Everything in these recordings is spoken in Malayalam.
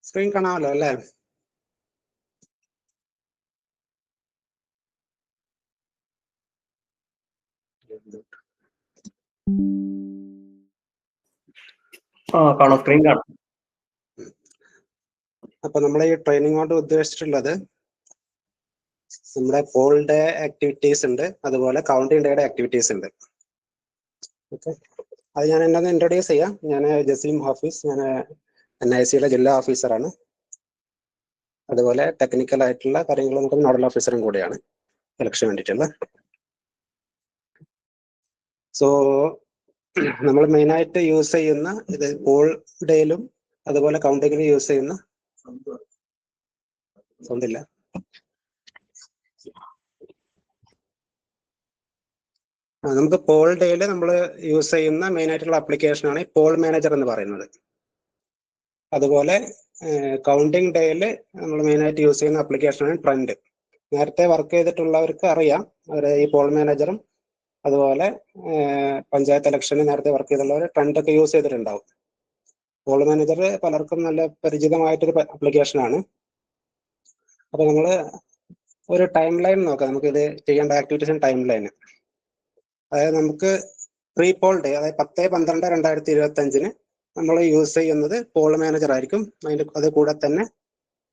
സ്ക്രീൻ കാണാമല്ലോ അല്ലേ? കാണാം, സ്ക്രീൻ കാണാം. അപ്പൊ നമ്മൾ ഈ ട്രെയിനിങ് കൊണ്ട് ഉദ്ദേശിച്ചിട്ടുള്ളത് നമ്മുടെ പോൾ ഡേ ആക്ടിവിറ്റീസ് ഉണ്ട്, അതുപോലെ കൗണ്ടിങ് ഡേയുടെ ആക്ടിവിറ്റീസ് ഉണ്ട്. ഓക്കെ, അത് ഞാൻ എന്നെ ഇൻട്രൊഡ്യൂസ് ചെയ്യാം. ഞാൻ ജസീം ഹാഫീസ്, ഞാൻ NIC യുടെ ജില്ലാ ഓഫീസറാണ്. അതുപോലെ ടെക്നിക്കൽ ആയിട്ടുള്ള കാര്യങ്ങൾ നമുക്ക് നോഡൽ ഓഫീസറും കൂടിയാണ് ഇലക്ഷൻ വേണ്ടിയിട്ടുള്ള. സോ നമ്മൾ മെയിനായിട്ട് യൂസ് ചെയ്യുന്ന ഇത് പോൾ ഡേയിലും അതുപോലെ കൗണ്ടിങ്ങിലും യൂസ് ചെയ്യുന്ന സൗണ്ടില്ല. നമുക്ക് പോൾ ഡേയിൽ നമ്മൾ യൂസ് ചെയ്യുന്ന മെയിൻ ആയിട്ടുള്ള ആപ്ലിക്കേഷനാണ് പോൾ മാനേജർ എന്ന് പറയുന്നത്. അതുപോലെ കൗണ്ടിങ് ഡേയിൽ നമ്മൾ മെയിനായിട്ട് യൂസ് ചെയ്യുന്ന ആപ്ലിക്കേഷനാണ് ട്രെൻഡ്. നേരത്തെ വർക്ക് ചെയ്തിട്ടുള്ളവർക്ക് അറിയാം, ഈ പോൾ മാനേജറും അതുപോലെ പഞ്ചായത്ത് ഇലക്ഷന് നേരത്തെ വർക്ക് ചെയ്തിട്ടുള്ളവർ ട്രെൻഡൊക്കെ യൂസ് ചെയ്തിട്ടുണ്ടാവും. പോൾ മാനേജർ പലർക്കും നല്ല പരിചിതമായിട്ടൊരു ആപ്ലിക്കേഷനാണ്. അപ്പൊ നമ്മൾ ഒരു ടൈം ലൈൻ നോക്കാം, നമുക്ക് ഇത് ചെയ്യേണ്ട ആക്ടിവിറ്റീസിന് ടൈം ലൈൻ. അതായത് നമുക്ക് പ്രീ പോൾ ഡേ, അതായത് 10/12/2025 നമ്മൾ യൂസ് ചെയ്യുന്നത് പോൾ മാനേജർ ആയിരിക്കും. അത് കൂടെ തന്നെ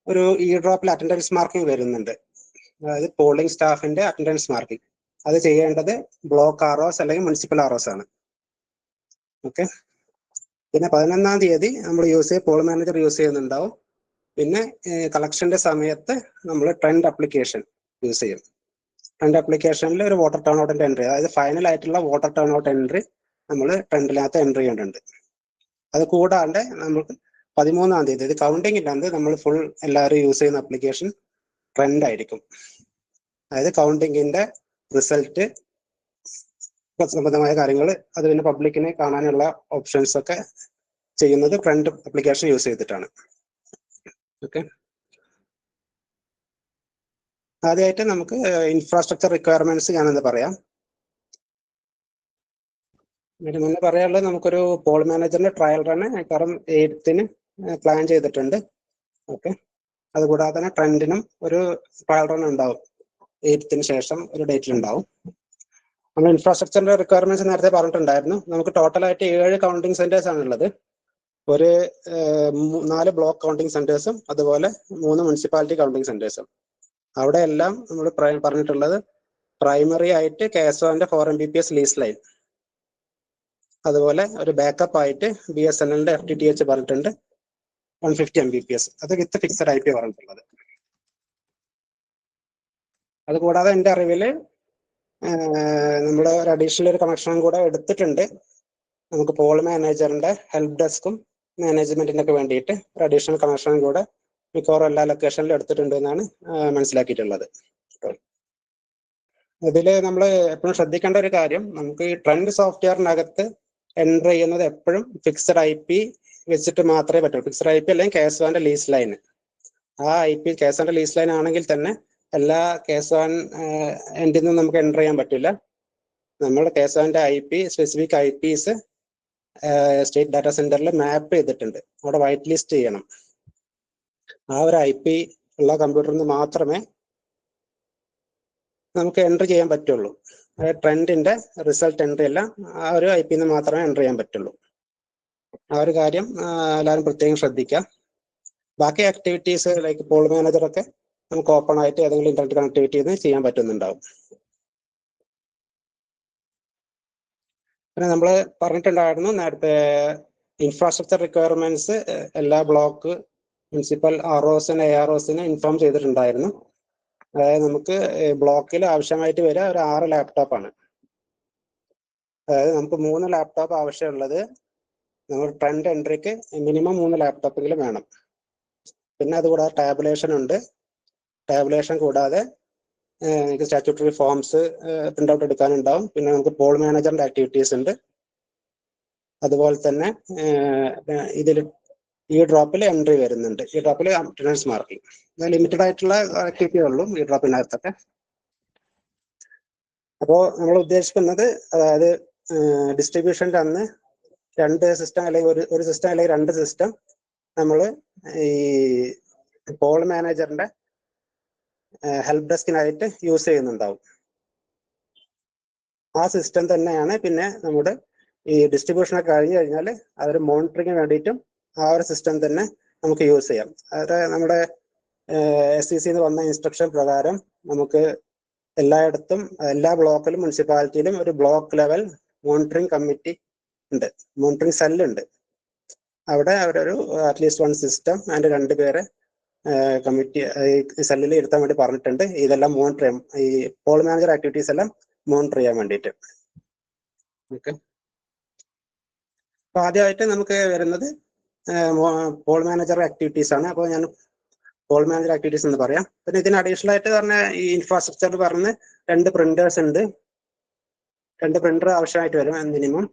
ഒരു ഇ ഡ്രോപ്പിൽ അറ്റൻഡൻസ് മാർക്കിംഗ് വരുന്നുണ്ട്, അതായത് പോളിംഗ് സ്റ്റാഫിന്റെ അറ്റൻഡൻസ് മാർക്കിംഗ്. അത് ചെയ്യേണ്ടത് ബ്ലോക്ക് ROs അല്ലെങ്കിൽ മുനിസിപ്പൽ ROs ആണ്. ഓക്കെ, പിന്നെ 11-ാം തീയതി നമ്മൾ പോൾ മാനേജർ യൂസ് ചെയ്യുന്നുണ്ടാവും. പിന്നെ കളക്ഷന്റെ സമയത്ത് നമ്മൾ ട്രെൻഡ് ആപ്ലിക്കേഷൻ യൂസ് ചെയ്യും. ട്രെൻഡ് ആപ്ലിക്കേഷനിൽ ഒരു വോട്ടർ ടേൺ ഔട്ടിന്റെ എൻട്രി, അതായത് ഫൈനൽ ആയിട്ടുള്ള വോട്ടർ ടേൺ ഔട്ട് എൻട്രി നമ്മൾ ട്രെൻഡിനകത്ത് എൻട്രി ചെയ്യേണ്ടതുണ്ട്. അത് കൂടാണ്ട് നമുക്ക് 13-ാം തീയതി, ഇത് കൗണ്ടിങ് ഇല്ലാണ്ട് നമ്മൾ ഫുൾ എല്ലാവരും യൂസ് ചെയ്യുന്ന ആപ്ലിക്കേഷൻ ട്രെൻഡ് ആയിരിക്കും. അതായത് കൗണ്ടിങ്ങിന്റെ റിസൾട്ട് സംബന്ധമായ കാര്യങ്ങൾ, അത് പിന്നെ പബ്ലിക്കിനെ കാണാനുള്ള ഓപ്ഷൻസ് ഒക്കെ ചെയ്യുന്നത് ട്രെൻഡ് ആപ്ലിക്കേഷൻ യൂസ് ചെയ്തിട്ടാണ്. ഓക്കെ, ആദ്യമായിട്ട് നമുക്ക് ഇൻഫ്രാസ്ട്രക്ചർ റിക്വയർമെന്റ്സ് ഞാനെന്താ പറയാം. ഇതിന് മുന്നേ പറയാനുള്ളത്, നമുക്കൊരു പോൾ മാനേജറിന്റെ ട്രയൽ റണ് കാരണം 8th പ്ലാൻ ചെയ്തിട്ടുണ്ട്. ഓക്കെ, അതുകൂടാതെ തന്നെ ട്രെൻഡിനും ഒരു ട്രയൽ റൺ ഉണ്ടാവും 8th ശേഷം ഒരു ഡേറ്റിൽ ഉണ്ടാവും. നമ്മൾ ഇൻഫ്രാസ്ട്രക്ചറിന്റെ റിക്വയർമെന്റ്സ് നേരത്തെ പറഞ്ഞിട്ടുണ്ടായിരുന്നു. നമുക്ക് ടോട്ടലായിട്ട് 7 കൗണ്ടിങ് സെന്റേഴ്സ് ആണുള്ളത്. ഒരു 4 ബ്ലോക്ക് കൗണ്ടിങ് സെന്റേഴ്സും അതുപോലെ 3 മുനിസിപ്പാലിറ്റി കൗണ്ടിങ് സെന്റേഴ്സും. അവിടെ എല്ലാം നമ്മൾ പറഞ്ഞിട്ടുള്ളത് പ്രൈമറി ആയിട്ട് KSOന്റെ 4 Mbps ലീസ് ലൈൻ, അതുപോലെ ഒരു ബാക്കപ്പ് ആയിട്ട് BSNLന്റെ FTTH പറഞ്ഞിട്ടുണ്ട് 150 Mbps, അത് വിത്ത് ഫിക്സഡ് IP പറഞ്ഞിട്ടുള്ളത്. അതുകൂടാതെ എൻ്റെ അറിവില് നമ്മൾ ഒരു അഡീഷണൽ ഒരു കണക്ഷനും കൂടെ എടുത്തിട്ടുണ്ട്. നമുക്ക് പോൾ മാനേജറിന്റെ ഹെൽപ്പ് ഡെസ്കും മാനേജ്മെന്റിനൊക്കെ വേണ്ടിയിട്ട് ഒരു അഡീഷണൽ കണക്ഷനും കൂടെ മിക്കവാറും എല്ലാ ലൊക്കേഷനിലും എടുത്തിട്ടുണ്ട് എന്നാണ് മനസ്സിലാക്കിയിട്ടുള്ളത്. ഇതിൽ നമ്മൾ എപ്പോഴും ശ്രദ്ധിക്കേണ്ട ഒരു കാര്യം, നമുക്ക് ഈ ട്രെൻഡ് സോഫ്റ്റ്വെയറിനകത്ത് എൻ്റർ ചെയ്യുന്നത് എപ്പോഴും ഫിക്സഡ് IP വെച്ചിട്ട് മാത്രമേ പറ്റൂ. ഫിക്സഡ് IP അല്ലെങ്കിൽ KSOന്റെ ലീസ് ലൈൻ. ആ IP KSOന്റെ ലീസ് ലൈൻ ആണെങ്കിൽ തന്നെ എല്ലാ KSON എൻഡിൽ നിന്നും നമുക്ക് എൻ്റർ ചെയ്യാൻ പറ്റില്ല. നമ്മുടെ KSOന്റെ IP specific IPs state data സെന്ററിൽ മാപ്പ് ചെയ്തിട്ടുണ്ട്, അവിടെ വൈറ്റ് ലിസ്റ്റ് ചെയ്യണം. ആ ഒരു IP ഉള്ള കമ്പ്യൂട്ടറിൽ നിന്ന് മാത്രമേ നമുക്ക് എൻ്റർ ചെയ്യാൻ പറ്റുള്ളൂ. ട്രെൻഡിന്റെ റിസൾട്ട് എൻട്രി എല്ലാം ആ ഒരു IP നിന്ന് മാത്രമേ എൻ്റർ ചെയ്യാൻ പറ്റുള്ളൂ. ആ ഒരു കാര്യം എല്ലാവരും പ്രത്യേകം ശ്രദ്ധിക്കാം. ബാക്കി ആക്ടിവിറ്റീസ് ലൈക്ക് പോൾ മാനേജർ ഒക്കെ നമുക്ക് ഓപ്പൺ ആയിട്ട് ഏതെങ്കിലും ഇന്റർനെറ്റ് കണക്ടിവിറ്റി ചെയ്യാൻ പറ്റുന്നുണ്ടാവും. പിന്നെ നമ്മൾ പറഞ്ഞിട്ടുണ്ടായിരുന്നു നേരത്തെ ഇൻഫ്രാസ്ട്രക്ചർ റിക്വയർമെന്റ്സ് എല്ലാ ബ്ലോക്ക് മുനിസിപ്പൽ ROസിന് AROസിന് ഇൻഫോം ചെയ്തിട്ടുണ്ടായിരുന്നു. അതായത് നമുക്ക് ബ്ലോക്കിൽ ആവശ്യമായിട്ട് വരിക ഒരു 6 ലാപ്ടോപ്പാണ്. അതായത് നമുക്ക് 3 ലാപ്ടോപ്പ് ആവശ്യമുള്ളത് നമ്മൾ ട്രെൻഡ് എൻട്രിക്ക് മിനിമം 3 ലാപ്ടോപ്പെങ്കിലും വേണം. പിന്നെ അതുകൂടാതെ ടാബുലേഷൻ ഉണ്ട്. ടാബുലേഷൻ കൂടാതെ നമുക്ക് സ്റ്റാറ്റ്യൂട്ടറി ഫോംസ് പ്രിന്റ് ഔട്ട് എടുക്കാനുണ്ടാവും. പിന്നെ നമുക്ക് പോൾ മാനേജറിന്റെ ആക്ടിവിറ്റീസ് ഉണ്ട്. അതുപോലെ തന്നെ ഇതിൽ ഈ ഡ്രോപ്പിൽ എൻട്രി വരുന്നുണ്ട്. ഈ ഡ്രോപ്പിൽ അറ്റൻഡൻസ് മാർക്കിംഗ്, ലിമിറ്റഡ് ആയിട്ടുള്ള ആക്ടിവിറ്റി ഉള്ളൂ ഈ ഡ്രോപ്പിനകത്തൊക്കെ. അപ്പോൾ നമ്മൾ ഉദ്ദേശിക്കുന്നത്, അതായത് ഡിസ്ട്രിബ്യൂഷൻ്റെ അന്ന് 2 സിസ്റ്റം അല്ലെങ്കിൽ ഒരു സിസ്റ്റം അല്ലെങ്കിൽ 2 സിസ്റ്റം നമ്മൾ ഈ പോൾ മാനേജറിന്റെ ഹെൽപ്പ് ഡെസ്കിനായിട്ട് യൂസ് ചെയ്യുന്നുണ്ടാവും. ആ സിസ്റ്റം തന്നെയാണ് പിന്നെ നമ്മുടെ ഈ ഡിസ്ട്രിബ്യൂഷനൊക്കെ കഴിഞ്ഞു കഴിഞ്ഞാൽ അവർ മോണിറ്ററിങ്ങിന് വേണ്ടിയിട്ടും ആ ഒരു സിസ്റ്റം തന്നെ നമുക്ക് യൂസ് ചെയ്യാം. അതായത് നമ്മുടെ SEC വന്ന ഇൻസ്ട്രക്ഷൻ പ്രകാരം നമുക്ക് എല്ലായിടത്തും എല്ലാ ബ്ലോക്കിലും മുനിസിപ്പാലിറ്റിയിലും ഒരു ബ്ലോക്ക് ലെവൽ മോണിറ്ററിംഗ് കമ്മിറ്റി ഉണ്ട്, മോണിറ്ററിംഗ് സെല്ലുണ്ട്. അവിടെ അവരൊരു അറ്റ്ലീസ്റ്റ് 1 സിസ്റ്റം അതിന്റെ 2 പേരെ കമ്മിറ്റി സെല്ലിൽ ഇരുത്താൻ വേണ്ടി പറഞ്ഞിട്ടുണ്ട്. ഇതെല്ലാം മോണിറ്റർ ചെയ്യാം, ഈ പോൾ മാനേജർ ആക്ടിവിറ്റീസ് എല്ലാം മോണിറ്റർ ചെയ്യാൻ വേണ്ടിയിട്ട്. ഓക്കെ, അപ്പൊ ആദ്യമായിട്ട് നമുക്ക് വരുന്നത് പോൾ മാനേജർ ആക്ടിവിറ്റീസ് ആണ്. അപ്പോൾ ഞാൻ പോൾ മാനേജർ ആക്ടിവിറ്റീസ് എന്ന് പറയാം. പിന്നെ ഇതിന് അഡീഷണൽ ആയിട്ട് പറഞ്ഞ ഈ ഇൻഫ്രാസ്ട്രക്ചർ പറഞ്ഞ് 2 പ്രിന്റേഴ്സ് ഉണ്ട്, 2 പ്രിന്റർ ആവശ്യമായിട്ട് വരും മിനിമം.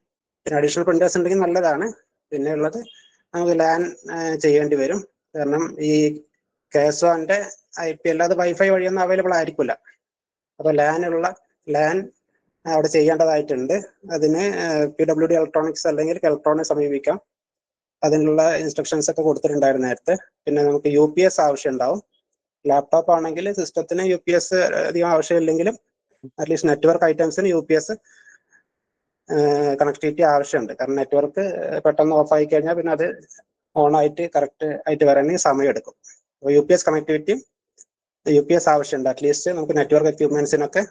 പിന്നെ അഡീഷണൽ പ്രിന്റേഴ്സ് ഉണ്ടെങ്കിൽ നല്ലതാണ്. പിന്നെ ഉള്ളത് നമുക്ക് ലാൻ ചെയ്യേണ്ടി വരും. കാരണം ഈ KSOന്റെ IP അല്ലാതെ വൈഫൈ വഴിയൊന്നും അവൈലബിൾ ആയിരിക്കില്ല. അപ്പൊ ലാൻ അവിടെ ചെയ്യേണ്ടതായിട്ടുണ്ട്. അതിന് PWD ഇലക്ട്രോണിക്സ് അല്ലെങ്കിൽ കെൽട്രോണിനെ സമീപിക്കാം. അതിനുള്ള ഇൻസ്ട്രക്ഷൻസ് ഒക്കെ കൊടുത്തിട്ടുണ്ടായിരുന്നു നേരത്തെ. പിന്നെ നമുക്ക് UPS ആവശ്യം ഉണ്ടാവും. ലാപ്ടോപ്പ് ആണെങ്കിൽ സിസ്റ്റത്തിന് UPS അധികം ആവശ്യമില്ലെങ്കിലും അറ്റ്ലീസ്റ്റ് നെറ്റ്വർക്ക് ഐറ്റംസിന് UPS കണക്ടിവിറ്റി ആവശ്യമുണ്ട്. കാരണം നെറ്റ്വർക്ക് പെട്ടെന്ന് ഓഫ് ആയി കഴിഞ്ഞാൽ പിന്നെ അത് ഓൺ ആയിട്ട് കറക്റ്റ് ആയിട്ട് വരണമെങ്കിൽ സമയമെടുക്കും. അപ്പോൾ UPS കണക്ടിവിറ്റിയും UPS ആവശ്യമുണ്ട്. അറ്റ്ലീസ്റ്റ് നമുക്ക് നെറ്റ്വർക്ക് എക്യുപ്മെന്റ്സിനൊക്കെ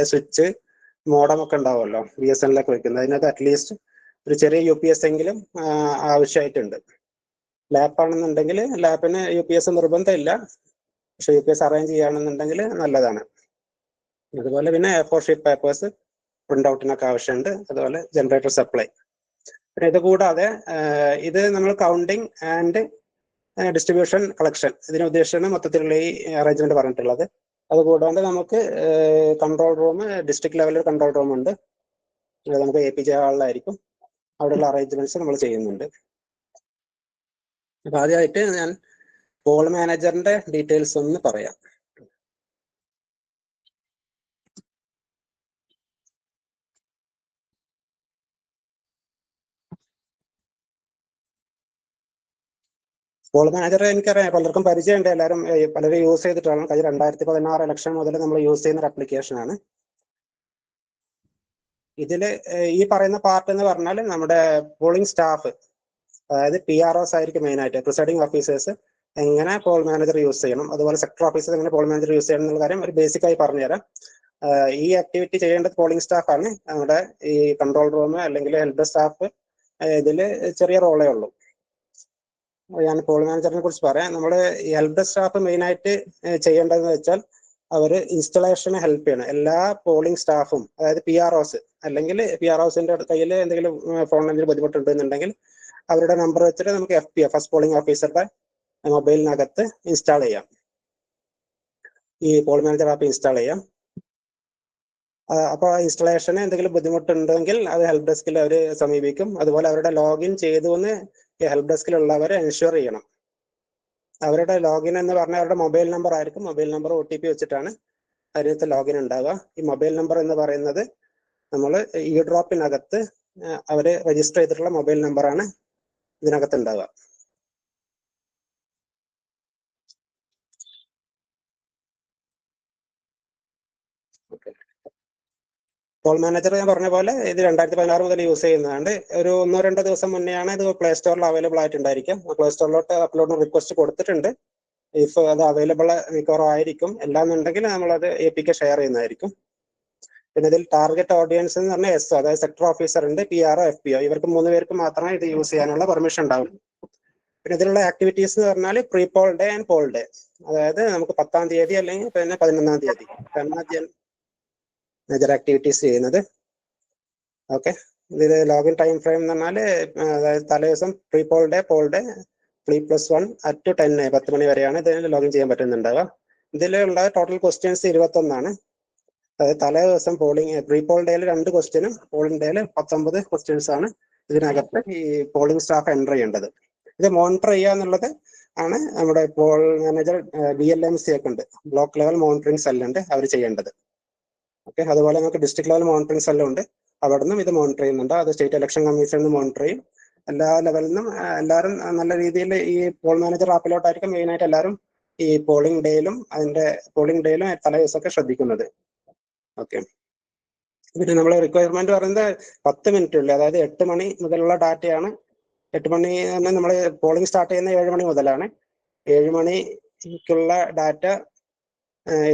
സ്വിച്ച് മോഡം ഒക്കെ ഉണ്ടാവുമല്ലോ BSNL ഒക്കെ വെക്കുന്നത്, അതിനകത്ത് അറ്റ്ലീസ്റ്റ് ഒരു ചെറിയ UPS എങ്കിലും ആവശ്യമായിട്ടുണ്ട്. ലാപ്പാണെന്നുണ്ടെങ്കിൽ ലാപ്പിന് UPS നിർബന്ധമില്ല, പക്ഷെ UPS അറേഞ്ച് ചെയ്യുകയാണെന്നുണ്ടെങ്കിൽ നല്ലതാണ്. അതുപോലെ പിന്നെ A4 ഷീറ്റ് പേപ്പേഴ്സ് പ്രിന്റ് ഔട്ടിനൊക്കെ ആവശ്യമുണ്ട്. അതുപോലെ ജനറേറ്റർ സപ്ലൈ. പിന്നെ ഇത് കൂടാതെ ഇത് നമ്മൾ കൗണ്ടിങ് ആൻഡ് ഡിസ്ട്രിബ്യൂഷൻ കളക്ഷൻ ഇതിനെ ഉദ്ദേശിച്ചാണ് മൊത്തത്തിലുള്ള ഈ അറേഞ്ച്മെന്റ് പറഞ്ഞിട്ടുള്ളത്. അതുകൂടാണ്ട് നമുക്ക് കൺട്രോൾ റൂം, ഡിസ്ട്രിക്ട് ലെവലിൽ കൺട്രോൾ റൂം ഉണ്ട്, നമുക്ക് APJ ഹാളിലായിരിക്കും. അവിടെയുള്ള അറേഞ്ച്മെന്റ്സ് നമ്മൾ ചെയ്യുന്നുണ്ട്. അപ്പൊ ആദ്യമായിട്ട് ഞാൻ പോൾ മാനേജറിന്റെ ഡീറ്റെയിൽസ് ഒന്ന് പറയാം. പോൾ മാനേജർ എനിക്കറിയാം, പലർക്കും പരിചയമുണ്ട്, പലരും യൂസ് ചെയ്തിട്ടാണ്. കഴിഞ്ഞ 2016 ഇലക്ഷൻ മുതൽ നമ്മൾ യൂസ് ചെയ്യുന്ന ഒരു ആപ്ലിക്കേഷൻ ആണ്. ഇതില് ഈ പറയുന്ന പാർട്ട് എന്ന് പറഞ്ഞാൽ നമ്മുടെ പോളിംഗ് സ്റ്റാഫ്, അതായത് PROs ആയിരിക്കും മെയിൻ ആയിട്ട്, പ്രിസൈഡിംഗ് ഓഫീസേഴ്സ് എങ്ങനെ പോൾ മാനേജർ യൂസ് ചെയ്യണം, അതുപോലെ സെക്ടർ ഓഫീസേഴ്സ് എങ്ങനെ പോൾ മാനേജർ യൂസ് ചെയ്യണം എന്നുള്ള കാര്യം ഒരു ബേസിക് ആയി പറഞ്ഞുതരാം. ഈ ആക്ടിവിറ്റി ചെയ്യേണ്ടത് പോളിംഗ് സ്റ്റാഫ് ആണ്. നമ്മുടെ ഈ കൺട്രോൾ റൂം അല്ലെങ്കിൽ ഹെൽപ്പ് സ്റ്റാഫ് ഇതിൽ ചെറിയ റോളേ ഉള്ളൂ. ഞാൻ പോൾ മാനേജറിനെ കുറിച്ച് പറയാം. നമ്മൾ ഈ ഹെൽപ്പ് സ്റ്റാഫ് മെയിൻ ആയിട്ട് ചെയ്യേണ്ടതെന്ന് വെച്ചാൽ അവർ ഇൻസ്റ്റലേഷന് ഹെൽപ്പ് ചെയ്യണം. എല്ലാ പോളിംഗ് സ്റ്റാഫും, അതായത് PROs അല്ലെങ്കിൽ PROസിന്റെ കയ്യിൽ എന്തെങ്കിലും ഫോണിൽ എന്തെങ്കിലും ബുദ്ധിമുട്ടുണ്ടെന്നുണ്ടെങ്കിൽ അവരുടെ നമ്പർ വെച്ചിട്ട് നമുക്ക് FPO, ഫസ്റ്റ് പോളിംഗ് ഓഫീസറുടെ മൊബൈലിനകത്ത് ഇൻസ്റ്റാൾ ചെയ്യാം, ഈ പോൾ മാനേജർ ആപ്പ് ഇൻസ്റ്റാൾ ചെയ്യാം. അപ്പോൾ ഇൻസ്റ്റലേഷന് എന്തെങ്കിലും ബുദ്ധിമുട്ടുണ്ടെങ്കിൽ അത് ഹെൽപ്പ് ഡെസ്കിൽ അവർ സമീപിക്കും. അതുപോലെ അവരുടെ ലോഗിൻ ചെയ്തു എന്ന് ഈ ഹെൽപ്പ് ഡെസ്കിലുള്ളവരെ എൻഷുർ ചെയ്യണം. അവരുടെ ലോഗിൻ എന്ന് പറഞ്ഞാൽ അവരുടെ മൊബൈൽ നമ്പർ ആയിരിക്കും. മൊബൈൽ നമ്പർ OTP വെച്ചിട്ടാണ് അതിനകത്ത് ലോഗിൻ ഉണ്ടാവുക. ഈ മൊബൈൽ നമ്പർ എന്ന് പറയുന്നത് നമ്മൾ ഡ്രോപ്പിനകത്ത് അവർ രജിസ്റ്റർ ചെയ്തിട്ടുള്ള മൊബൈൽ നമ്പറാണ് ഇതിനകത്ത് ഉണ്ടാവുക. പോൾ മാനേജർ ഞാൻ പറഞ്ഞ പോലെ ഇത് 2016 മുതൽ യൂസ് ചെയ്യുന്നതാണ്. ഒരു 1-2 ദിവസം മുന്നെയാണ് ഇത് പ്ലേ സ്റ്റോറിൽ അവൈലബിൾ ആയിട്ടുണ്ടായിരിക്കും. പ്ലേ സ്റ്റോറിലോട്ട് അപ്ലോഡ് റിക്വസ്റ്റ് കൊടുത്തിട്ടുണ്ട്. ഇഫ് അത് അവൈലബിൾ മിക്കവാറും ആയിരിക്കും. അല്ലാന്നുണ്ടെങ്കിൽ നമ്മളത് APK ഷെയർ ചെയ്യുന്നതായിരിക്കും. പിന്നെ ഇതിൽ ടാർഗറ്റ് ഓഡിയൻസ് എന്ന് പറഞ്ഞാൽ SO, അതായത് സെക്ടർ ഓഫീസർ ഉണ്ട്, PRO, FPO, ഇവർക്ക് 3 പേർക്ക് മാത്രമേ ഇത് യൂസ് ചെയ്യാനുള്ള പെർമിഷൻ ഉണ്ടാവും. പിന്നെ ഇതിലുള്ള ആക്ടിവിറ്റീസ് എന്ന് പറഞ്ഞാൽ pre poll day and poll day, അതായത് നമുക്ക് 10-ാം തീയതി അല്ലെങ്കിൽ പിന്നെ 11-ാം തീയതി മേജർ ആക്ടിവിറ്റീസ് ചെയ്യുന്നത്. ഓക്കെ, ഇതിൽ ലോഗിൻ ടൈം ഫ്രെയിം എന്ന് പറഞ്ഞാൽ അതായത് തലേദിവസം പ്രീ പോൾ ഡേ, 3+1 at 10 മണി വരെയാണ് ഇതിൽ ലോഗിൻ ചെയ്യാൻ പറ്റുന്നുണ്ടാവുക. ഇതിലുള്ള ടോട്ടൽ ക്വസ്റ്റ്യൻസ് 21 അതായത് തലേ ദിവസം പ്രീ പോൾ ഡേയിൽ 2 ക്വസ്റ്റ്യനും പോളിംഗ് ഡേയിൽ 19 ക്വസ്റ്റ്യൻസ് ആണ് ഇതിനകത്ത് ഈ പോളിംഗ് സ്റ്റാഫ് എൻ്റർ ചെയ്യേണ്ടത്. ഇത് മോണിറ്റർ ചെയ്യുക എന്നുള്ളത് ആണ് നമ്മുടെ പോൾ മാനേജർ BLMC ഒക്കെ ഉണ്ട്, ബ്ലോക്ക് ലെവൽ മോണിറ്ററിംഗ് സെല്ലുണ്ട്, അവർ ചെയ്യേണ്ടത്. ഓക്കെ, അതുപോലെ നമുക്ക് ഡിസ്ട്രിക്ട് ലെവൽ മോണിറ്ററിംഗ് സെല്ലുണ്ട്, അവിടെ നിന്നും ഇത് മോണിറ്റർ ചെയ്യുന്നുണ്ട്. അത് സ്റ്റേറ്റ് ഇലക്ഷൻ കമ്മീഷൻ മോണിറ്റർ ചെയ്യും. എല്ലാ ലെവലിൽ നിന്നും എല്ലാവരും നല്ല രീതിയിൽ ഈ പോൾ മാനേജർ ആപ്പിലോട്ടായിരിക്കും മെയിനായിട്ട് എല്ലാവരും ഈ പോളിംഗ് ഡേയിലും തലേ ദിവസമൊക്കെ ശ്രദ്ധിക്കുന്നത്. ഓക്കെ. പിന്നെ നമ്മൾ റിക്വയർമെന്റ് പറയുന്നത് 10 മിനിറ്റ് ഉള്ളു. അതായത് 8 മണി മുതലുള്ള ഡാറ്റയാണ്. 8 മണി തന്നെ നമ്മൾ പോളിംഗ് സ്റ്റാർട്ട് ചെയ്യുന്ന 7 മണി മുതലാണ്. 7 മണിക്കുള്ള ഡാറ്റ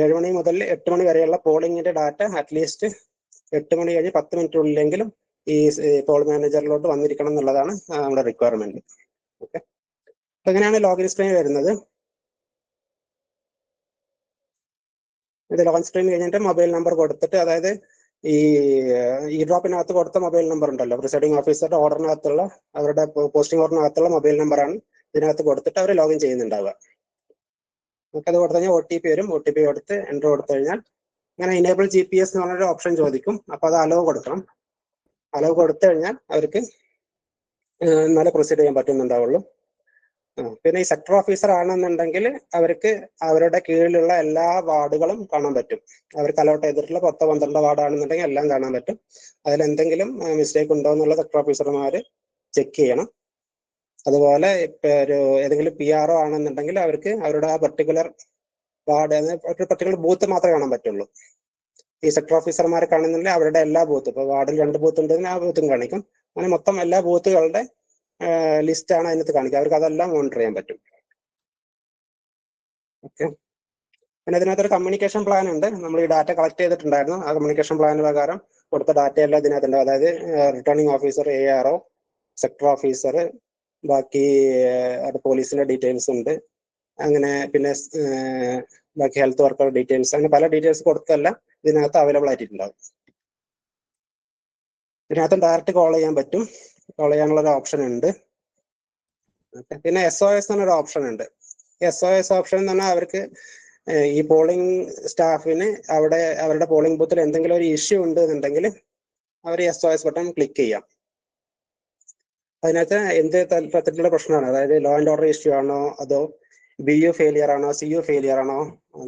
7 മണി മുതൽ 8 മണി വരെയുള്ള പോളിംഗിന്റെ ഡാറ്റ അറ്റ്ലീസ്റ്റ് 8 മണി കഴിഞ്ഞ് 10 മിനിറ്റ് ഉള്ളിലെങ്കിലും ഈ പോൾ മാനേജറിലോട്ട് വന്നിരിക്കണം എന്നുള്ളതാണ് നമ്മുടെ റിക്വയർമെന്റ്. ഓക്കെ. അപ്പൊ എങ്ങനെയാണ് ലോഗിൻ സ്ക്രീൻ വരുന്നത്? ഇത് ലോഗിൻ സ്ക്രീൻ കഴിഞ്ഞിട്ട് മൊബൈൽ നമ്പർ കൊടുത്തിട്ട്, അതായത് ഈ ഡ്രോപ്പിനകത്ത് കൊടുത്ത മൊബൈൽ നമ്പർ ഉണ്ടല്ലോ, പ്രിസൈഡിംഗ് ഓഫീസറുടെ ഓർഡറിനകത്തുള്ള, അവരുടെ പോസ്റ്റിംഗ് ഓർഡറിനകത്തുള്ള മൊബൈൽ നമ്പറാണ് ഇതിനകത്ത് കൊടുത്തിട്ട് അവർ ലോഗിൻ ചെയ്യുന്നുണ്ടാവുക. നമുക്കത് കൊടുത്തു കഴിഞ്ഞാൽ OTP വരും. OTP കൊടുത്ത് എൻ്റർ കൊടുത്തു കഴിഞ്ഞാൽ ഇങ്ങനെ ഇനേബിൾ GPS എന്ന് പറഞ്ഞൊരു ഓപ്ഷൻ ചോദിക്കും. അപ്പോൾ അത് അലോ കൊടുക്കണം. അലോ കൊടുത്തു കഴിഞ്ഞാൽ അവർക്ക് നല്ല പ്രൊസീഡ് ചെയ്യാൻ പറ്റുന്നുണ്ടാവുള്ളൂ. പിന്നെ ഈ സെക്ടർ ഓഫീസർ ആണെന്നുണ്ടെങ്കിൽ അവർക്ക് അവരുടെ കീഴിലുള്ള എല്ലാ വാർഡുകളും കാണാൻ പറ്റും. അവർക്ക് അലോട്ട് ചെയ്തിട്ടുള്ള 10, 12 വാർഡാണെന്നുണ്ടെങ്കിൽ എല്ലാം കാണാൻ പറ്റും. അതിൽ എന്തെങ്കിലും മിസ്റ്റേക്ക് ഉണ്ടോ എന്നുള്ള സെക്ടർ ഓഫീസർമാർ ചെക്ക് ചെയ്യണം. അതുപോലെ ഇപ്പൊ ഏതെങ്കിലും PRO ആണെന്നുണ്ടെങ്കിൽ അവർക്ക് അവരുടെ ആ പർട്ടിക്കുലർ വാർഡ്, ഒരു പർട്ടിക്കുലർ ബൂത്ത് മാത്രമേ കാണാൻ പറ്റുള്ളൂ. ഈ സെക്ടർ ഓഫീസർമാരെ കാണുന്നില്ല അവരുടെ എല്ലാ ബൂത്തും, ഇപ്പൊ വാർഡിൽ 2 ബൂത്ത് ഉണ്ടെങ്കിൽ ആ ബൂത്തും കാണിക്കും. അങ്ങനെ മൊത്തം എല്ലാ ബൂത്തുകളുടെ ലിസ്റ്റാണ് അതിനകത്ത് കാണിക്കുക. അവർക്ക് അതെല്ലാം മോണിറ്റർ ചെയ്യാൻ പറ്റും. ഓക്കെ. പിന്നെ ഇതിനകത്തൊരു കമ്മ്യൂണിക്കേഷൻ പ്ലാൻ ഉണ്ട്. നമ്മൾ ഈ ഡാറ്റ കളക്ട് ചെയ്തിട്ടുണ്ടായിരുന്നു. ആ കമ്മ്യൂണിക്കേഷൻ പ്ലാൻ പ്രകാരം കൊടുത്ത ഡാറ്റ എല്ലാം ഇതിനകത്തുണ്ട്. അതായത് returning officer, ARO, sector officer, ബാക്കി പോലീസിന്റെ ഡീറ്റെയിൽസ് ഉണ്ട്. അങ്ങനെ പിന്നെ ബാക്കി ഹെൽത്ത് വർക്കർ ഡീറ്റെയിൽസ്, അങ്ങനെ പല ഡീറ്റെയിൽസ് കൊടുത്തല്ല ഇതിനകത്ത് അവൈലബിൾ ആയിട്ടുണ്ടാവും. ഇതിനകത്ത് ഡയറക്റ്റ് കോൾ ചെയ്യാൻ പറ്റും. കോൾ ചെയ്യാനുള്ള ഒരു ഓപ്ഷൻ ഉണ്ട്. പിന്നെ SOS എന്നൊരു ഓപ്ഷൻ ഉണ്ട്. SOS ഓപ്ഷൻ എന്ന് പറഞ്ഞാൽ അവർക്ക് ഈ പോളിംഗ് സ്റ്റാഫിന് അവരുടെ പോളിംഗ് ബൂത്തിൽ എന്തെങ്കിലും ഒരു ഇഷ്യൂ ഉണ്ട് എന്നുണ്ടെങ്കിൽ അവർ SOS ബട്ടൺ ക്ലിക്ക് ചെയ്യാം. അതിനകത്ത് എന്ത് തരത്തിലുള്ള പ്രശ്നമാണ്, അതായത് ലോ ആൻഡ് ഓർഡർ ഇഷ്യൂ ആണോ, അതോ BU ഫെയിലിയർ ആണോ, CU ഫെയിലിയർ ആണോ,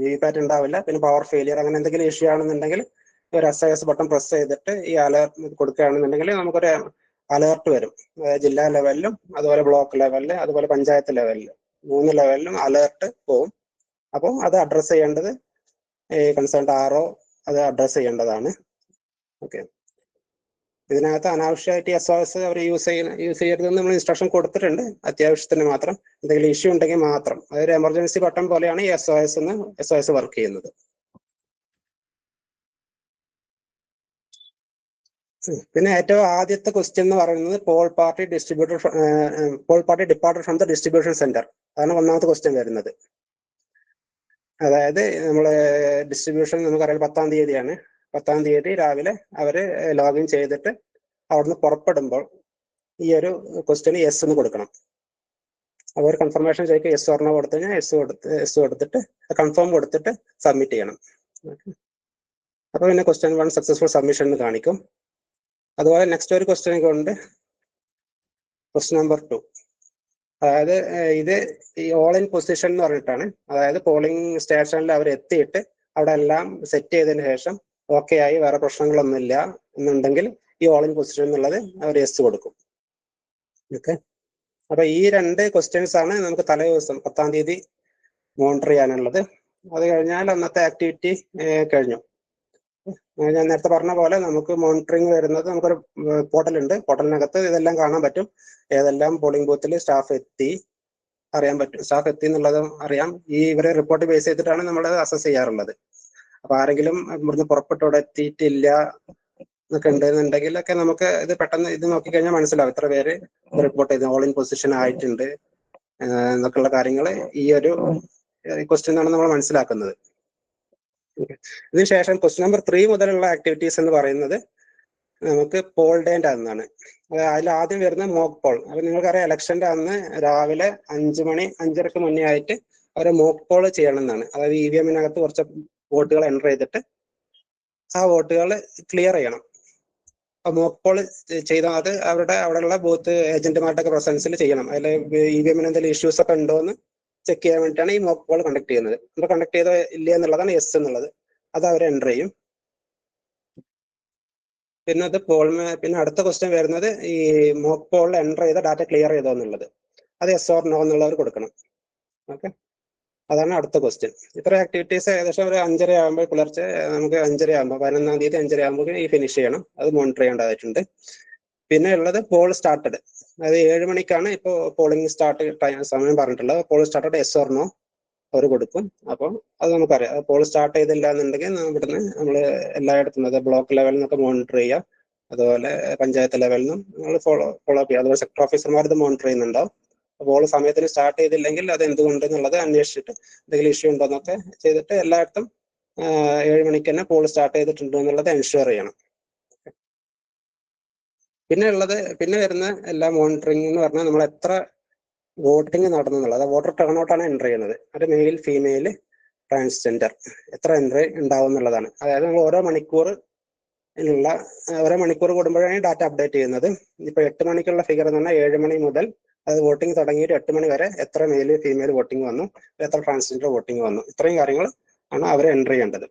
VVPAT ഉണ്ടാവില്ല, പിന്നെ പവർ ഫെയിലിയർ, അങ്ങനെ എന്തെങ്കിലും ഇഷ്യൂ ആണെന്നുണ്ടെങ്കിൽ ഒരു SOS ബട്ടൺ പ്രസ് ചെയ്തിട്ട് ഈ അലേർട്ട് കൊടുക്കുകയാണെന്നുണ്ടെങ്കിൽ നമുക്കൊരു അലേർട്ട് വരും. ജില്ലാ ലെവലിലും അതുപോലെ ബ്ലോക്ക് ലെവലിൽ അതുപോലെ പഞ്ചായത്ത് ലെവലിൽ 3 ലെവലിലും അലേർട്ട് പോകും. അപ്പോൾ അത് അഡ്രസ് ചെയ്യേണ്ടത് കൺസേൺഡ് RO അത് അഡ്രസ് ചെയ്യേണ്ടതാണ്. ഓക്കെ. ഇതിനകത്ത് അനാവശ്യമായിട്ട് SOS അവർ യൂസ് ചെയ്യരുതെന്ന് നമ്മൾ ഇൻസ്ട്രക്ഷൻ കൊടുത്തിട്ടുണ്ട്. അത്യാവശ്യത്തിന് മാത്രം, എന്തെങ്കിലും ഇഷ്യൂ ഉണ്ടെങ്കിൽ മാത്രം. അതൊരു എമർജൻസി ബട്ടൺ പോലെയാണ് ഈ SOS വർക്ക് ചെയ്യുന്നത്. പിന്നെ ഏറ്റവും ആദ്യത്തെ ക്വസ്റ്റ്യൻ എന്ന് പറയുന്നത് poll party departed from the distribution centre. അതാണ് ഒന്നാമത്തെ ക്വസ്റ്റ്യൻ വരുന്നത്. അതായത് നമ്മള് ഡിസ്ട്രിബ്യൂഷൻ നമുക്കറിയാം 10-ാം തീയതിയാണ്. 10-ാം തീയതി രാവിലെ അവര് ലോഗിൻ ചെയ്തിട്ട് അവിടുന്ന് പുറപ്പെടുമ്പോൾ ഈ ഒരു ക്വസ്റ്റ്യന് യെസ് എന്ന് കൊടുക്കണം. അവർ കൺഫർമേഷൻ ചോദിക്കുക, യെസ് ഓർണോ കൊടുത്തു കഴിഞ്ഞാൽ യെസ് കൊടുത്തിട്ട് കൺഫേം കൊടുത്തിട്ട് സബ്മിറ്റ് ചെയ്യണം. അപ്പൊ പിന്നെ ക്വസ്റ്റ്യൻ 1 സക്സസ്ഫുൾ സബ്മിഷൻ എന്ന് കാണിക്കും. അതുപോലെ നെക്സ്റ്റ് ഒരു ക്വസ്റ്റ്യൻ കൊണ്ട് ക്വസ്റ്റ്യൻ നമ്പർ 2, അതായത് ഇത് ഈ ഓൾ ഇൻ പൊസിഷൻ എന്ന് പറഞ്ഞിട്ടാണ്. അതായത് പോളിംഗ് സ്റ്റേഷനിൽ അവർ എത്തിയിട്ട് അവിടെ എല്ലാം സെറ്റ് ചെയ്തതിനു ശേഷം ഓക്കെ ആയി, വേറെ പ്രശ്നങ്ങളൊന്നുമില്ല എന്നുണ്ടെങ്കിൽ ഈ ഓൾ ഇൻ പൊസിഷൻ എന്നുള്ളത് അവർ യെസ് കൊടുക്കും. ഓക്കെ. അപ്പൊ ഈ 2 ക്വസ്റ്റ്യൻസ് ആണ് നമുക്ക് തലേ ദിവസം 10-ാം തീയതി മോണിറ്റർ ചെയ്യാനുള്ളത്. അത് കഴിഞ്ഞാൽ അന്നത്തെ ആക്ടിവിറ്റി കഴിഞ്ഞു. ഞാൻ നേരത്തെ പറഞ്ഞ പോലെ നമുക്ക് മോണിറ്ററിങ് വരുന്നത്, നമുക്കൊരു പോർട്ടലുണ്ട്. പോർട്ടലിനകത്ത് ഇതെല്ലാം കാണാൻ പറ്റും. ഏതെല്ലാം പോളിംഗ് ബൂത്തിൽ സ്റ്റാഫ് എത്തി അറിയാൻ പറ്റും. സ്റ്റാഫ് എത്തി എന്നുള്ളത് അറിയാം. ഇവരെ റിപ്പോർട്ട് ബേസ് ചെയ്തിട്ടാണ് നമ്മൾ അസസ് ചെയ്യാറുള്ളത്. അപ്പൊ ആരെങ്കിലും ഇവിടുന്ന് പുറപ്പെട്ടവിടെ എത്തിയിട്ടില്ല എന്നൊക്കെ ഉണ്ടെന്നുണ്ടെങ്കിലൊക്കെ നമുക്ക് ഇത് പെട്ടെന്ന് ഇത് നോക്കിക്കഴിഞ്ഞാൽ മനസ്സിലാവും എത്ര പേര് റിപ്പോർട്ട് ചെയ്ത് ഓൾ ഇൻ പൊസിഷൻ ആയിട്ടുണ്ട് എന്നൊക്കെയുള്ള കാര്യങ്ങൾ ഈ ഒരു ക്വസ്റ്റ്യൻ ആണ് നമ്മൾ മനസ്സിലാക്കുന്നത്. ഇതിനുശേഷം ക്വസ്റ്റ്യൻ നമ്പർ 3 മുതലുള്ള ആക്ടിവിറ്റീസ് എന്ന് പറയുന്നത് നമുക്ക് പോൾ ഡേന്റെ അന്നാണ്. അതിൽ ആദ്യം വരുന്ന മോക്ക് പോൾ. അപ്പൊ നിങ്ങൾക്കറിയാം ഇലക്ഷന്റെ അന്ന് രാവിലെ 5 മണി 5:30 മുന്നേ ആയിട്ട് അവരെ മോക്ക് പോൾ ചെയ്യണം എന്നാണ്. അതായത് EVM-നകത്ത് കുറച്ച് വോട്ടുകൾ എൻ്റർ ചെയ്തിട്ട് ആ വോട്ടുകൾ ക്ലിയർ ചെയ്യണം. അപ്പൊ മോക്ക് പോൾ ചെയ്താൽ അത് അവിടെയുള്ള ബൂത്ത് ഏജന്റുമാരുടെ ഒക്കെ പ്രസൻസിൽ ചെയ്യണം. അതിൽ EVM-ന് എന്തെങ്കിലും ഇഷ്യൂസ് ഒക്കെ ഉണ്ടോ എന്ന് ചെക്ക് ചെയ്യാൻ വേണ്ടിയിട്ടാണ് ഈ മോക്ക് പോൾ കണ്ടക്ട് ചെയ്യുന്നത്. നമ്മൾ കണ്ടക്ട് ചെയ്തോ ഇല്ല എന്നുള്ളതാണ് യെസ് എന്നുള്ളത്. അത് അവർ എൻ്റർ ചെയ്യും. പിന്നെ അത് പിന്നെ അടുത്ത ക്വസ്റ്റ്യൻ വരുന്നത് ഈ മോക്ക് പോളിൽ എൻ്റർ ചെയ്ത ഡാറ്റ ക്ലിയർ ചെയ്തോ എന്നുള്ളത്. അത് യെസ് ഓർ നോ എന്നുള്ളവർ കൊടുക്കണം. ഓക്കെ, അതാണ് അടുത്ത ക്വസ്റ്റ്യൻ. ഇത്ര ആക്ടിവിറ്റീസ് ഏകദേശം ഒരു 5:30 ആകുമ്പോൾ പുലർച്ചെ നമുക്ക് 5:30 ആകുമ്പോൾ 11-ാം തീയതി 5:30 ആകുമ്പോൾ ഈ ഫിനിഷ് ചെയ്യണം. അത് മോണിറ്റർ ചെയ്യേണ്ടതായിട്ടുണ്ട്. പിന്നെ ഉള്ളത് പോൾ സ്റ്റാർട്ടഡ്, അതായത് 7 മണിക്കാണ് ഇപ്പോൾ പോളിംഗ് സമയം പറഞ്ഞിട്ടുള്ളത്. Poll started yes or no അവർ കൊടുക്കും. അപ്പം അത് നമുക്കറിയാം. പോൾ സ്റ്റാർട്ട് ചെയ്തില്ല എന്നുണ്ടെങ്കിൽ ഇവിടുന്ന് നമ്മൾ എല്ലായിടത്തും, അത് ബ്ലോക്ക് ലെവലിൽ നിന്നൊക്കെ മോണിറ്റർ ചെയ്യുക, അതുപോലെ പഞ്ചായത്ത് ലെവലിൽ നിന്നും നമ്മൾ ഫോളോ അപ്പ് ചെയ്യുക. അതുപോലെ സെക്ടർ ഓഫീസർമാർ ഇത് മോണിറ്റർ ചെയ്യുന്നുണ്ടാവും. അപ്പോൾ സമയത്തിന് സ്റ്റാർട്ട് ചെയ്തില്ലെങ്കിൽ അത് എന്തുകൊണ്ടെന്നുള്ളത് അന്വേഷിച്ചിട്ട് എന്തെങ്കിലും ഇഷ്യൂ ഉണ്ടോ എന്നൊക്കെ ചെയ്തിട്ട് എല്ലായിടത്തും 7 മണിക്ക് തന്നെ പോൾ സ്റ്റാർട്ട് ചെയ്തിട്ടുണ്ടോ എന്നുള്ളത് എൻഷുർ ചെയ്യണം. പിന്നെ വരുന്ന എല്ലാ മോണിറ്ററിംഗ് എന്ന് പറഞ്ഞാൽ നമ്മൾ എത്ര വോട്ടിംഗ് നടന്നു എന്നുള്ളത്, വോട്ടർ ടേൺ ഔട്ടാണ് എൻ്റർ ചെയ്യുന്നത്. അത് മെയിൽ, ഫീമെയിൽ, ട്രാൻസ്ജെൻഡർ എത്ര എൻട്രി ഉണ്ടാവും എന്നുള്ളതാണ്. അതായത് നമ്മൾ ഓരോ മണിക്കൂർ കൂടുമ്പോഴാണ് ഡാറ്റ അപ്ഡേറ്റ് ചെയ്യുന്നത്. ഇപ്പൊ 8 മണിക്കുള്ള ഫിഗർ എന്ന് പറഞ്ഞാൽ 7 മണി മുതൽ, അത് വോട്ടിംഗ് തുടങ്ങിയിട്ട് 8 മണി വരെ എത്ര മെയിൽ, ഫീമെയിൽ വോട്ടിംഗ് വന്നു, എത്ര ട്രാൻസ്ജെൻഡർ വോട്ടിംഗ് വന്നു, ഇത്രയും കാര്യങ്ങൾ ആണ് അവർ എൻ്റർ ചെയ്യേണ്ടത്.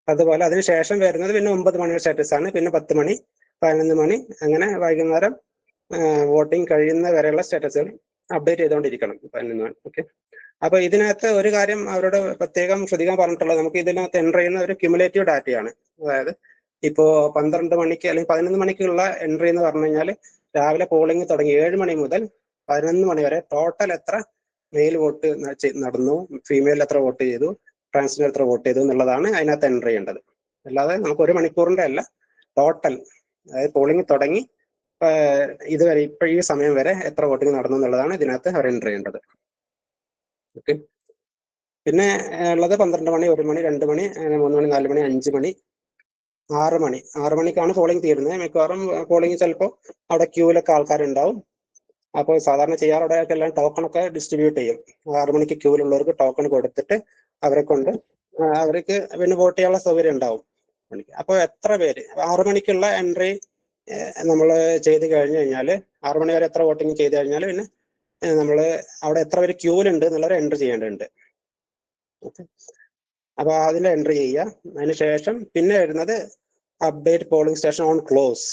അതുപോലെ അതിനുശേഷം വരുന്നത് പിന്നെ 9 മണിയുടെ സ്റ്റാറ്റസ് ആണ്. പിന്നെ 10 മണി, 11 മണി, അങ്ങനെ വൈകുന്നേരം വോട്ടിംഗ് കഴിയുന്ന വരെയുള്ള സ്റ്റാറ്റസുകൾ അപ്ഡേറ്റ് ചെയ്തുകൊണ്ടിരിക്കണം. 11 മണി. ഓക്കെ, അപ്പൊ ഇതിനകത്ത് ഒരു കാര്യം അവരോട് പ്രത്യേകം ശ്രദ്ധിക്കാൻ പറഞ്ഞിട്ടുള്ളത്, നമുക്ക് ഇതിനകത്ത് എൻ്റർ ചെയ്യുന്ന ഒരു ക്യുമുലേറ്റീവ് ഡാറ്റയാണ്. അതായത് ഇപ്പോ 12 മണിക്ക് അല്ലെങ്കിൽ 11 മണിക്കുള്ള എൻട്രി എന്ന് പറഞ്ഞു കഴിഞ്ഞാൽ രാവിലെ പോളിംഗ് തുടങ്ങി 7 മണി മുതൽ 11 മണി വരെ ടോട്ടൽ എത്ര മെയിൽ വോട്ട് നടന്നു, ഫീമെയിൽ എത്ര വോട്ട് ചെയ്തു, ട്രാൻസ്ജെൻഡർ എത്ര വോട്ട് ചെയ്തു എന്നുള്ളതാണ് അതിനകത്ത് എൻ്റർ ചെയ്യേണ്ടത്. അല്ലാതെ നമുക്ക് ഒരു മണിക്കൂറിന്റെ അല്ല, ടോട്ടൽ, അതായത് പോളിംഗ് തുടങ്ങി ഇതുവരെ ഇപ്പൊ ഈ സമയം വരെ എത്ര വോട്ടിംഗ് നടന്നു എന്നുള്ളതാണ് ഇതിനകത്ത് അവർ എൻ്റർ ചെയ്യേണ്ടത്. ഓക്കെ, പിന്നെ ഉള്ളത് 12 മണി, 1 മണി, 2 മണി, 3 മണി, 4 മണി, 5 മണി, 6 മണി. 6 മണിക്കാണ് പോളിംഗ് തീരുന്നത്. മിക്കവാറും പോളിംഗ് ചിലപ്പോൾ അവിടെ ക്യൂവിലൊക്കെ ആൾക്കാരുണ്ടാവും. അപ്പോൾ സാധാരണ ചെയ്യാറുടെയൊക്കെ എല്ലാം ടോക്കണൊക്കെ ഡിസ്ട്രിബ്യൂട്ട് ചെയ്യും. 6 മണിക്ക് ക്യൂവിലുള്ളവർക്ക് ടോക്കൺ കൊടുത്തിട്ട് അവരെ കൊണ്ട് അവർക്ക് പിന്നെ വോട്ട് ചെയ്യാനുള്ള സൗകര്യം ഉണ്ടാവും. അപ്പോൾ എത്ര പേര് 6 മണിക്കുള്ള എൻട്രി നമ്മൾ ചെയ്ത് കഴിഞ്ഞു കഴിഞ്ഞാൽ 6 മണി വരെ എത്ര വോട്ടിംഗ് ചെയ്ത് കഴിഞ്ഞാൽ പിന്നെ നമ്മൾ അവിടെ എത്ര പേര് ക്യൂവിലുണ്ട് എന്നുള്ളവർ എൻട്രി ചെയ്യേണ്ടതുണ്ട്. ഓക്കെ, അപ്പൊ അതിൽ എൻട്രി ചെയ്യുക. അതിനുശേഷം പിന്നെ വരുന്നത് update polling station on close.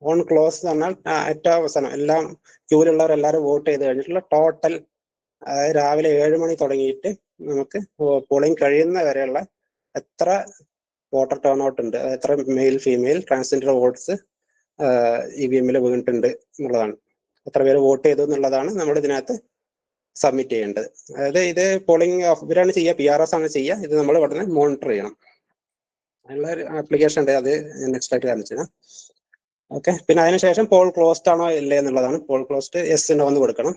On close എന്ന് പറഞ്ഞാൽ ഏറ്റവും അവസാനം എല്ലാം ക്യൂവിലുള്ളവർ എല്ലാവരും വോട്ട് ചെയ്ത് കഴിഞ്ഞിട്ടുള്ള ടോട്ടൽ, അതായത് രാവിലെ 7 മണി തുടങ്ങിയിട്ട് നമുക്ക് പോളിംഗ് കഴിയുന്ന വരെയുള്ള എത്ര വോട്ടർ ടേൺ ഔട്ട് ഉണ്ട്, എത്ര മെയിൽ, ഫീമെയിൽ, ട്രാൻസ്ജെൻഡർ വോട്ട്സ് EVM-ൽ വീണിട്ടുണ്ട് എന്നുള്ളതാണ്. എത്ര പേര് വോട്ട് ചെയ്തു എന്നുള്ളതാണ് നമ്മൾ ഇതിനകത്ത് സബ്മിറ്റ് ചെയ്യേണ്ടത്. അതായത് ഇത് പോളിംഗ് ഇവരാണ് ചെയ്യുക, PROs ആണ് ചെയ്യുക. ഇത് നമ്മൾ ഉടനെ മോണിറ്റർ ചെയ്യണം. അതിനുള്ള ഒരു ആപ്ലിക്കേഷൻ ഉണ്ട്, അത് നെക്സ്റ്റ് ആയിട്ട് കാണിച്ചത്. ഓക്കെ, പിന്നെ അതിനുശേഷം പോൾ ക്ലോസ്ഡ് ആണോ ഇല്ലേ എന്നുള്ളതാണ്. പോൾ ക്ലോസ്ഡ് യെസ് ഉണ്ടോ എന്ന് കൊടുക്കണം.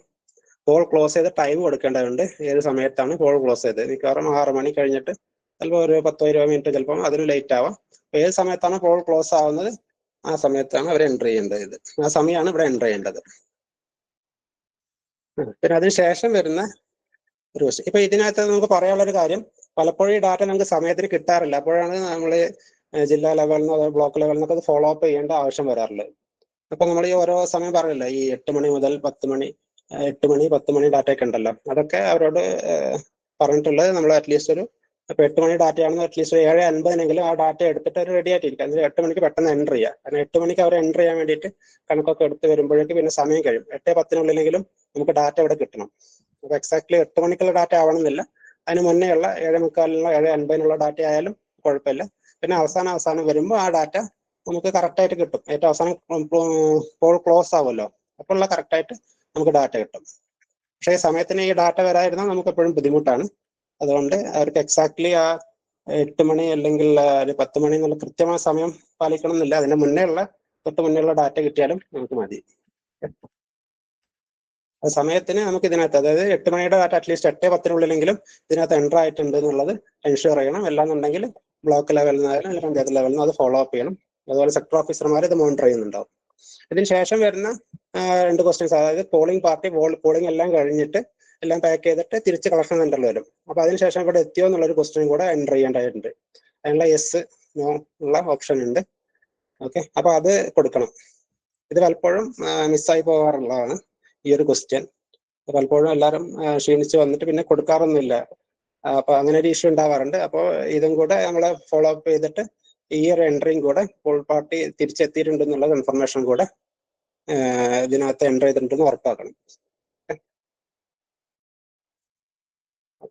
പോൾ ക്ലോസ് ചെയ്ത് ടൈം കൊടുക്കേണ്ടതുണ്ട്, ഏത് സമയത്താണ് പോൾ ക്ലോസ് ചെയ്തത്. മിക്കവാറും 6 മണി കഴിഞ്ഞിട്ട് ചിലപ്പോൾ ഒരു 10-20 മിനിറ്റ് ചിലപ്പോൾ അതിന് ലേറ്റ് ആവാം. ഏത് സമയത്താണ് പോൾ ക്ലോസ് ആവുന്നത് ആ സമയത്താണ് അവർ എൻ്റർ ചെയ്യേണ്ടത്. ആ സമയമാണ് ഇവിടെ എൻ്റർ ചെയ്യേണ്ടത്. പിന്നെ അതിനുശേഷം വരുന്ന ഒരു ക്വസ്റ്റ്യൻ. ഇപ്പൊ ഇതിനകത്ത് നമുക്ക് പറയാനുള്ളൊരു കാര്യം, പലപ്പോഴും ഈ ഡാറ്റ നമുക്ക് സമയത്തിന് കിട്ടാറില്ല. അപ്പോഴാണ് നമ്മൾ ജില്ലാ ലെവലിൽ നിന്നോ ബ്ലോക്ക് ലെവലിൽ നിന്നൊക്കെ അത് ഫോളോ അപ്പ് ചെയ്യേണ്ട ആവശ്യം വരാറുള്ളത്. അപ്പൊ നമ്മൾ ഈ ഓരോ സമയം പറയില്ല, ഈ 8 മണി മുതൽ 10 മണി, 8 മണി 10 മണി ഡാറ്റ ഒക്കെ ഉണ്ടല്ലോ, അതൊക്കെ അവരോട് പറഞ്ഞിട്ടുള്ളത് നമ്മൾ അറ്റ്ലീസ്റ്റ് ഒരു, ഇപ്പൊ 8 മണി ഡാറ്റ ആണെന്ന് അറ്റ്ലീസ്റ്റ് 7:50 ആ ഡാറ്റ എടുത്തിട്ട് ഒരു റെഡി ആയിട്ടിരിക്കുക. അതിന് 8 മണിക്ക് പെട്ടെന്ന് എൻ്റർ ചെയ്യുക. കാരണം 8 മണിക്ക് അവർ എൻ്റർ ചെയ്യാൻ വേണ്ടിയിട്ട് കണക്കൊക്കെ എടുത്ത് വരുമ്പോഴേക്ക് പിന്നെ സമയം കഴിയും. 8:10 നമുക്ക് ഡാറ്റ ഇവിടെ കിട്ടണം. അപ്പൊ എക്സാക്ട്ലി 8 മണിക്കുള്ള ഡാറ്റ ആവണമെന്നില്ല, അതിന് മുന്നേ ഉള്ള 7:45 7:50 ഡാറ്റ ആയാലും കുഴപ്പമില്ല. പിന്നെ അവസാനം വരുമ്പോൾ ആ ഡാറ്റ നമുക്ക് കറക്റ്റ് ആയിട്ട് കിട്ടും. ഏറ്റവും അവസാനം പോൾ ക്ലോസ് ആവുമല്ലോ, അപ്പോൾ ഉള്ള കറക്റ്റ് ആയിട്ട് നമുക്ക് ഡാറ്റ കിട്ടും. പക്ഷേ സമയത്തിന് ഈ ഡാറ്റ വരാതിരുന്നാൽ നമുക്ക് എപ്പോഴും ബുദ്ധിമുട്ടാണ്. അതുകൊണ്ട് അവർക്ക് എക്സാക്ട്ലി ആ 8 മണി അല്ലെങ്കിൽ 10 മണി എന്നുള്ള കൃത്യമായ സമയം പാലിക്കണം എന്നില്ല. അതിന് മുന്നേ ഉള്ള തൊട്ട് മുന്നേ ഉള്ള ഡാറ്റ കിട്ടിയാലും നമുക്ക് മതി. സമയത്തിന് നമുക്ക് ഇതിനകത്ത്, അതായത് 8 മണിയുടെ ഡാറ്റ അറ്റ്ലീസ്റ്റ് 8:10 ഇതിനകത്ത് എൻ്റർ ആയിട്ടുണ്ട് എന്നുള്ളത് എൻഷുർ ചെയ്യണം. അല്ലാന്നുണ്ടെങ്കിൽ ബ്ലോക്ക് ലെവലിൽ നിന്നായാലും അല്ലെങ്കിൽ പഞ്ചായത്ത് ലെവലിൽ നിന്ന് അത് ഫോളോ അപ്പ് ചെയ്യണം. അതുപോലെ സെക്ടർ ഓഫീസർമാർ ഇത് മോണിറ്റർ ചെയ്യുന്നുണ്ടാവും. ഇതിന് ശേഷം വരുന്ന 2 ക്വസ്റ്റ്യൻസ്, അതായത് പോളിംഗ് പാർട്ടി പോളിംഗ് എല്ലാം കഴിഞ്ഞിട്ട് എല്ലാം പാക്ക് ചെയ്തിട്ട് തിരിച്ച് കളക്ഷൻ സെന്ററിൽ വരും. അപ്പൊ അതിനുശേഷം ഇവിടെ എത്തിയോ എന്നുള്ളൊരു ക്വസ്റ്റ്യൻ കൂടെ എൻ്റർ ചെയ്യേണ്ടതായിട്ടുണ്ട്. അതിനുള്ള യെസ് നോ ഉള്ള ഓപ്ഷൻ ഉണ്ട്. ഓക്കെ, അപ്പൊ അത് കൊടുക്കണം. ഇത് പലപ്പോഴും മിസ്സായി പോകാറുള്ളതാണ് ഈ ഒരു ക്വസ്റ്റ്യൻ. പലപ്പോഴും എല്ലാവരും ക്ഷീണിച്ച് വന്നിട്ട് പിന്നെ കൊടുക്കാറൊന്നുമില്ല. അപ്പൊ അങ്ങനെ ഒരു ഇഷ്യൂ ഉണ്ടാവാറുണ്ട്. അപ്പോൾ ഇതും കൂടെ നമ്മൾ ഫോളോ അപ്പ് ചെയ്തിട്ട് ഈ ഒരു എൻട്രിയും കൂടെ പോൾ പാർട്ടി തിരിച്ചെത്തിയിട്ടുണ്ടെന്നുള്ള കൺഫർമേഷൻ കൂടെ ഇതിനകത്ത് എൻ്റർ ചെയ്തിട്ടുണ്ടെന്ന് ഉറപ്പാക്കണം.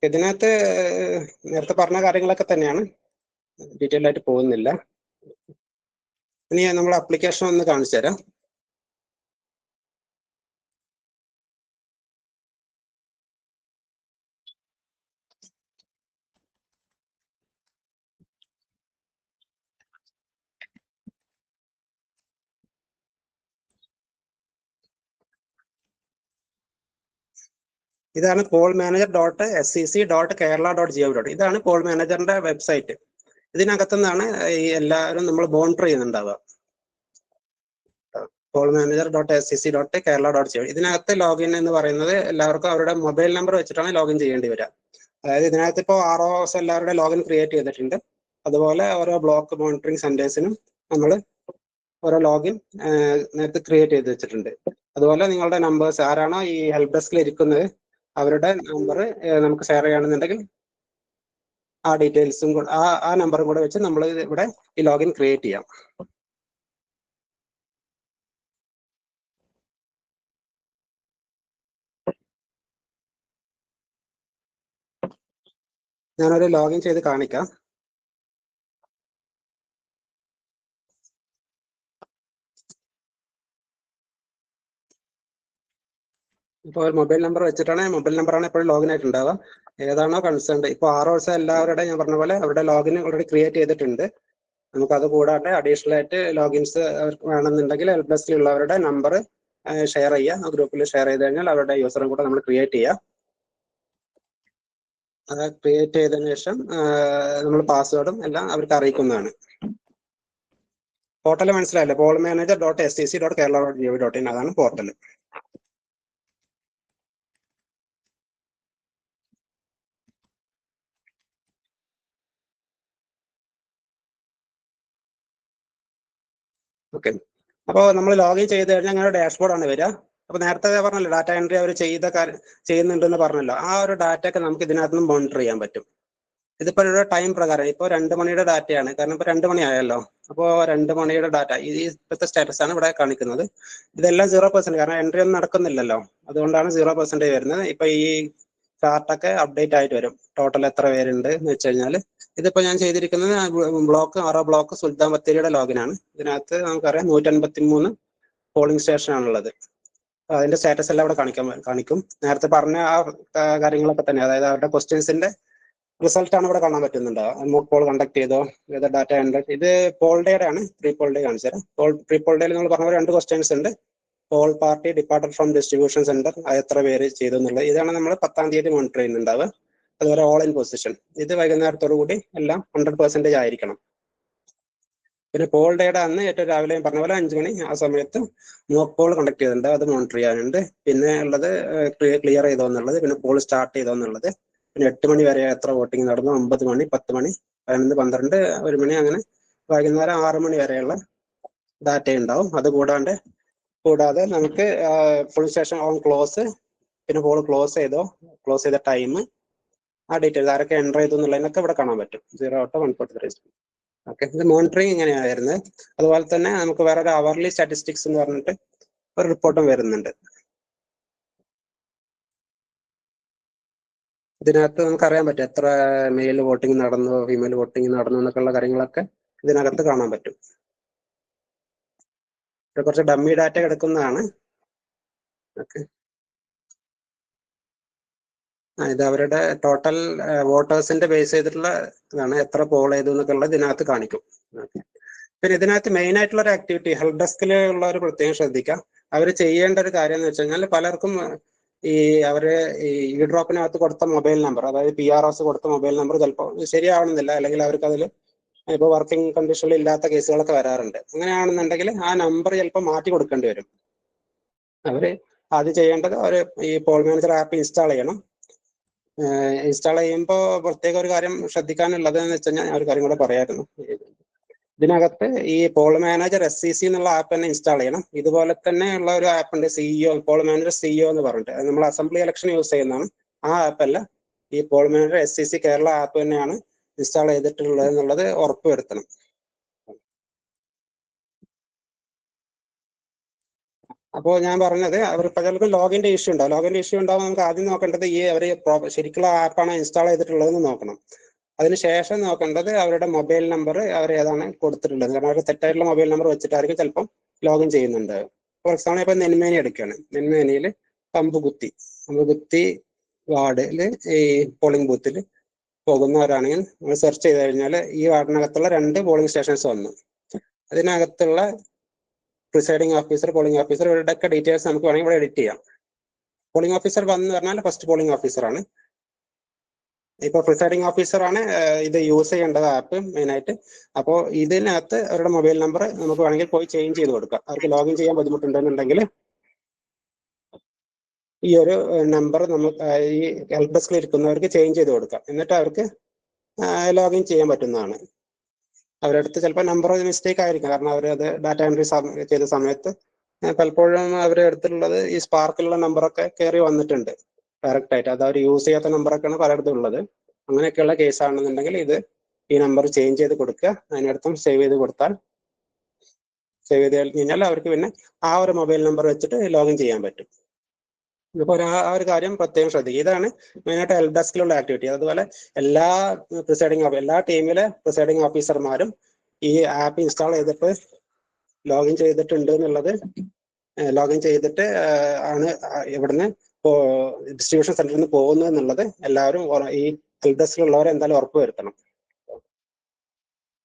ഇതിനകത്ത് നേരത്തെ പറഞ്ഞ കാര്യങ്ങളൊക്കെ തന്നെയാണ്, ഡീറ്റെയിൽ ആയിട്ട് പോകുന്നില്ല. ഇനി നമ്മൾ ആപ്ലിക്കേഷൻ ഒന്ന് കാണിച്ചു തരാം. ഇതാണ് പോൾ മാനേജർ .sec.kerala.gov. ഇതാണ് പോൾ മാനേജറിന്റെ വെബ്സൈറ്റ്. ഇതിനകത്തു നിന്നാണ് ഈ എല്ലാവരും നമ്മൾ മോണിറ്റർ ചെയ്യുന്നുണ്ടാവുക. Poll manager .sec.kerala.gov. ഇതിനകത്ത് ലോഗിൻ എന്ന് പറയുന്നത് എല്ലാവർക്കും അവരുടെ മൊബൈൽ നമ്പർ വെച്ചിട്ടാണ് ലോഗിൻ ചെയ്യേണ്ടി വരിക. അതായത് ഇതിനകത്ത് ഇപ്പോൾ ROs എല്ലാവരുടെ ലോഗിൻ ക്രിയേറ്റ് ചെയ്തിട്ടുണ്ട്. അതുപോലെ ഓരോ ബ്ലോക്ക് മോണിറ്ററിംഗ് സെന്റേഴ്സിനും നമ്മൾ ഓരോ ലോഗിൻ നേരത്തെ ക്രിയേറ്റ് ചെയ്ത് വെച്ചിട്ടുണ്ട്. അതുപോലെ നിങ്ങളുടെ നമ്പേഴ്സ് ആരാണോ ഈ ഹെൽപ്പ് ഡെസ്കിൽ ഇരിക്കുന്നത് അവരുടെ നമ്പർ നമുക്ക് ഷെയർ ചെയ്യുകയാണെന്നുണ്ടെങ്കിൽ ആ ഡീറ്റെയിൽസും കൂടെ ആ നമ്പറും കൂടെ വെച്ച് നമ്മൾ ഇവിടെ ഈ ലോഗിൻ ക്രിയേറ്റ് ചെയ്യാം. ഞാനൊരു ലോഗിൻ ചെയ്ത് കാണിക്കാം. ഇപ്പോൾ ഒരു മൊബൈൽ നമ്പർ വെച്ചിട്ടാണ്, മൊബൈൽ നമ്പറാണ് എപ്പോഴും ലോഗിൻ ആയിട്ടുണ്ടാവുക. ഏതാണോ കൺസേൺഡ്, ഇപ്പോൾ ROs എല്ലാവരുടെ ഞാൻ പറഞ്ഞ പോലെ അവരുടെ ലോഗിൻ ഓൾറെഡി ക്രിയേറ്റ് ചെയ്തിട്ടുണ്ട്. നമുക്ക് അത് കൂടാതെ അഡീഷണൽ ആയിട്ട് ലോഗിൻസ് അവർക്ക് വേണമെന്നുണ്ടെങ്കിൽ ഹെൽപ്പ് ഡെസ്കിലുള്ളവരുടെ നമ്പർ ഷെയർ ചെയ്യുക. ആ ഗ്രൂപ്പിൽ ഷെയർ ചെയ്ത് കഴിഞ്ഞാൽ അവരുടെ യൂസറും കൂടെ നമ്മൾ ക്രിയേറ്റ് ചെയ്യുക. അത് ക്രിയേറ്റ് ചെയ്തതിനു ശേഷം നമ്മൾ പാസ്വേഡും എല്ലാം അവർക്ക് അറിയിക്കുന്നതാണ്. പോർട്ടൽ മനസ്സിലായില്ലേ? പോൾ മാനേജർ .stc.kerala.gov.in അതാണ് പോർട്ടൽ. ഓക്കെ, അപ്പോൾ നമ്മൾ ലോഗിൻ ചെയ്ത് കഴിഞ്ഞാൽ അങ്ങനെ ഡാഷ്ബോർഡാണ് വരിക. അപ്പോൾ നേരത്തെ പറഞ്ഞല്ലോ ഡാറ്റ എൻട്രി അവർ ചെയ്യുന്നുണ്ടെന്ന് പറഞ്ഞല്ലോ, ആ ഒരു ഡാറ്റ ഒക്കെ നമുക്ക് ഇതിനകത്ത് നിന്ന് മോണിറ്റർ ചെയ്യാൻ പറ്റും. ഇതിപ്പോൾ ഒരു ടൈം പ്രകാരം ഇപ്പോൾ 2 മണിയുടെ ഡാറ്റയാണ്, കാരണം ഇപ്പോൾ 2 മണി ആയല്ലോ. അപ്പോൾ 2 മണിയുടെ ഡാറ്റ ഈ ഇപ്പോഴത്തെ സ്റ്റാറ്റസ് ആണ് ഇവിടെ കാണിക്കുന്നത്. ഇതെല്ലാം 0%, കാരണം എൻട്രി ഒന്നും നടക്കുന്നില്ലല്ലോ, അതുകൊണ്ടാണ് 0% വരുന്നത്. ഇപ്പൊ ഈ ചാർട്ടൊക്കെ അപ്ഡേറ്റ് ആയിട്ട് വരും. ടോട്ടൽ എത്ര പേരുണ്ട് എന്ന് വെച്ച് കഴിഞ്ഞാൽ ഇതിപ്പോ ഞാൻ ചെയ്തിരിക്കുന്നത് ബ്ലോക്ക് 6 ബ്ലോക്ക് സുൽത്താൻ ബത്തേരിയുടെ ലോഗിനാണ്. ഇതിനകത്ത് നമുക്കറിയാം 153 പോളിംഗ് സ്റ്റേഷൻ ആണുള്ളത്. അതിന്റെ സ്റ്റാറ്റസ് എല്ലാം ഇവിടെ കാണിക്കും. നേരത്തെ പറഞ്ഞ ആ കാര്യങ്ങളൊക്കെ തന്നെ, അതായത് അവരുടെ ക്വസ്റ്റ്യൻസിന്റെ റിസൾട്ട് ആണ് ഇവിടെ കാണാൻ പറ്റുന്നുണ്ട്. മോക്ക് പോൾ കണ്ടക്ട് ചെയ്തോ, ഏതാ ഡാറ്റ ഉണ്ട്. ഇത് പോൾ ഡേയുടെ ആണ്. പ്രീ പോൾ ഡേ കാണിച്ചു തരാം. പ്രീ പോൾ ഡേയിൽ നമ്മൾ പറഞ്ഞ 2 ക്വസ്റ്റ്യൻസ് ഉണ്ട്. Poll party departed from distribution centre എത്ര പേര് ചെയ്തു എന്നുള്ളത്. ഇതാണ് നമ്മൾ 10-ാം തീയതി മോണിറ്റർ ചെയ്യുന്നുണ്ടാവുക. അതുപോലെ ഓൾ ഇൻ പൊസിഷൻ, ഇത് വൈകുന്നേരത്തോടു കൂടി എല്ലാം 100% ആയിരിക്കണം. പിന്നെ പോൾ ഡേയുടെ അന്ന് ഏറ്റവും രാവിലെ പറഞ്ഞ പോലെ 5 മണി ആ സമയത്ത് മോക്ക് പോൾ കണ്ടക്ട് ചെയ്തിട്ടുണ്ട്, അത് മോണിറ്റർ ചെയ്യാനുണ്ട്. പിന്നെ ഉള്ളത് ക്ലിയർ ചെയ്തോ എന്നുള്ളത്, പിന്നെ പോൾ സ്റ്റാർട്ട് ചെയ്തോ എന്നുള്ളത്, പിന്നെ 8 മണി വരെ എത്ര വോട്ടിംഗ് നടന്നു, 9 മണി, 10 മണി, 11, 12, 1 മണി, അങ്ങനെ വൈകുന്നേരം 6 മണി വരെയുള്ള ഡാറ്റ ഉണ്ടാവും. അത് കൂടാതെ നമുക്ക് ഫുൾ സ്റ്റേഷൻ ഓൺ ക്ലോസ്, പിന്നെ പോൾ ക്ലോസ് ചെയ്ത ടൈം, ആ ഡീറ്റെയിൽസ് ആരൊക്കെ എൻ്റർ ചെയ്തു എന്നുള്ളതിനൊക്കെ ഇവിടെ കാണാൻ പറ്റും. 0 to 143. ഓക്കെ, ഇത് മോണിറ്ററിങ് ഇങ്ങനെയാണ് വരുന്നത്. അതുപോലെ തന്നെ നമുക്ക് വേറെ ഒരു അവർലി സ്റ്റാറ്റിസ്റ്റിക്സ് എന്ന് പറഞ്ഞിട്ട് ഒരു റിപ്പോർട്ടും വരുന്നുണ്ട്. ഇതിനകത്ത് നമുക്കറിയാൻ പറ്റും എത്ര മെയിൽ വോട്ടിംഗ് നടന്നു, ഫീമെയിൽ വോട്ടിംഗ് നടന്നു എന്നൊക്കെയുള്ള കാര്യങ്ങളൊക്കെ ഇതിനകത്ത് കാണാൻ പറ്റും. കുറച്ച് ഡമ്മി ഡാറ്റ എടുക്കുന്നതാണ്. ഓക്കെ, ഇത് അവരുടെ ടോട്ടൽ വോട്ടേഴ്സിന്റെ ബേസ് ചെയ്തിട്ടുള്ള ഇതാണ്, എത്ര പോൾ ചെയ്തു എന്നൊക്കെ ഉള്ളത് ഇതിനകത്ത് കാണിക്കും. പിന്നെ ഇതിനകത്ത് മെയിൻ ആയിട്ടുള്ള ഒരു ആക്ടിവിറ്റി ഹെൽപ്പ് ഡെസ്കിൽ ഉള്ള ഒരു പ്രത്യേകം ശ്രദ്ധിക്കാം. അവർ ചെയ്യേണ്ട ഒരു കാര്യം എന്ന് വെച്ച് കഴിഞ്ഞാൽ പലർക്കും അവര് ഈ ഡ്രോപ്പിനകത്ത് കൊടുത്ത മൊബൈൽ നമ്പർ, അതായത് PROs കൊടുത്ത മൊബൈൽ നമ്പർ ചിലപ്പോൾ ശരിയാവണമെന്നില്ല, അല്ലെങ്കിൽ അവർക്ക് അതിൽ ഇപ്പോൾ വർക്കിംഗ് കണ്ടീഷനിൽ ഇല്ലാത്ത കേസുകളൊക്കെ വരാറുണ്ട്. അങ്ങനെയാണെന്നുണ്ടെങ്കിൽ ആ നമ്പർ ചിലപ്പോൾ മാറ്റി കൊടുക്കേണ്ടി വരും. അവര് ആദ്യം ചെയ്യേണ്ടത് ഈ പോൾ മാനേജർ ആപ്പ് ഇൻസ്റ്റാൾ ചെയ്യണം. ഇൻസ്റ്റാൾ ചെയ്യുമ്പോൾ പ്രത്യേക ഒരു കാര്യം ശ്രദ്ധിക്കാനുള്ളത് എന്ന് വെച്ച് കഴിഞ്ഞാൽ ഞാൻ ഒരു കാര്യം കൂടെ പറയായിരുന്നു. ഇതിനകത്ത് ഈ പോൾ മാനേജർ SCC എന്നുള്ള ആപ്പ് തന്നെ ഇൻസ്റ്റാൾ ചെയ്യണം. ഇതുപോലെ തന്നെ ഉള്ള ഒരു ആപ്പ് ഉണ്ട്, CEO പോൾ മാനേജർ CEO എന്ന് പറഞ്ഞിട്ട്, നമ്മൾ അസംബ്ലി ഇലക്ഷൻ യൂസ് ചെയ്യുന്നതാണ്. ആ ആപ്പ് അല്ല, ഈ poll manager SCC Kerala app തന്നെയാണ് ഇൻസ്റ്റാൾ ചെയ്തിട്ടുള്ളത് എന്നുള്ളത് ഉറപ്പുവരുത്തണം. അപ്പോൾ ഞാൻ പറഞ്ഞത് അവർ പലർക്കും ലോഗിന്റെ ഇഷ്യൂ ഉണ്ടാവും. ലോഗിന്റെ ഇഷ്യൂ ഉണ്ടാവും നമുക്ക് ആദ്യം നോക്കേണ്ടത് ഈ അവർ ശരിക്കുള്ള ആപ്പാണ് ഇൻസ്റ്റാൾ ചെയ്തിട്ടുള്ളതെന്ന് നോക്കണം. അതിനുശേഷം നോക്കേണ്ടത് അവരുടെ മൊബൈൽ നമ്പർ അവർ ഏതാണ് കൊടുത്തിട്ടുള്ളത്. കാരണം അവർ തെറ്റായിട്ടുള്ള മൊബൈൽ നമ്പർ വെച്ചിട്ടായിരിക്കും ചിലപ്പം ലോഗിൻ ചെയ്യുന്നുണ്ട്. ഫോർ എക്സാമ്പിൾ ഇപ്പൊ നെന്മേനി എടുക്കുകയാണ്. നെന്മേനിയിൽ പമ്പുകുത്തി വാർഡിൽ ഈ പോളിംഗ് ബൂത്തിൽ പോകുന്നവരാണെങ്കിൽ നമ്മൾ സെർച്ച് ചെയ്ത് കഴിഞ്ഞാൽ ഈ വാർഡിനകത്തുള്ള 2 പോളിംഗ് സ്റ്റേഷൻസ് വന്നു. അതിനകത്തുള്ള പ്രിസൈഡിംഗ് ഓഫീസർ, പോളിംഗ് ഓഫീസർ, ഇവരുടെ ഒക്കെ ഡീറ്റെയിൽസ് നമുക്ക് വേണമെങ്കിൽ ഇവിടെ എഡിറ്റ് ചെയ്യാം. പോളിംഗ് ഓഫീസർ വന്നു പറഞ്ഞാൽ ഫസ്റ്റ് പോളിംഗ് ഓഫീസറാണ്. ഇപ്പൊ പ്രിസൈഡിംഗ് ഓഫീസറാണ് ഇത് യൂസ് ചെയ്യേണ്ടത് ആപ്പ് മെയിനായിട്ട്. അപ്പോൾ ഇതിനകത്ത് അവരുടെ മൊബൈൽ നമ്പർ നമുക്ക് വേണമെങ്കിൽ പോയി ചേഞ്ച് ചെയ്ത് കൊടുക്കാം. അവർക്ക് ലോഗിൻ ചെയ്യാൻ ബുദ്ധിമുട്ടുണ്ടെന്നുണ്ടെങ്കിൽ ഈ ഒരു നമ്പർ നമുക്ക് ഈ ഹെൽപ്പ് ഡെസ്കിൽ ഇരിക്കുന്നവർക്ക് ചേഞ്ച് ചെയ്ത് കൊടുക്കാം. എന്നിട്ട് അവർക്ക് ലോഗിൻ ചെയ്യാൻ പറ്റുന്നതാണ്. അവരുടെ അടുത്ത് ചിലപ്പോൾ നമ്പർ മിസ്റ്റേക്ക് ആയിരിക്കും. കാരണം അവർ അത് ഡാറ്റ എൻട്രി ചെയ്ത സമയത്ത് പലപ്പോഴും അവരുടെ അടുത്തുള്ളത് ഈ സ്പാർക്കിലുള്ള നമ്പറൊക്കെ കയറി വന്നിട്ടുണ്ട് ഡയറക്റ്റ് ആയിട്ട്. അത് അവർ യൂസ് ചെയ്യാത്ത നമ്പറൊക്കെയാണ് പലയിടത്തും ഉള്ളത്. അങ്ങനെയൊക്കെയുള്ള കേസാണെന്നുണ്ടെങ്കിൽ ഇത് ഈ നമ്പർ ചേഞ്ച് ചെയ്ത് കൊടുക്കുക. അതിനടുത്തും സേവ് ചെയ്ത് കൊടുത്താൽ, സേവ് ചെയ്ത് കഴിഞ്ഞാൽ അവർക്ക് പിന്നെ ആ ഒരു മൊബൈൽ നമ്പർ വെച്ചിട്ട് ലോഗിൻ ചെയ്യാൻ പറ്റും. ഇപ്പോൾ ആ ഒരു കാര്യം പ്രത്യേകം ശ്രദ്ധിക്കുക. ഇതാണ് മെയിനായിട്ട് ഹെൽപ്പ് ഡെസ്കിലുള്ള ആക്ടിവിറ്റി. അതുപോലെ എല്ലാ ടീമിലെ പ്രിസൈഡിംഗ് ഓഫീസർമാരും ഈ ആപ്പ് ഇൻസ്റ്റാൾ ചെയ്തിട്ട് ലോഗിൻ ചെയ്തിട്ടുണ്ട് എന്നുള്ളത്, ലോഗിൻ ചെയ്തിട്ട് ആണ് ഇവിടുന്ന് ഡിസ്ട്രിബ്യൂഷൻ സെന്ററിൽ നിന്ന് പോകുന്നത് എന്നുള്ളത് എല്ലാവരും ഈ ഹെൽപ്പ് ഡെസ്കിലുള്ളവരെ എന്തായാലും ഉറപ്പുവരുത്തണം.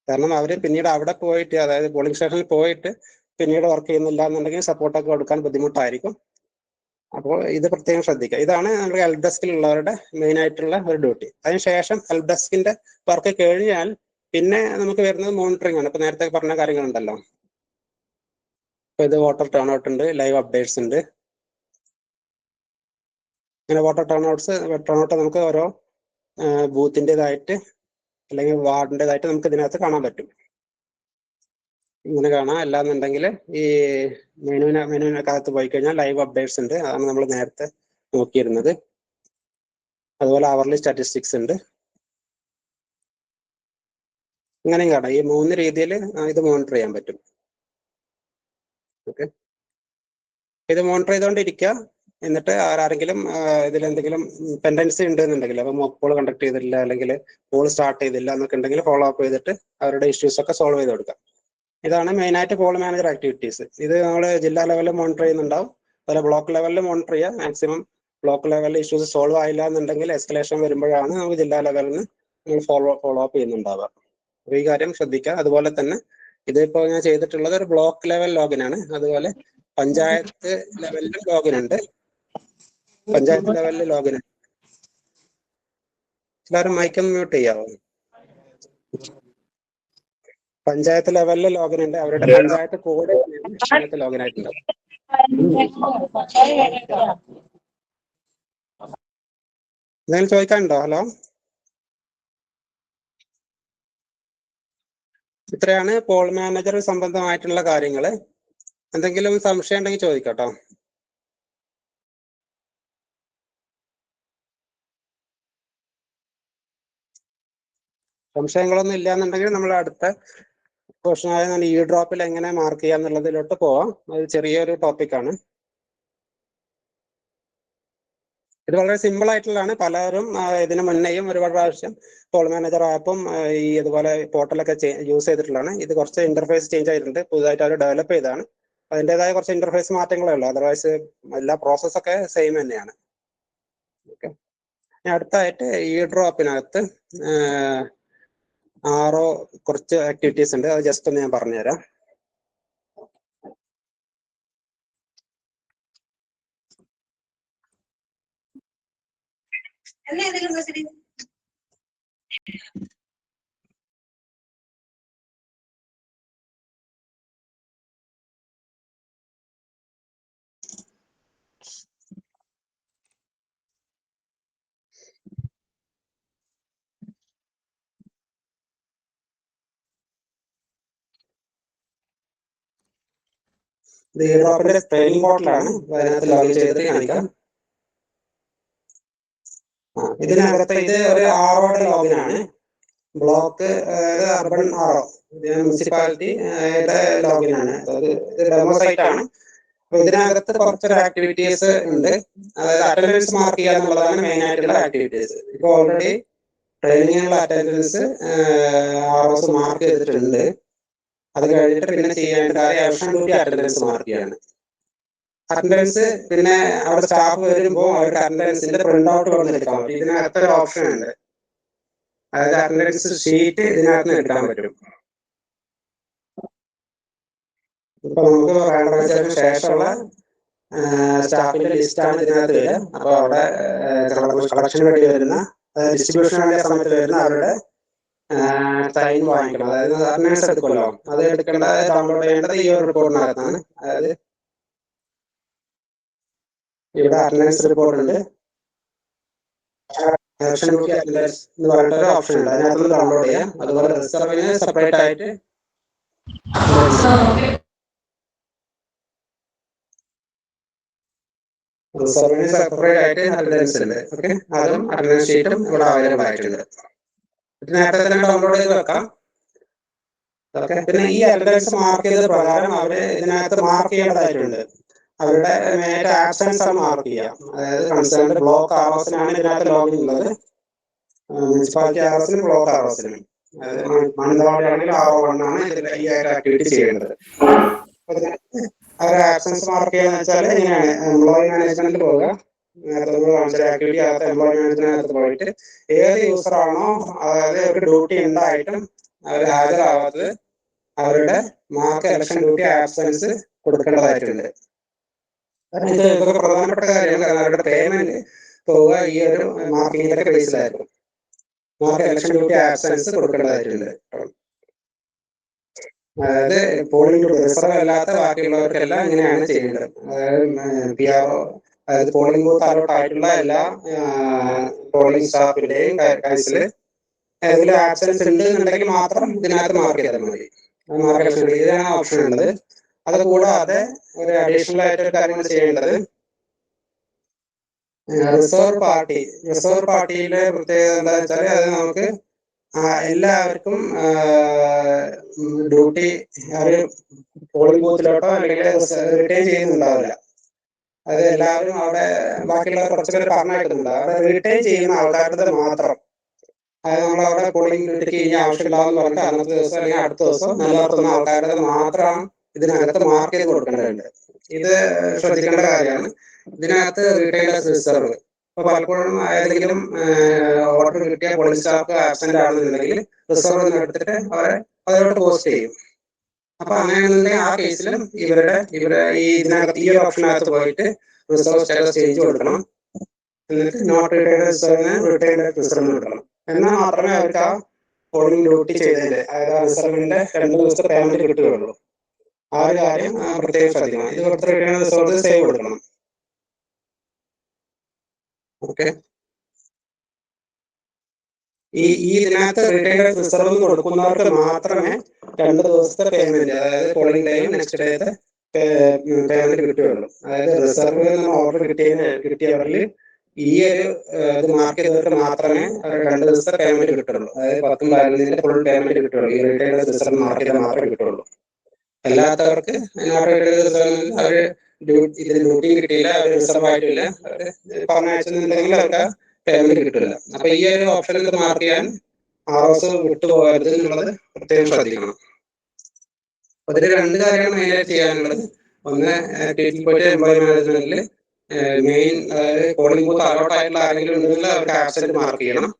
കാരണം അവര് പിന്നീട് അവിടെ പോയിട്ട്, അതായത് പോളിംഗ് സ്റ്റേഷനിൽ പോയിട്ട് പിന്നീട് വർക്ക് ചെയ്യുന്നില്ല എന്നുണ്ടെങ്കിൽ സപ്പോർട്ടൊക്കെ കൊടുക്കാൻ ബുദ്ധിമുട്ടായിരിക്കും. അപ്പോൾ ഇത് പ്രത്യേകം ശ്രദ്ധിക്കുക. ഇതാണ് നമ്മുടെ ഹെൽപ്പ് ഡെസ്കിലുള്ളവരുടെ മെയിൻ ആയിട്ടുള്ള ഒരു ഡ്യൂട്ടി. അതിനുശേഷം ഹെൽപ്പ് ഡെസ്കിന്റെ വർക്ക് കഴിഞ്ഞാൽ പിന്നെ നമുക്ക് വരുന്നത് മോണിറ്ററിംഗ് ആണ്. ഇപ്പൊ നേരത്തെ പറഞ്ഞ കാര്യങ്ങളുണ്ടല്ലോ. ഇപ്പൊ ഇത് വോട്ടർ ടേൺ ഔട്ട് ഉണ്ട്, ലൈവ് അപ്ഡേറ്റ്സ് ഉണ്ട്. ഇങ്ങനെ വോട്ടർ ടേൺ ഔട്ട് നമുക്ക് ഓരോ ബൂത്തിൻ്റെതായിട്ട് അല്ലെങ്കിൽ വാർഡിൻ്റെതായിട്ട് നമുക്ക് ഇതിനകത്ത് കാണാൻ പറ്റും. ഇങ്ങനെ കാണാം. അല്ലാന്നുണ്ടെങ്കിൽ ഈ മെനുവിനകത്ത് പോയി കഴിഞ്ഞാൽ ലൈവ് അപ്ഡേറ്റ്സ് ഉണ്ട്. അതാണ് നമ്മൾ നേരത്തെ നോക്കിയിരുന്നത്. അതുപോലെ അവർലി സ്റ്റാറ്റിസ്റ്റിക്സ് ഉണ്ട്. ഇങ്ങനെയും കാണാം. ഈ 3 രീതിയിൽ ഇത് മോണിറ്റർ ചെയ്യാൻ പറ്റും. ഓക്കെ, ഇത് മോണിറ്റർ ചെയ്തുകൊണ്ടിരിക്കുക. എന്നിട്ട് ആരെങ്കിലും ഇതിലെന്തെങ്കിലും പെൻഡൻസി ഉണ്ടെന്നുണ്ടെങ്കിൽ, അപ്പൊ മോക്ക് പോൾ കണ്ടക്ട് ചെയ്തിട്ടില്ല അല്ലെങ്കിൽ പോൾ സ്റ്റാർട്ട് ചെയ്തില്ല എന്നൊക്കെ ഉണ്ടെങ്കിൽ ഫോളോ അപ്പ് ചെയ്തിട്ട് അവരുടെ ഇഷ്യൂസ് ഒക്കെ സോൾവ് ചെയ്ത് കൊടുക്കാം. ഇതാണ് മെയിനായിട്ട് പോൾ മാനേജർ ആക്ടിവിറ്റീസ്. ഇത് നമ്മൾ ജില്ലാ ലെവലിൽ മോണിറ്റർ ചെയ്യുന്നുണ്ടാവും. അതുപോലെ ബ്ലോക്ക് ലെവലിൽ മോണിറ്റർ ചെയ്യുക. മാക്സിമം ബ്ലോക്ക് ലെവലിൽ ഇഷ്യൂസ് സോൾവ് ആയില്ല എന്നുണ്ടെങ്കിൽ എസ്കലേഷൻ വരുമ്പോഴാണ് നമുക്ക് ജില്ലാ ലെവലിൽ നിന്ന് ഫോളോ അപ്പ് ചെയ്യുന്നുണ്ടാവുക. അപ്പൊ ഈ കാര്യം ശ്രദ്ധിക്കുക. അതുപോലെ തന്നെ ഇതിപ്പോ ഞാൻ ചെയ്തിട്ടുള്ളത് ഒരു ബ്ലോക്ക് ലെവൽ ലോഗിൻ ആണ്. അതുപോലെ പഞ്ചായത്ത് ലെവലിലും ലോഗിൻ ഉണ്ട്. പഞ്ചായത്ത് ലെവലിൽ ലോഗിൻ ഉണ്ട്. എല്ലാവരും മൈക്കൊന്ന് മ്യൂട്ട് ചെയ്യാവോ? പഞ്ചായത്ത് ലെവലിൽ ലോഗിൻ ഉണ്ട്. അവരുടെ പഞ്ചായത്ത് കോഡ് അതിനകത്ത് ലോഗിൻ ആയിട്ടുണ്ടാവും. എന്തെങ്കിലും ചോദിക്കാനുണ്ടോ? ഹലോ, ഇത്രയാണ് പോൾ മാനേജർ സംബന്ധമായിട്ടുള്ള കാര്യങ്ങൾ. എന്തെങ്കിലും സംശയം ഉണ്ടെങ്കിൽ ചോദിക്കട്ടോ. സംശയങ്ങളൊന്നും ഇല്ല എന്നുണ്ടെങ്കിൽ നമ്മൾ അടുത്ത ക്വസ്റ്റനായ ഈ ഡ്രോപ്പിൽ എങ്ങനെ മാർക്ക് ചെയ്യാം എന്നുള്ളതിലോട്ട് പോവാം. അത് ചെറിയൊരു ടോപ്പിക്കാണ്. ഇത് വളരെ സിമ്പിൾ ആയിട്ടുള്ളതാണ്. പലരും ഇതിന് മുന്നേയും ഒരുപാട് പ്രാവശ്യം പോൾ മാനേജർ ആപ്പും ഈ ഇതുപോലെ പോർട്ടലൊക്കെ യൂസ് ചെയ്തിട്ടുള്ളതാണ്. ഇത് കുറച്ച് ഇന്റർഫേസ് ചേഞ്ച് ആയിട്ടുണ്ട്. പുതുതായിട്ട് അവർ ഡെവലപ്പ് ചെയ്തതാണ്. അതിൻ്റെതായ കുറച്ച് ഇന്റർഫേസ് മാറ്റങ്ങളേ ഉള്ളൂ. അതർവൈസ് എല്ലാ പ്രോസസ്സൊക്കെ സെയിം തന്നെയാണ്. ഓക്കെ, അടുത്തായിട്ട് ഈ ഡ്രോപ്പിനകത്ത് കുറച്ച് ആക്ടിവിറ്റീസ് ഉണ്ട്. അത് ജസ്റ്റ് ഒന്ന് ഞാൻ പറഞ്ഞുതരാം. ഇത് ഈ ഡ്രോപ്പിന്റെ ട്രെയിനിങ് പോർട്ടലാണ്. അതിനകത്ത് ലോഗിൻ ചെയ്തിട്ട് കാണിക്കാം. ഇതിനകത്ത് ഇത് ഒരു ആറോടെ ലോഗിനാണ്. ബ്ലോക്ക് അതായത് അർബൻ ആറോ മുനിസിപ്പാലിറ്റി ലോഗിനാണ്. അതായത് ഇത് ഡെമോ സൈറ്റ് ആണ്. അപ്പൊ ഇതിനകത്ത് കുറച്ചൊരു ആക്ടിവിറ്റീസ് ഉണ്ട്. അതായത് അറ്റൻഡൻസ് മാർക്ക് ചെയ്യുക എന്നുള്ളതാണ് മെയിൻ ആയിട്ടുള്ള ആക്ടിവിറ്റീസ്. ഇപ്പൊ ഓൾറെഡി ട്രെയിനിങ്ങിനുള്ള അറ്റൻഡൻസ് ആർഒസ് മാർക്ക് ചെയ്തിട്ടുണ്ട്. അത് കഴിഞ്ഞിട്ട് പിന്നെ ചെയ്യേണ്ട കാര്യം ആക്ഷൻ ഡ്യൂട്ടി അറ്റൻഡൻസ് മാർക്ക് ചെയ്യാണ്. അറ്റൻഡൻസ് പിന്നെ അവിടെ സ്റ്റാഫ് വരുമ്പോൾ അവർക്ക് അറ്റൻഡൻസിന്റെ പ്രിന്റ് ഔട്ട് വന്ന് എടുക്കാൻ പറ്റും. ഇതിനകത്ത് ഒരു ഓപ്ഷൻ ഉണ്ട്. അതായത് അറ്റൻഡൻസ് ഷീറ്റ് ഇതിനകത്ത് നിന്ന് എടുക്കാൻ പറ്റും. ഇപ്പൊ നമുക്ക് റാൻഡമൈസേഷന് ശേഷമുള്ള സ്റ്റാഫിന്റെ ലിസ്റ്റ് ആണ് ഇതിനകത്ത് വരിക. അപ്പൊ അവിടെ കളക്ഷന് വേണ്ടി വരുന്ന ഡിസ്ട്രിബ്യൂഷൻ വേണ്ടിയ സമയത്ത് വരുന്ന അവരുടെ സൈൻ വാങ്ങിക്കണം. അതായത് അറ്റൻഡൻസ് എടുക്കുമല്ലോ, അത് എടുക്കേണ്ട ഡൗൺലോഡ് ചെയ്യേണ്ടത് ഈ ഒരു റിപ്പോർട്ടിനകത്താണ്. അതായത് ഇവിടെ അറ്റൻഡൻസ് റിപ്പോർട്ട് ഉണ്ട്. ആക്ഷൻ ഡ്യൂട്ടി അറ്റൻഡൻസ് എന്ന് പറഞ്ഞിട്ട് ഒരു ഓപ്ഷൻ ഉണ്ട്. അതിനകത്ത് ഡൗൺലോഡ് ചെയ്യാം. അതുപോലെ റിസർവിന് സെപ്പറേറ്റ് ആയിട്ട് റിസർവിന് സെപ്പറേറ്റ് ആയിട്ട് അറ്റൻഡൻസ് ഉണ്ട്. ഓക്കെ, അതും അറ്റൻഡൻസ് ഷീറ്റും ഇവിടെ അവൈലബിൾ ആയിട്ടുണ്ട്. നേരത്തെ തന്നെ ഡൗൺലോഡ് ചെയ്ത് വെക്കാം. ഓക്കെ, പിന്നെ ഈ അറ്റൻഡൻസ് മാർക്ക് ചെയ്ത പ്രകാരം അവര് ഇതിനകത്ത് മാർക്ക് ചെയ്യേണ്ടതായിട്ടുണ്ട്. അവരുടെ മെയിൻ ആബ്സെൻസ് ആണ് മാർക്ക് ചെയ്യാം. അതായത് കൺസേൺഡ് ബ്ലോക്ക് ആർഒസിനാണ് ഇതിനകത്ത് ലോഗിൻ ഉള്ളത്. മുനിസിപ്പാലിറ്റി ആർഒസിനും ബ്ലോക്ക് ആർഒസിനും. അതായത് മാനന്തവാടി ആണെങ്കിൽ RO1 ആണ് ഇതിൽ ഈ ആക്ടിവിറ്റി ചെയ്യേണ്ടത്. അവരുടെ ആബ്സെൻസ് മാർക്ക് ചെയ്യാന്ന് വെച്ചാൽ എങ്ങനെയാണ് എംപ്ലോയി മാനേജ്മെന്റിൽ പോവുക. നേരത്തെ ആക്ടിവിറ്റി അകത്ത് എംപ്ലോയി മാനേജ്മെന്റിനകത്ത് പോയിട്ട് ഏത് യൂസർ ആണോ, അതായത് അവർക്ക് ഡ്യൂട്ടി ഉണ്ടായിട്ടും അവർ ഹാജരാവാത്തത്, അവരുടെ മാർക്ക് ഇലക്ഷൻ ഡ്യൂട്ടി ആബ്സെൻസ് കൊടുക്കേണ്ടതായിട്ടുണ്ട്. ഇതൊക്കെ പ്രധാനപ്പെട്ട കാര്യമാണ്. കാരണം അവരുടെ പേയ്മെന്റ് പോവുക ഈ ഒരു മാർക്കിങ്ങിന്റെ ബേസിലായിരിക്കും. മാർക്ക് ഇലക്ഷൻ ഡ്യൂട്ടി ആബ്സെൻസ് കൊടുക്കേണ്ടതായിട്ടുണ്ട്. അതായത് പോളിംഗ് റിസർവ് അല്ലാത്ത ബാക്കിയുള്ളവർക്കെല്ലാം ഇങ്ങനെയാണ് ചെയ്യേണ്ടത്. അതായത് PRO, അതായത് പോളിംഗ് ബൂത്ത് അലോട്ട് ആയിട്ടുള്ള എല്ലാ പോളിംഗ് സ്റ്റാഫിന്റെയും കേസിൽ ഏതെങ്കിലും ആബ്സെൻസ് ഉണ്ട് എന്നുണ്ടെങ്കിൽ മാത്രം ഇതിനകത്ത് മാർക്ക് ചെയ്താൽ മതി. മാർക്ക് ഇലക്ഷൻ ഇതാണ് ഓപ്ഷൻ ഉള്ളത്. അത് കൂടാതെ ഒരു അഡീഷണൽ ആയിട്ട് ഒരു കാര്യം ചെയ്യേണ്ടത്, റിസർവ് പാർട്ടിയിലെ പ്രത്യേകത എന്താ വെച്ചാൽ അത് നമുക്ക് എല്ലാവർക്കും ഡ്യൂട്ടി ഒരു പോളിംഗ് ബൂത്തിലോട്ടോ അല്ലെങ്കിൽ റിട്ടേൺ ചെയ്യുന്നുണ്ടാവില്ല. അത് എല്ലാവരും അവിടെ ബാക്കിയുള്ള കുറച്ച് പേര് പറഞ്ഞേക്കുന്നുണ്ട്. അവിടെ റിട്ടേൺ ചെയ്യുന്ന ആൾക്കാരുടെ മാത്രം, അതായത് നമ്മളവിടെ പോളിംഗ് ഡ്യൂട്ടിക്ക് ഇനി ആവശ്യമില്ലാന്ന് പറഞ്ഞിട്ട് അന്നത്തെ ദിവസം അല്ലെങ്കിൽ അടുത്ത ദിവസം നിലനിർത്തുന്ന ആൾക്കാരുടെ മാത്രം ഇതിനകത്ത് മാർക്ക് ചെയ്ത് കൊടുക്കേണ്ടതുണ്ട്. ഇത് ശ്രദ്ധിക്കേണ്ട കാര്യമാണ്. ഇതിനകത്ത് റീറ്റെയിലേഴ്സ് റിസർവ് ഇപ്പൊ പലപ്പോഴും ഏതെങ്കിലും ഓർഡർ കിട്ടിയ പോളിംഗ് സ്റ്റാഫ് ആബ്സെന്റ് ആണെന്നുണ്ടെങ്കിൽ റിസർവ് നിന്ന് എടുത്തിട്ട് അവരെ അതിലോട്ട് പോസ്റ്റ് ചെയ്യും. അപ്പൊ അങ്ങനെയാണെന്നുണ്ടെങ്കിൽ ആ കേസിലും ഇവരെ ഈ ഇതിനകത്ത് ഈ ഒരു ഓപ്ഷനകത്ത് പോയിട്ട് റിസർവ് സ്റ്റാറ്റസ് ചേഞ്ച് കൊടുക്കണം. എന്നിട്ട് നോട്ട് റിട്ടേൺ റിസർവിന് റിട്ടേൺ റിസർവിന് കൊടുക്കണം. എന്നാൽ മാത്രമേ അവർക്ക് ആ പോളിംഗ് ഡ്യൂട്ടി ചെയ്തതിന്റെ, അതായത് റിസർവിന്റെ 2 ദിവസത്തെ പേയ്മെന്റ് കിട്ടുകയുള്ളൂ. ആ ഒരു കാര്യം പ്രത്യേകം ശ്രദ്ധിക്കണം. ഇത് കൊടുത്ത് റിട്ടേൺ റിസർവ് സേവ് കൊടുക്കണം. ഓക്കെ, ഈ ഇതിനകത്ത് റിട്ടേൺ റിസർവ് കൊടുക്കുന്നവർക്ക് മാത്രമേ 2 ദിവസത്തെ പേയ്മെന്റ്, അതായത് പോളിംഗ് ഡേയും നെക്സ്റ്റ് ഡേത്തെ പേയ്മെന്റ് കിട്ടുകയുള്ളൂ. അതായത് റിസർവ് ഓർഡർ കിട്ടിയവരിൽ ഈ ഒരു ഇത് മാർക്ക് ചെയ്തവർക്ക് മാത്രമേ 2 ദിവസത്തെ പേയ്മെന്റ് കിട്ടുള്ളൂ. അതായത് 10 ബാലൻസിന്റെ ഫുൾ പേയ്മെന്റ് കിട്ടുള്ളൂ. ഈ റിട്ടേൺ റിസർവ് മാർക്ക് ചെയ്താൽ മാത്രമേ കിട്ടുള്ളൂ. അല്ലാത്തവർക്ക് അവര് ഇതിന് ഡ്യൂട്ടിയും കിട്ടിയില്ല, അവർ റിസർവ് ആയിട്ടില്ല, അവര് പറഞ്ഞയച്ചെന്നുണ്ടെങ്കിൽ അവർക്ക് പേയ്മെന്റ് കിട്ടില്ല. അപ്പൊ ഈ ഒരു ഓപ്ഷൻ ഇത് മാർക്ക് ചെയ്യാൻ ROs വിട്ടുപോകരുത് എന്നുള്ളത് പ്രത്യേകം ശ്രദ്ധിക്കണം. അപ്പൊ ഇതിൽ 2 കാര്യമാണ് മെയിനായിട്ട് ചെയ്യാനുള്ളത്. ഒന്ന്, ആക്ടിവിറ്റിയിൽ പോയിട്ട് എംപ്ലോയി മാനേജ്മെന്റിൽ മെയിൻ, അതായത് പോളിംഗ് ബൂത്ത് അലോട്ട് ആയിട്ടുള്ള ആരെങ്കിലും ഉണ്ടെങ്കിൽ അവർക്ക് ആബ്സെന്റ് മാർക്ക് ചെയ്യണം.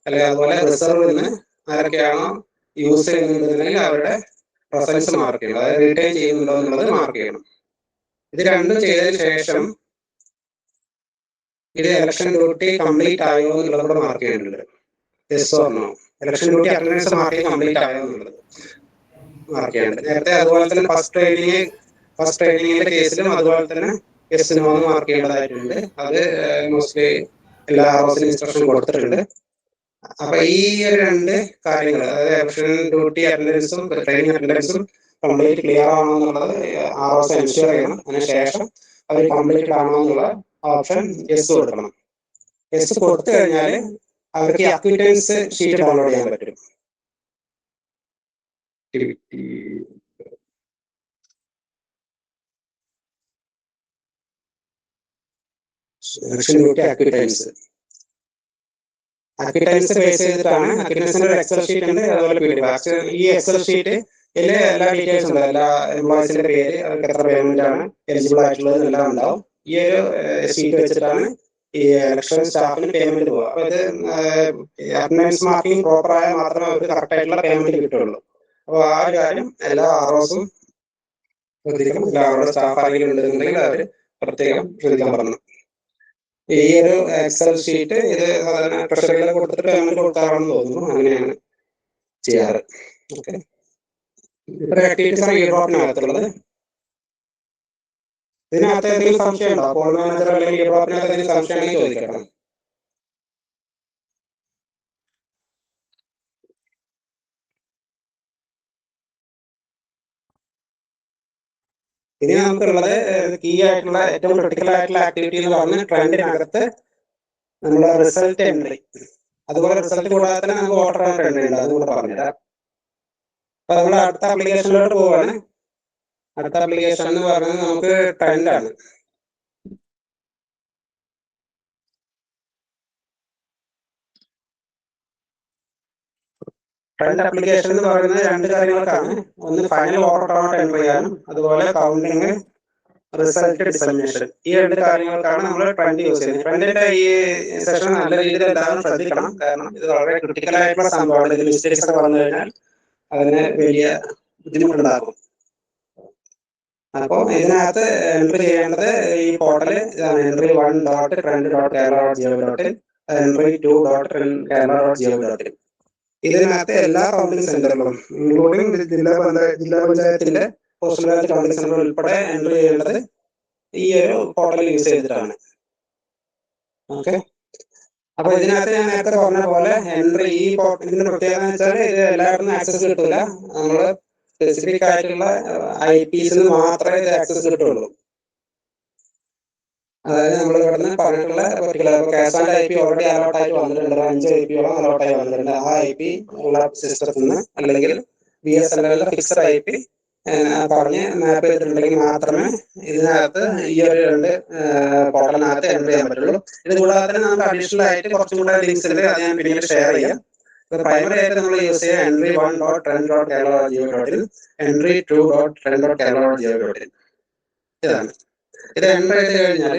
അല്ലെങ്കിൽ അതുപോലെ റിസർവ് നിന്ന് ആരൊക്കെയാണോ യൂസ് ചെയ്യുന്നുണ്ടെങ്കിൽ അവരുടെ പ്രസൻസ് മാർക്ക് ചെയ്യണം. അതായത് റിട്ടേൺ ചെയ്യുന്നുണ്ടോ എന്നുള്ളത് മാർക്ക് ചെയ്യണം. ഇത് രണ്ടും ചെയ്തതിനു ശേഷം ഇത് ഇലക്ഷൻ ഡ്യൂട്ടി കംപ്ലീറ്റ് ആയോ എന്നുള്ളത് കൂടെ മാർക്ക് ചെയ്യേണ്ടത്. Yes or no, election duty attendance mark complete ആയോ എന്നുള്ളത് മാർക്ക് ചെയ്യേണ്ടത്. നേരത്തെ അതുപോലെ തന്നെ ഫസ്റ്റ് ട്രെയിനിങ്ങിന്റെ കേസിലും അതുപോലെ തന്നെ യെസ് നോ എന്ന് മാർക്ക് ചെയ്യേണ്ടതായിട്ടുണ്ട്. അത് മോസ്റ്റ്ലി എല്ലാ ROസിനും ഇൻസ്ട്രക്ഷൻ കൊടുത്തിട്ടുണ്ട്. അപ്പൊ ഈ 2 കാര്യങ്ങൾ, അതായത് ഇലക്ഷൻ ഡ്യൂട്ടി അറ്റൻഡൻസും ട്രെയിനിങ് അറ്റൻഡൻസും കംപ്ലീറ്റ് ക്ലിയർ ആണോ എന്നുള്ളത് ROs എൻഷുർ ചെയ്യണം. അതിനുശേഷം അവർ കംപ്ലീറ്റഡ് ആണോ എന്നുള്ള ഓപ്ഷൻ യെസ് കൊടുക്കണം. യെസ് കൊടുത്തു കഴിഞ്ഞാൽ അവർക്ക് ഈ അക്വിറ്റൻസ് ഷീറ്റ് ഡൗൺലോഡ് ചെയ്യാൻ പറ്റും. അക്വിറ്റൻസ് ബേസ് ചെയ്തിട്ടാണ് അക്വിറ്റൻസിന്റെ ഒരു എക്സൽ ഷീറ്റ് ഉണ്ട്, അതുപോലെ PDF. ഈ എക്സൽ ഷീറ്റ് എല്ലാ ഡീറ്റെയിൽസ് ഉണ്ട്, എല്ലാ എംപ്ലോയീസിന്റെ പേര്, അവർക്ക് എത്ര പേയ്മെന്റ് ആണ് എലിജിബിൾ ആയിട്ടുള്ളത് എല്ലാം ഉണ്ടാവും. ഈ ഒരു ഷീറ്റ് വെച്ചിട്ടാണ് ഈ ഇലക്ഷൻ സ്റ്റാഫിന് പേയ്മെന്റ് പോകുക. അപ്പൊ ഇത് അറ്റൻഡൻസ് മാർക്കിംഗ് പ്രോപ്പർ ആയാൽ മാത്രമേ അവർക്ക് കറക്റ്റ് ആയിട്ടുള്ള പേയ്മെന്റ് കിട്ടുള്ളൂ. അപ്പോൾ ആ ഒരു കാര്യം എല്ലാ ROസും ശ്രദ്ധിക്കണം. എല്ലാ RO സ്റ്റാഫ് ആരെങ്കിലും ഉണ്ടെന്നുണ്ടെങ്കിൽ അവർ പ്രത്യേകം ശ്രദ്ധിക്കാൻ പറഞ്ഞു. ഈ ഒരു എക്സൽ ഷീറ്റ് ഇത് സാധാരണ ട്രഷറിയിൽ കൊടുത്തിട്ട് പേയ്മെന്റ് കൊടുക്കാറാണെന്ന് തോന്നുന്നു, അങ്ങനെയാണ് ചെയ്യാറ്. ഓക്കെ, ഇത്ര ആക്ടിവിറ്റീസ് ആണ് ഈ ഡ്രോപ്പിനകത്തുള്ളത്. ഇതിനകത്ത് എന്തെങ്കിലും സംശയം ഉണ്ടോ? പോൾ മാനേജർ അല്ലെങ്കിൽ ഈ ഡ്രോപ്പിനകത്ത് എന്തെങ്കിലും സംശയം ആണെങ്കിൽ ചോദിക്കണം. ഇനി നമുക്കുള്ളത് കീ ആയിട്ടുള്ള ഏറ്റവും ക്രിട്ടിക്കൽ ആയിട്ടുള്ള ആക്ടിവിറ്റി എന്ന് പറഞ്ഞ് ട്രെൻഡിനകത്ത് നമ്മളെ റിസൾട്ട് എൻട്രി, അതുപോലെ റിസൾട്ട് കൂടാതെ തന്നെ നമുക്ക് വോട്ടർ കൗണ്ട് എൻട്രി ഉണ്ട്, അതും കൂടെ പറഞ്ഞുതരാം. അപ്പൊ നമ്മൾ അടുത്ത ആപ്ലിക്കേഷനിലോട്ട് പോവാണ്. അടുത്ത ആപ്ലിക്കേഷൻ എന്ന് പറയുന്നത് നമുക്ക് ട്രെൻഡ് ആണ്. ട്രെൻഡ് ആപ്ലിക്കേഷൻ എന്ന് പറയുന്നത് രണ്ട് കാര്യങ്ങൾക്കാണ്. ഒന്ന് ഫൈനൽ വോട്ടർ കൗണ്ട് എൻട്രി ചെയ്യാനും, അതുപോലെ കൗണ്ടിങ് റിസൾട്ട് ഡിസമിനേഷൻ. ഈ രണ്ട് കാര്യങ്ങൾക്കാണ് നമ്മൾ ട്രെൻഡ് യൂസ് ചെയ്യുന്നത്. ട്രെൻഡിന്റെ ഈ സെഷൻ നല്ല രീതിയിൽ എല്ലാവരും ശ്രദ്ധിക്കണം, കാരണം ഇത് വളരെ ക്രിട്ടിക്കൽ ആയിട്ടുള്ള സംഭവമാണ്. ഇതിൽ മിസ്റ്റേക്സ് ഒക്കെ വന്നു കഴിഞ്ഞാൽ അതിന് വലിയ ബുദ്ധിമുട്ടുണ്ടാക്കും. അപ്പോൾ ഇതിനകത്ത് എൻട്രി ചെയ്യേണ്ടത് ഈ പോർട്ടൽ ഇതാണ്, entry1.trend.kerala.gov.in, entry2.kerala.gov.in. ഇതിനകത്ത് എല്ലാ കൗണ്ടിംഗ് സെന്ററുകളും ഇൻക്ലൂഡിംഗ് ജില്ലാ പഞ്ചായത്തിന്റെ പോസ്റ്റൽ ബാലറ്റ് കൗണ്ടിംഗ് സെന്റർ ഉൾപ്പെടെ എൻട്രി ചെയ്യേണ്ടത് ഈ ഒരു പോർട്ടൽ യൂസ് ചെയ്തിട്ടാണ്. ഓക്കെ, അപ്പൊ ഇതിനകത്ത് ഞാൻ നേരത്തെ പറഞ്ഞ പോലെ എൻട്രി ഈ ഇതിന്റെ പ്രത്യേകത എന്ന് വെച്ചാൽ ഇത് എല്ലായിടത്തും ആക്സസ് കിട്ടില്ല. നമ്മള് സ്പെസിഫിക് ആയിട്ടുള്ള IPs മാത്രമേ ഇത് ആക്സസ് കിട്ടുള്ളൂ. അതായത് നമ്മൾ ഇവിടുന്ന് പറഞ്ഞിട്ടുള്ള particular cash and IP already allot ആയിട്ട് വന്നിട്ടുണ്ട്, 5 IP അലോട്ടായി വന്നിട്ടുണ്ട്. ആ IP ഉള്ള സിസ്റ്റത്തിൽ നിന്ന് അല്ലെങ്കിൽ BSNL ഫിക്സഡ് IP പറഞ്ഞ് മാപ്പ് ചെയ്തിട്ടുണ്ടെങ്കിൽ മാത്രമേ ഇതിനകത്ത് ഈ ഒരു രണ്ട് പോർട്ടലിനകത്ത് എൻട്രി ചെയ്യാൻ പറ്റുള്ളൂ. ഇത് കൂടാതെ തന്നെ നമുക്ക് അഡീഷണൽ ആയിട്ട് കുറച്ചും കൂടെ ലിങ്ക്സ് ഉണ്ട്, അത് ഞാൻ പിന്നീട് ഷെയർ ചെയ്യാം. പ്രൈമറി ആയിട്ട് നമ്മൾ യൂസ് ചെയ്യുക entry1.trend.kerala.gov.in, entry2.trend.kerala.gov.in. ഇതാണ്. ഇത് എൻട്രി ചെയ്ത് കഴിഞ്ഞാൽ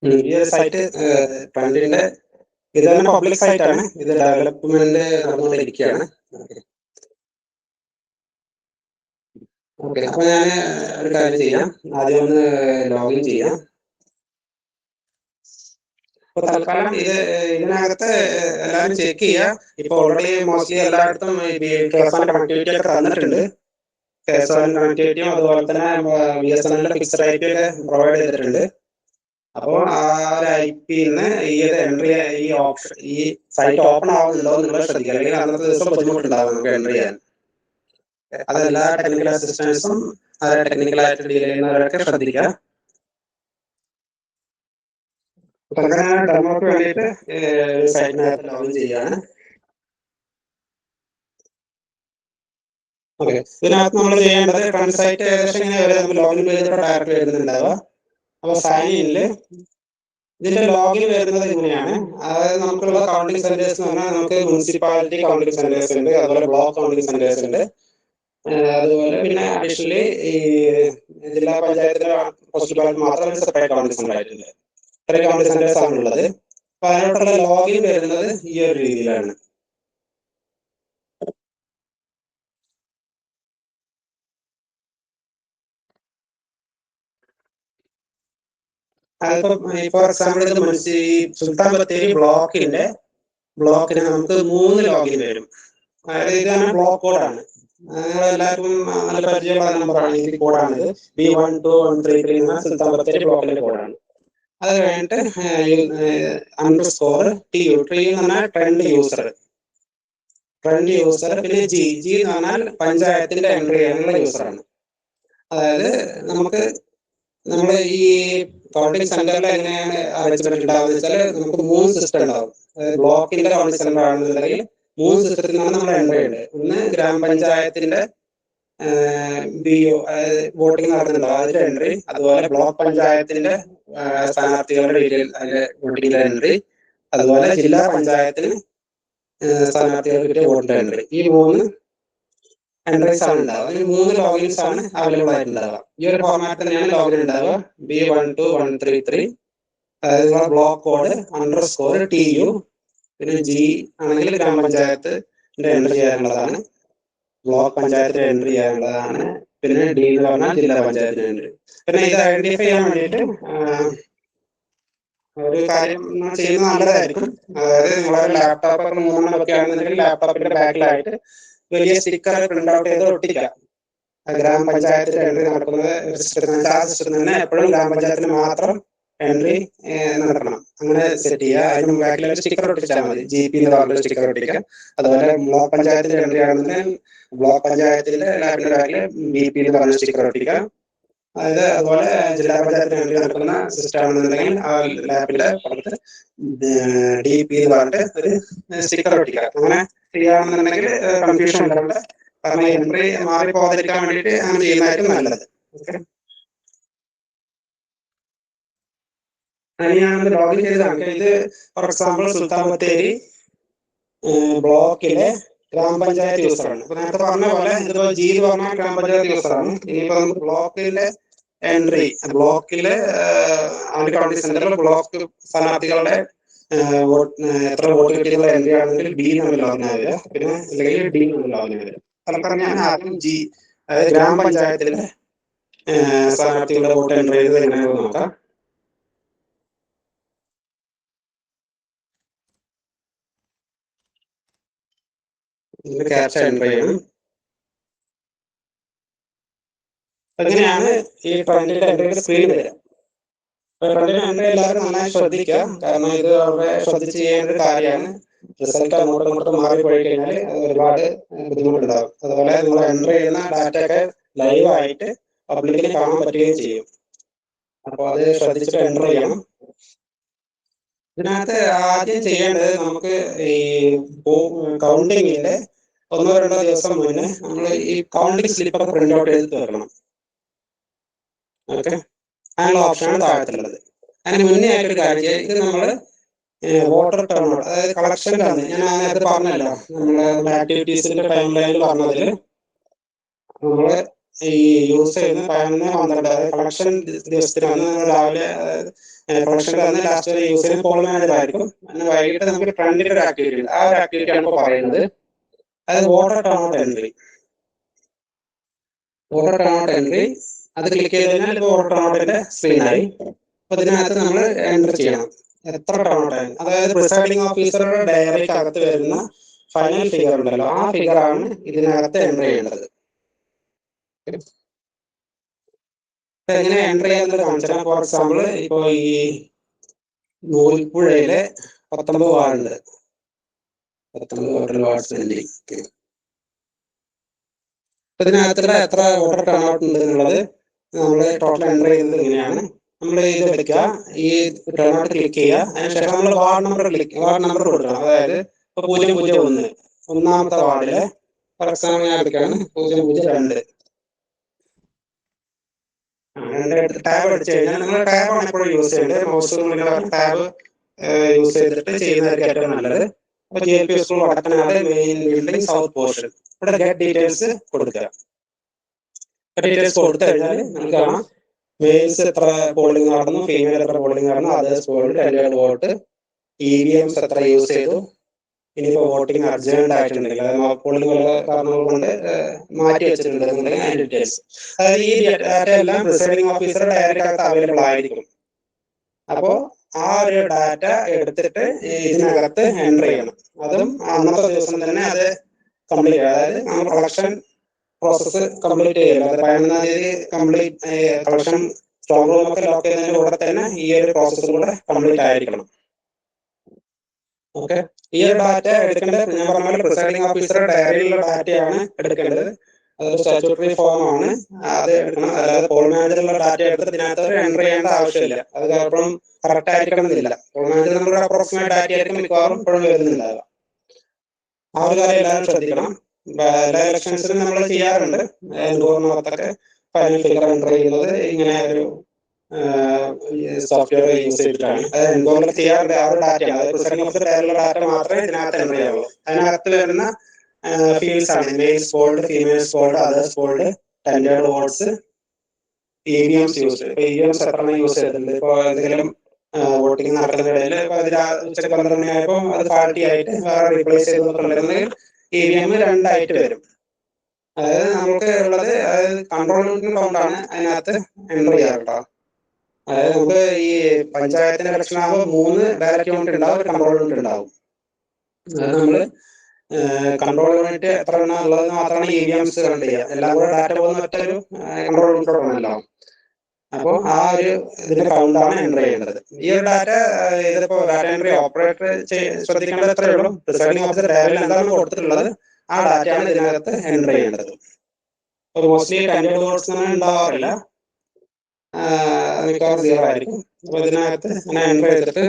ഈ ഒരു സൈറ്റ് ട്രെൻഡിന്റെ ഇത് തന്നെ പബ്ലിക് സൈറ്റ് ആണ്. ഇത് ഡെവലപ്മെന്റ് നടന്നുകൊണ്ടിരിക്കുകയാണ്. ഓക്കെ, അപ്പൊ ഞാൻ ഒരു കാര്യം ചെയ്യാം, ആദ്യം ഒന്ന് ലോഗിൻ ചെയ്യാം. അപ്പൊ തൽക്കാലം ഇതിനകത്ത് എല്ലാവരും ചെക്ക് ചെയ്യുക. ഇപ്പൊ ഓൾറെഡി മോസ്റ്റ്ലി എല്ലായിടത്തും കണക്ടിവിറ്റി ഒക്കെ തന്നിട്ടുണ്ട്. കണക്ടിവിറ്റിയും അതുപോലെ തന്നെ BSNL ഫിക്സഡ് IP ഒക്കെ പ്രൊവൈഡ് ചെയ്തിട്ടുണ്ട്. അപ്പോൾ ആ ഒരു IPന്ന് ഈ എൻട്രി ഈ സൈറ്റ് ഓപ്പൺ ആവുന്നുണ്ടോ എന്നുള്ളത് ശ്രദ്ധിക്കുക, അല്ലെങ്കിൽ അന്നത്തെ ദിവസം ബുദ്ധിമുട്ടുണ്ടാവും നമുക്ക് എൻട്രി ചെയ്യാൻ. അതെല്ലാ ടെക്നിക്കൽ അസിസ്റ്റൻസും അത് ടെക്നിക്കലായിട്ട് ഡീൽ ചെയ്യുന്നവരൊക്കെ ശ്രദ്ധിക്കുക. ഡെമോക്ക് വേണ്ടിയിട്ട് സൈറ്റിനകത്ത് ലോഗിൻ ചെയ്യാണ്. ഓക്കെ, ഇതിനകത്ത് നമ്മൾ ചെയ്യേണ്ടത് ട്രെൻഡ് സൈറ്റ് ഏകദേശം ഇങ്ങനെ വരെ നമ്മൾ ലോഗിൻ ചെയ്തിട്ട് ഡയറക്റ്റ് വരുന്നുണ്ടാവുക. അപ്പൊ സൈൻ ഇനില് ഇതിന്റെ ലോഗിൻ വരുന്നത് ഇങ്ങനെയാണ്. അതായത് നമുക്കുള്ള കൗണ്ടിംഗ് സെന്റേഴ്സ് എന്ന് പറഞ്ഞാൽ നമുക്ക് മുനിസിപ്പാലിറ്റി കൗണ്ടിംഗ് സെന്റേഴ്സ് ഉണ്ട്, അതുപോലെ ബ്ലോക്ക് കൗണ്ടിംഗ് സെന്റേഴ്സ് ഉണ്ട്, അതുപോലെ പിന്നെ അഡീഷണലി ഈ ജില്ലാ പഞ്ചായത്തിലെ പോസ്റ്റൽ ബാലറ്റ് മാത്രം സെപ്പറേറ്റ് കൗണ്ടിംഗ് സെന്റർ ആയിട്ടുണ്ട്. ഇത്രയും കൗണ്ടിംഗ് സെന്റേഴ്സ് ആണ് ഉള്ളത്. അപ്പൊ അതിനോട്ടുള്ള ലോഗിൻ വരുന്നത് ഈ ഒരു രീതിയിലാണ്. അതിപ്പോ ഫോർ എക്സാമ്പിൾ ഇത് സുൽത്താൻ ബത്തേരി ബ്ലോക്കിന് നമുക്ക് 3 ലോഗിൻ വരും. അതായത് ഇതാണ് ബ്ലോക്ക് കോഡാണ്. എല്ലാവർക്കും നല്ല പരിചയമുള്ള നമ്പറാണ്, ഈ കോഡാണിത്. B12133 എന്ന സുൽത്താൻ ബത്തേരി ബ്ലോക്കിന്റെ കോഡാണ്. അത് കഴിഞ്ഞിട്ട് അണ്ടർസ്കോർ TU, ട്രീ എന്ന് പറഞ്ഞാൽ ട്രെൻഡ് യൂസർ, പിന്നെ G എന്ന് പറഞ്ഞാൽ പഞ്ചായത്തിന്റെ എൻട്രി ചെയ്യാനുള്ള യൂസറാണ്. അതായത് നമ്മൾ ഈ കൗണ്ടിംഗ് സെന്ററിൽ എങ്ങനെയാണ് അറേഞ്ച്മെന്റ് ഉണ്ടാവുക വെച്ചാൽ, നമുക്ക് 3 സിസ്റ്റം ഉണ്ടാവും. ബ്ലോക്കിന്റെ കൗണ്ടിംഗ് സെന്റർ ആണെന്നുണ്ടെങ്കിൽ 3 സിസ്റ്റത്തിൽ നിന്നാണ് നമ്മൾ എൻട്രി ചെയ്യേണ്ടത്. ഒന്ന് ഗ്രാമപഞ്ചായത്തിന്റെ BO, വോട്ടിംഗ് നടക്കുന്നുണ്ടാവും, അതിന്റെ എൻട്രി. അതുപോലെ ബ്ലോക്ക് പഞ്ചായത്തിന്റെ സ്ഥാനാർത്ഥികളുടെ ഡീറ്റെയിൽ, അതിന്റെ വോട്ടിങ്ങിന്റെ എൻട്രി. അതുപോലെ ജില്ലാ പഞ്ചായത്തിന് സ്ഥാനാർത്ഥികൾക്ക് കിട്ടിയ വോട്ടിന്റെ എൻട്രി. ഈ 3 എൻട്രീസ് ആണ് ഉണ്ടാവുക. അതിന് 3 ലോഗിൻസ് ആണ് അവൈലബിൾ ആയിട്ടുണ്ടാവുക. ഈ ഒരു ഫോർമാറ്റ് തന്നെയാണ് ലോഗിൻ ഉണ്ടാവുക. B12133, അതായത് നിങ്ങളുടെ ബ്ലോക്ക് കോഡ് അണ്ടർസ്കോർ TU, പിന്നെ G ആണെങ്കിൽ ഗ്രാമപഞ്ചായത്തിന്റെ എൻട്രി ചെയ്യാനുള്ളതാണ്, ബ്ലോക്ക് പഞ്ചായത്തിന്റെ എൻട്രി ചെയ്യാനുള്ളതാണ്, പിന്നെ D എന്ന് പറഞ്ഞാൽ ജില്ലാ പഞ്ചായത്തിന്റെ എൻട്രി. പിന്നെ ഇത് ഐഡന്റിഫൈ ചെയ്യാൻ വേണ്ടിയിട്ട് ഒരു കാര്യം ചെയ്യുന്നത് നല്ലതായിരിക്കും. അതായത് നിങ്ങളുടെ ലാപ്ടോപ്പ് ഒക്കെ 3 ഒക്കെ ആണെന്നുണ്ടെങ്കിൽ ലാപ്ടോപ്പിന്റെ ബാക്കിലായിട്ട് വലിയ സ്റ്റിക്കർ പ്രിന്റ് ഔട്ട് ചെയ്ത് ഒട്ടിക്കാം. ഗ്രാമപഞ്ചായത്തിന്റെ എൻട്രി നടക്കുന്നത് സിസ്റ്റത്തിൽ, ആ സിസ്റ്റത്തിൽ തന്നെ എപ്പോഴും ഗ്രാമപഞ്ചായത്തിന് മാത്രം എൻട്രി നടക്കണം. അങ്ങനെ സെറ്റ് ചെയ്യുക. അതിന് ബാക്കിലായിട്ട് സ്റ്റിക്കർ ഒട്ടിച്ചാൽ മതി. GP എന്ന് പറഞ്ഞിട്ട് സ്റ്റിക്കർ ഒട്ടിക്കാം. അതുപോലെ ബ്ലോക്ക് പഞ്ചായത്തിന്റെ എൻട്രി ആണെന്നുണ്ടെങ്കിൽ ബ്ലോക്ക് പഞ്ചായത്തിന്റെ ലാബിന്റെ ബാക്കിൽ BP എന്ന് പറഞ്ഞ സ്റ്റിക്കർ ഒട്ടിക്കാം. അതുപോലെ ജില്ലാ പഞ്ചായത്തിന് എൻട്രി നടക്കുന്ന സിസ്റ്റം ആണെന്നുണ്ടെങ്കിൽ ആ ലാബിന്റെ പുറത്ത് DP എന്ന് പറഞ്ഞിട്ട് ഒരു സ്റ്റിക്കർ ഒട്ടിക്കാം. അങ്ങനെ ചെയ്യാണെന്നുണ്ടെങ്കിൽ കൺഫ്യൂഷൻ ഉണ്ടാവില്ല. കാരണം എൻട്രി മാറി പോകാതിരിക്കാൻ വേണ്ടിയിട്ട് അങ്ങനെ ചെയ്യുന്നതായിരിക്കും നല്ലത്. ഓക്കെ, ഞാനത് ലോഗിൻ ചെയ്ത് കാണിക്കാം. ഇത് ഫോർ എക്സാമ്പിൾ സുൽത്താൻ ബത്തേരി ബ്ലോക്കിലെ ഗ്രാമപഞ്ചായത്ത് യൂസറാണ്. ഇപ്പൊ നേരത്തെ പറഞ്ഞ പോലെ ഇതിപ്പോ G എന്ന് പറഞ്ഞാൽ ഗ്രാമപഞ്ചായത്ത് യൂസറാണ്. ഇനിയിപ്പോ നമുക്ക് ബ്ലോക്കിലെ എൻട്രി, ബ്ലോക്കിലെ കൗണ്ടിംഗ് സെന്ററിൽ ബ്ലോക്ക് സ്ഥാനാർത്ഥികളുടെ എത്ര വോട്ട് കിട്ടിയുള്ള എൻട്രി ആണെങ്കിൽ B നമ്മൾ ലോഗിൻ ആവുക, പിന്നെ അല്ലെങ്കിൽ D നമ്മൾ ലോഗിൻ ആവുക. തൽക്കാലം ഞാൻ ആദ്യം G, അതായത് ഗ്രാമപഞ്ചായത്തിലെ സ്ഥാനാർത്ഥികളുടെ വോട്ട് എൻട്രി ചെയ്തത് എങ്ങനെയാണെന്ന് നോക്കാം. ക്യാപ്ച എൻട്രി ചെയ്യണം. അങ്ങനെയാണ് ഈ ട്രെൻഡിന്റെ എൻട്രിയുടെ സ്ക്രീൻ വരിക. ട്രെൻഡിന്റെ എൻട്രി എല്ലാവരും നന്നായി ശ്രദ്ധിക്കുക, കാരണം ഇത് വളരെ ശ്രദ്ധിച്ച് ചെയ്യേണ്ട ഒരു കാര്യമാണ്. റിസൾട്ട് അങ്ങോട്ടും മാറിപ്പോയി കഴിഞ്ഞാൽ അത് ഒരുപാട് ബുദ്ധിമുട്ടുണ്ടാകും. അതുപോലെ നിങ്ങൾ എൻട്രി ചെയ്യുന്ന ഡാറ്റ ഒക്കെ ലൈവ് ആയിട്ട് പബ്ലിക്കിന് കാണാൻ പറ്റുകയും ചെയ്യും. അപ്പോൾ അത് ശ്രദ്ധിച്ചിട്ട് എൻട്രി ചെയ്യണം. ഇതിനകത്ത് ആദ്യം ചെയ്യേണ്ടത്, നമുക്ക് ഈ കൗണ്ടിങ്ങിന്റെ 1-2 ദിവസം മുന്നേ നമ്മൾ ഈ കൗണ്ടിങ് സ്ലിപ്പൊക്കെ പ്രിന്റ് ഔട്ട് ചെയ്ത് വെക്കണം. ഓക്കെ, അതിനുള്ള ഓപ്ഷനാണ് താഴത്തുള്ളത്. അതിന് മുന്നേ ആയിട്ടൊരു കാര്യം ചെയ്യുക. ഇത് നമ്മൾ വോട്ടർ ടേൺ ഔട്ട്, അതായത് കളക്ഷൻ്റെ അന്ന് ഞാൻ നേരത്തെ പറഞ്ഞല്ലോ, നമ്മുടെ ആക്ടിവിറ്റീസിന്റെ ടൈം ലൈനിൽ പറഞ്ഞതിൽ നമ്മൾ ഈ യൂസ് ചെയ്യുന്ന 11-12, അതായത് കളക്ഷൻ ദിവസത്തിന് അന്ന് രാവിലെ, കളക്ഷൻ്റെ അന്ന് ലാസ്റ്റ് വരെ യൂസ് ചെയ്യുന്ന പോൾ മാനേജർ ആയിരിക്കും. അന്ന് വൈകിട്ട് നമുക്ക് ട്രെൻഡിന്റെ ഒരു ആക്ടിവിറ്റി ഉണ്ട്. ആ ഒരു ആക്ടിവിറ്റിയാണ് ഇപ്പോൾ പറയുന്നത്. അതായത് voter turn out entry. Voter turn out entry അത് ക്ലിക്ക് ചെയ്ത് കഴിഞ്ഞാൽ ഇപ്പോൾ വോട്ടർ ടേൺ ഔട്ടിന്റെ സ്ക്രീനായി. അപ്പൊ ഇതിനകത്ത് നമ്മൾ എൻട്രി ചെയ്യണം എത്ര ടേൺ ഔട്ട് ആയി. അതായത് പ്രിസൈഡിംഗ് ഓഫീസറുടെ ഡയറിക്ക് അകത്ത് വരുന്ന ഫൈനൽ ഫിഗർ ഉണ്ടല്ലോ, ആ ഫിഗറാണ് ഇതിനകത്ത് എൻട്രി ചെയ്യേണ്ടത്. ഇപ്പൊ എങ്ങനെ എൻട്രി ചെയ്യാന്നുള്ളത് കാണിച്ചാൽ, ഫോർ എക്സാമ്പിൾ ഇപ്പൊ ഈ നൂൽപ്പുഴയിലെ 19 വാർഡ്, 19 വോട്ടർ വാർഡ്സ് ഉണ്ട്. ഇതിനകത്തുള്ള എത്ര വോട്ടർ ടേൺ ഔട്ട് ഉണ്ട് എന്നുള്ളത് നമ്മൾ ടോട്ടൽ എൻട്രി ചെയ്യുന്നത് ഇങ്ങനെയാണ്. നമ്മൾ ഇത് എടുക്കുക, ഈ ടേൺ ഔട്ട് ക്ലിക്ക് ചെയ്യുക. അതിനുശേഷം നമ്മൾ വാർഡ് നമ്പർ കൊടുക്കണം. അതായത് ഇപ്പൊ 001 ഒന്നാമത്തെ വാർഡിലെ ഫോർ എക്സാമ്പിൾ ഞാൻ എടുക്കുകയാണ് 002. ടാബ് അടിച്ചു കഴിഞ്ഞാൽ നിങ്ങൾ ടാബാണ് എപ്പോഴും യൂസ് ചെയ്യേണ്ടത്. മൗസ് ടാബ് യൂസ് ചെയ്തിട്ട് ചെയ്യുന്നതായിരിക്കും ഏറ്റവും നല്ലത്. അപ്പൊ JLP school Vadakkanad main building south portion, ഇവിടെ ഗെറ്റ് ഡീറ്റെയിൽസ് കൊടുക്കുക. ഡീറ്റെയിൽസ് കൊടുത്തു കഴിഞ്ഞാൽ നമുക്ക് കാണാം മെയിൽസ് എത്ര പോളിംഗ് നടന്നു, ഫീമെയിൽ എത്ര പോളിംഗ് നടന്നു, അതേഴ്സ് പോൾഡ് 10 വോട്ട്, EVMs എത്ര യൂസ് ചെയ്തു. ഇനിയിപ്പോൾ വോട്ടിംഗ് അർജന്റ് ആയിട്ടുണ്ടെങ്കിൽ, അതായത് പോളിംഗ് പല കാരണങ്ങൾ കൊണ്ട് മാറ്റി വെച്ചിട്ടുണ്ടെന്നുണ്ടെങ്കിൽ അതിന്റെ ഡീറ്റെയിൽസ്. അതായത് ഈ ഡാറ്റ എല്ലാം പ്രിസൈഡിംഗ് ഓഫീസറുടെ ഡയറിക്കകത്ത് അവൈലബിൾ ആയിരിക്കും. അപ്പോൾ ആ ഒരു ഡാറ്റ എടുത്തിട്ട് ഇതിനകത്ത് എൻട്രി ചെയ്യണം. അതും അന്നത്തെ ദിവസം തന്നെ അത് കംപ്ലീറ്റ്. അതായത് നമ്മൾ കളക്ഷൻ പ്രോസസ്സ് കംപ്ലീറ്റ് ചെയ്യല്ലോ. അത് 11-ാം തീയതി കംപ്ലീറ്റ് കളക്ഷൻ സ്ട്രോങ് റൂം ഒക്കെ ലോക്ക് ചെയ്യുന്നതിന്റെ കൂടെ തന്നെ ഈ ഒരു പ്രോസസ്സും കൂടെ കംപ്ലീറ്റ് ആയിരിക്കണം. ഓക്കെ, ഈ ഒരു ഡാറ്റ എടുക്കേണ്ടത് ഞാൻ പറഞ്ഞ പോലെ പ്രിസൈഡിംഗ് ഓഫീസറുടെ ഡയറിയിലുള്ള ഡാറ്റയാണ് എടുക്കേണ്ടത്. അതൊരു സ്റ്റാറ്റ്യൂട്ടറി ഫോം ആണ്, അത് എടുക്കണം. അല്ലാതെ പോൾ മാനേജറിലുള്ള ഡാറ്റ എടുത്തിട്ട് ഇതിനകത്ത് എൻ്റർ ചെയ്യേണ്ട ആവശ്യമില്ല. അത് ചിലപ്പം കറക്റ്റ് ആയിരിക്കണം എന്നില്ല. പോൾ മാനേജർ നമ്മുടെ അപ്രോക്സിമേറ്റ് ഡാറ്റ ആയിരിക്കും മിക്കവാറും ഇപ്പോഴും വരുന്നുണ്ടാവുക. ആ ഒരു കാര്യം എല്ലാവരും ശ്രദ്ധിക്കണം. എല്ലാ ഇലക്ഷൻസിനും നമ്മൾ ചെയ്യാറുണ്ട്. എൻഗോറിനകത്തൊക്കെ ഫൈനൽ ഫിഗർ എൻ്റർ ചെയ്യുന്നത് ഇങ്ങനെ ഒരു സോഫ്റ്റ്വെയർ യൂസ് ചെയ്തിട്ടാണ്. അത് എൻഗോറിൽ ചെയ്യാറുണ്ട്. ആ ഒരു ഡാറ്റയാണ്, അതായത് പ്രിസൈഡിംഗ് ഓഫീസർ ഡയറിയിലുള്ള ഡാറ്റ മാത്രമേ ഇതിനകത്ത് എൻ്റർ ചെയ്യാവുള്ളൂ. അതിനകത്ത് വരുന്ന ഫീൽഡ്സ് ആണ് males bold, females bold, others bold, tendered votes, EVMs use. ഇപ്പൊ EVMs എത്ര യൂസ് ചെയ്തിട്ടുണ്ട്. ഇപ്പൊ എന്തെങ്കിലും വോട്ടിംഗ് നടക്കുന്നതിനിടയിൽ ഉച്ചക്ക് 12 മണിയായപ്പോൾ അത് ഫാൾട്ടി ആയിട്ട് വേറെ റീപ്ലേസ് ചെയ്തിട്ടുണ്ടെങ്കിൽ EVM 2 ആയിട്ട് വരും. അതായത് നമുക്ക് ഉള്ളത് കൺട്രോൾ യൂണിറ്റിന് കൗണ്ടാണ് അതിനകത്ത് എൻ്റർ ചെയ്യാറ് കേട്ടോ. അതായത് നമുക്ക് ഈ പഞ്ചായത്തിന്റെ ഇലക്ഷൻ ആകുമ്പോൾ 3 ബാലറ്റ് യൂണിറ്റ് ഉണ്ടാവും, ഒരു കൺട്രോൾ യൂണിറ്റ് ഉണ്ടാവും. അതായത് നമ്മള് കൺട്രോൾ യൂണിറ്റ് എത്ര എണ്ണം ഉള്ളത് മാത്രമാണ് EVMs കൗണ്ട് ചെയ്യുക. എല്ലാം കൂടെ ഡാറ്റ പോകുന്ന ഒറ്റൊരു കൺട്രോൾ യൂണിറ്റോടാണല്ലോ. അപ്പോൾ ആ ഒരു ഇതിന്റെ കൗണ്ടാണ് എൻ്റർ ചെയ്യേണ്ടത്. ഈ ഒരു ഡാറ്റ ഇതിപ്പോ ഡാറ്റ എൻട്രി ഓപ്പറേറ്റർ ശ്രദ്ധിക്കേണ്ടത് എത്രയേ ഉള്ളൂ, പ്രിസൈഡിംഗ് ഓഫീസർ ഡയറിയിൽ എന്താണ് കൊടുത്തിട്ടുള്ളത് ആ ഡാറ്റയാണ് ഇതിനകത്ത് എൻ്റർ ചെയ്യേണ്ടത്. മോസ്റ്റ്ലി ടെൻഡേർഡ് വോട്ട്സ് അങ്ങനെ ഉണ്ടാവാറില്ല, മിക്കവാറും 0 ആയിരിക്കും. അപ്പൊ ഇതിനകത്ത് അങ്ങനെ എൻ്റർ ചെയ്തിട്ട്